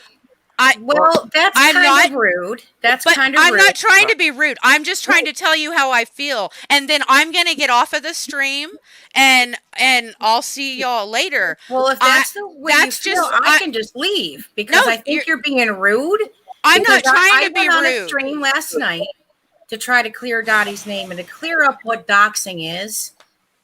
I Well, that's I'm kind not, of rude. That's but kind of I'm rude. not trying to be rude. I'm just trying to tell you how I feel. And then I'm going to get off of the stream and I'll see y'all later. Well, if I that's the way you that's feel, just I I can just leave no, because I think you're being rude. I'm Because not trying I to be went on a rude. stream last night to try to clear Dottie's name and to clear up what doxing is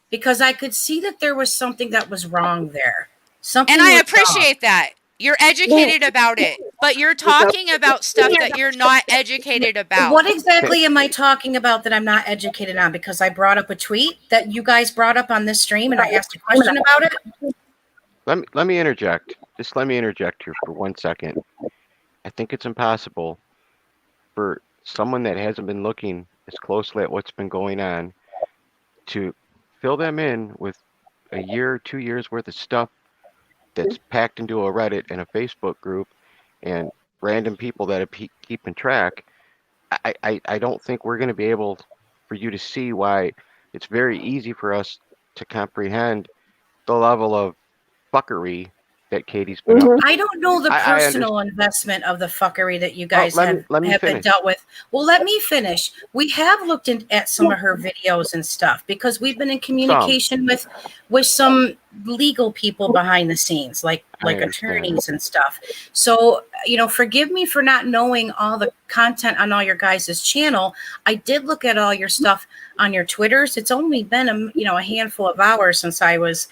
because I could see that there was something that was wrong there. And Something I was wrong. appreciate that. You're educated about it, but you're talking about stuff that you're not educated about. What exactly am I talking about that I'm not educated on? Because I brought up a tweet that you guys brought up on this stream and I asked a question about it. Let me interject. Just let me interject here for 1 second. I think it's impossible for someone that hasn't been looking as closely at what's been going on to fill them in with a year, 2 years worth of stuff that's packed into a Reddit and a Facebook group and random people that are keeping track. I don't think we're going to be able for you to see why it's very easy for us to comprehend the level of fuckery that Katie's been up Mhm. I to. don't know the I understand. personal investment of the fuckery that you Oh, guys let me let me have been finish. dealt with. Well, let me finish. We have looked at some of her videos and stuff because we've been in Some. communication with some legal people behind the scenes, I like understand. attorneys and stuff. So, forgive me for not knowing all the content on all your guys' channel. I did look at all your stuff on your Twitters. It's only been a handful of hours since I was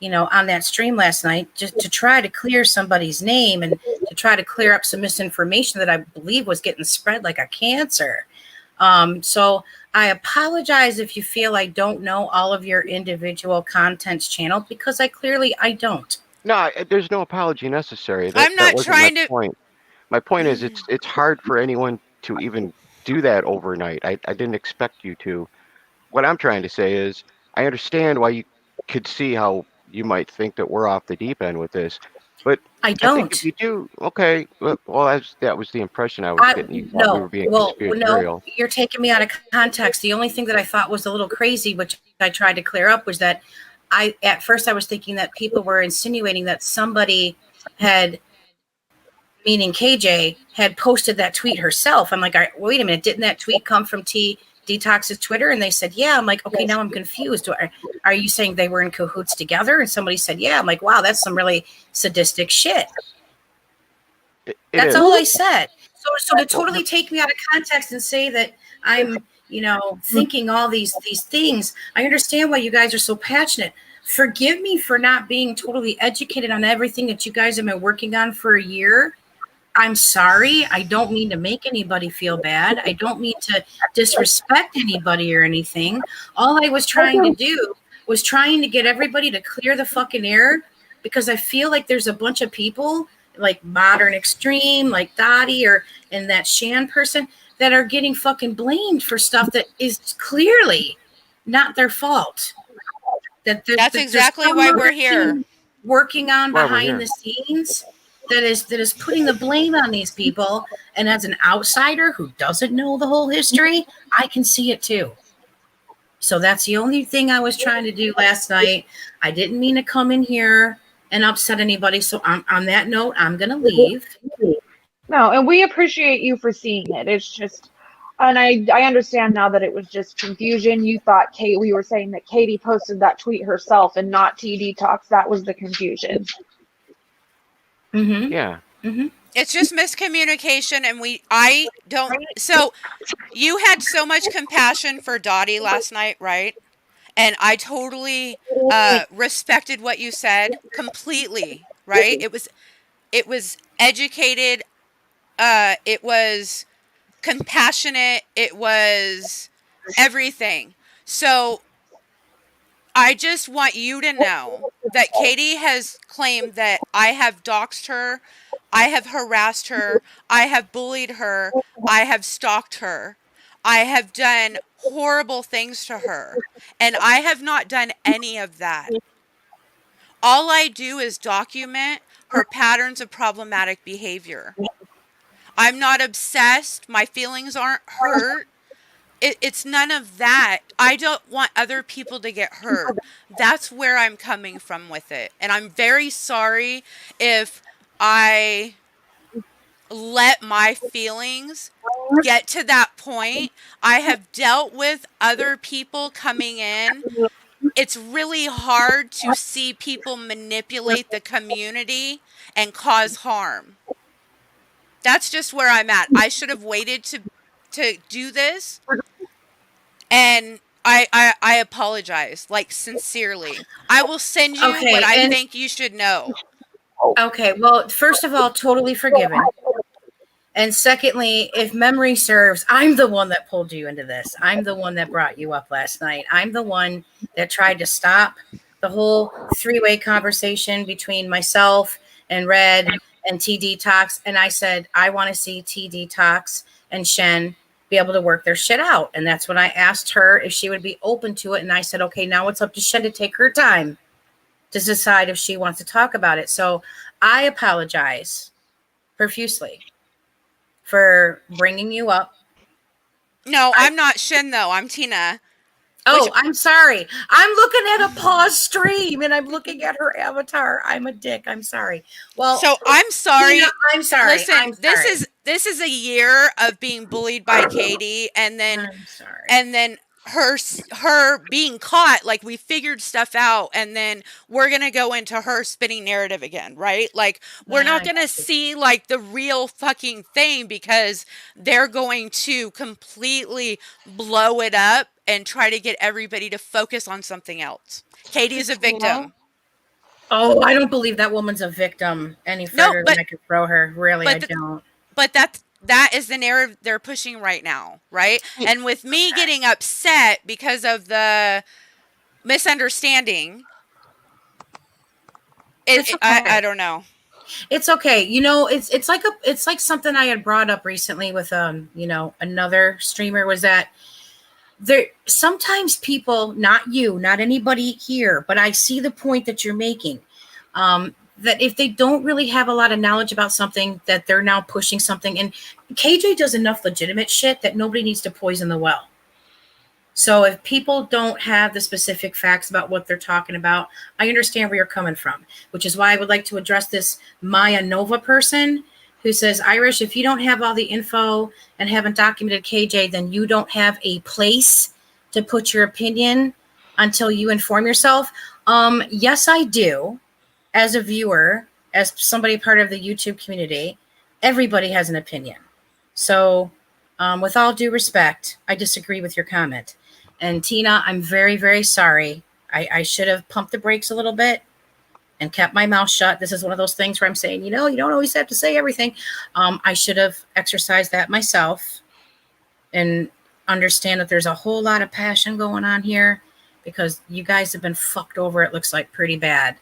on that stream last night just to try to clear somebody's name and to try to clear up some misinformation that I believe was getting spread like a cancer. So I apologize if you feel I don't know all of your individual contents channel because I don't. No, there's no apology necessary. That I'm that not wasn't my trying to point. My point is it's hard for anyone to even do that overnight. I didn't expect you to. What I'm trying to say is I understand why you could see how you might think that we're off the deep end with this, but I I think if don't. you do, okay, well, that was the impression I was I getting. You thought we no. were being Well, no, conspiratorial. you're taking me out of context. The only thing that I thought was a little crazy, which I tried to clear up, was that at first I was thinking that people were insinuating that somebody had, meaning KJ, had posted that tweet herself. I'm like, wait a minute, didn't that tweet come from T Detox's Twitter? And they said, yeah. I'm like, okay, now I'm confused. Are you saying they were in cahoots together? And somebody said, yeah. I'm like, wow, that's some really sadistic shit. It That's is. all I said. So to Well, totally take me out of context and say that I'm, thinking all these things, I understand why you guys are so passionate. Forgive me for not being totally educated on everything that you guys have been working on for a year. I'm sorry. I don't mean to make anybody feel bad. I don't mean to disrespect anybody or anything. All I was trying to do was trying to get everybody to clear the fucking air because I feel like there's a bunch of people like Modern Extreme, like Dottie and that Shan person that are getting fucking blamed for stuff that is clearly not their fault. That's That there's exactly some why other we're here. team working on why we're behind here. the scenes that is putting the blame on these people. And as an outsider who doesn't know the whole history, I can see it too. So that's the only thing I was trying to do last night. I didn't mean to come in here and upset anybody. So on that note, I'm gonna leave. No, and we appreciate you for seeing it. It's just, and I understand now that it was just confusion. You thought we were saying that Katie posted that tweet herself and not T Detox. That was the confusion. Mm-hmm. Yeah. Mm-hmm. It's just miscommunication and I don't so you had so much compassion for Dottie last night, right? And I totally respected what you said completely, right? It was educated, it was compassionate, it was everything. So I just want you to know that Katie has claimed that I have doxed her, I have harassed her, I have bullied her, I have stalked her, I have done horrible things to her, and I have not done any of that. All I do is document her patterns of problematic behavior. I'm not obsessed, my feelings aren't hurt. It's none of that. I don't want other people to get hurt. That's where I'm coming from with it. And I'm very sorry if I let my feelings get to that point. I have dealt with other people coming in. It's really hard to see people manipulate the community and cause harm. That's just where I'm at. I should have waited to do this, and I apologize, like, sincerely. I will send you what Okay, I and think you should know. okay, well, first of all, totally forgiven. And secondly, if memory serves, I'm the one that pulled you into this. I'm the one that brought you up last night. I'm the one that tried to stop the whole three-way conversation between myself and Red and T Detox. And I said, I want to see T Detox and Shen be able to work their shit out. And that's when I asked her if she would be open to it. And I said, okay, now it's up to Shen to take her time to decide if she wants to talk about it. So I apologize profusely for bringing you up. No, I'm not Shin though. I'm Tina. Which Oh, I'm sorry. I'm looking at a pause stream and I'm looking at her avatar. I'm a dick. I'm sorry. Well, So I'm sorry. Tina, I'm sorry. Listen, I'm this sorry. is a year of being bullied by Katie, and then I'm sorry. her being caught. Like, we figured stuff out, and then we're gonna go into her spinning narrative again, right? Like, we're not gonna see like the real fucking thing, because they're going to completely blow it up and try to get everybody to focus on something else. Katie is a victim. Oh, I don't believe that woman's a victim any No, further than I could throw her. Really, I but don't. but that is the narrative they're pushing right now, right? And with me getting upset because of the misunderstanding, It's okay. I don't know. It's okay. You know, it's like something I had brought up recently with another streamer, was that there sometimes people, not you, not anybody here, but I see the point that you're making. That if they don't really have a lot of knowledge about something, that they're now pushing something. And KJ does enough legitimate shit that nobody needs to poison the well. So if people don't have the specific facts about what they're talking about, I understand where you're coming from, which is why I would like to address this Maya Nova person who says, Irish, if you don't have all the info and haven't documented KJ, then you don't have a place to put your opinion until you inform yourself. Yes, I do. As a viewer, as somebody part of the YouTube community, everybody has an opinion. So with all due respect, I disagree with your comment. And Tina, I'm very, very sorry. I should have pumped the brakes a little bit and kept my mouth shut. This is one of those things where I'm saying, you don't always have to say everything. I should have exercised that myself and understand that there's a whole lot of passion going on here, because you guys have been fucked over, it looks like, pretty bad.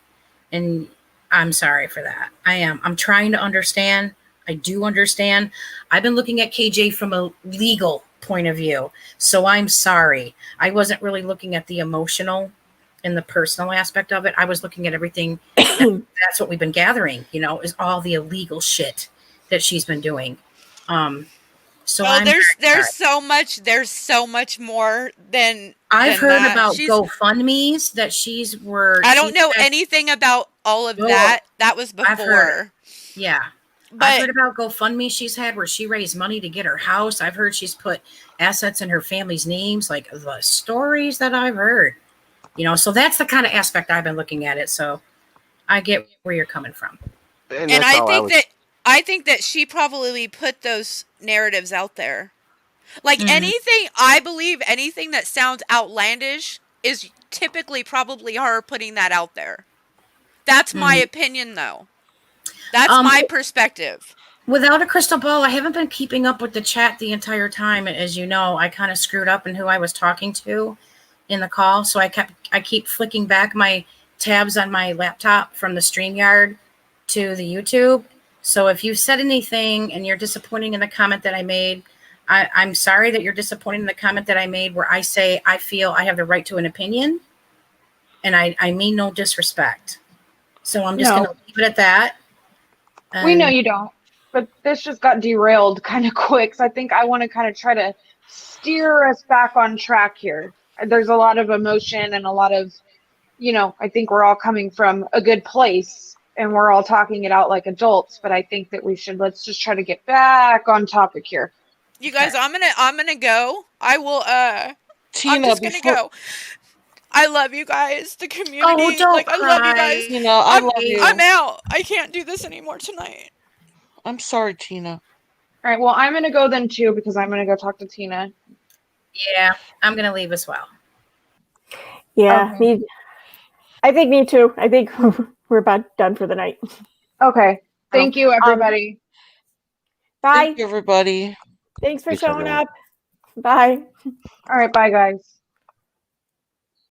And I'm sorry for that. I am. I'm trying to understand. I do understand. I've been looking at KJ from a legal point of view. So I'm sorry. I wasn't really looking at the emotional and the personal aspect of it. I was looking at everything. That's what we've been gathering, is all the illegal shit that she's been doing. So Oh, I'm there's so much more than I've heard that. about GoFundMe's that I don't know anything about all of that. That was I've heard. before. Yeah. But I've heard about GoFundMe she's had where she raised money to get her house. I've heard she's put assets in her family's names, like the stories that I've heard. So that's the kind of aspect I've been looking at it. So I get where you're coming from. and that's all I was. I think that she probably put those narratives out there. Like, Mhm. I believe anything that sounds outlandish is typically probably her putting that out there. That's my opinion, though. That's my perspective. Without a crystal ball, I haven't been keeping up with the chat the entire time. As you know, I kind of screwed up in who I was talking to in the call. So I keep flicking back my tabs on my laptop from the StreamYard to the YouTube. So if you said anything and you're disappointing in the comment that I made, I'm sorry that you're disappointed in the comment that I made where I say I feel I have the right to an opinion. And I mean no disrespect. So I'm just going to leave it at that. We know you don't, but this just got derailed kind of quick. So I think I want to kind of try to steer us back on track here. There's a lot of emotion and a lot of, I think we're all coming from a good place. and we're all talking it out like adults, but I think that let's just try to get back on topic here. You guys, I'm gonna go. I will I'm Tina, just gonna before go. I love you guys, the Oh, community. don't Like, I love you guys. cry. Tina, I love you. I'm out. I can't do this anymore tonight. I'm sorry, Tina. All right, well, I'm gonna go then too because I'm gonna go talk to Tina. Yeah, I'm gonna leave as well. Yeah, Okay. I think me too. I think we're about done for the night. Okay. Thank you, everybody. Bye. Thank you, everybody. Thanks for Thanks, showing everyone. up. Bye. All right, bye, guys.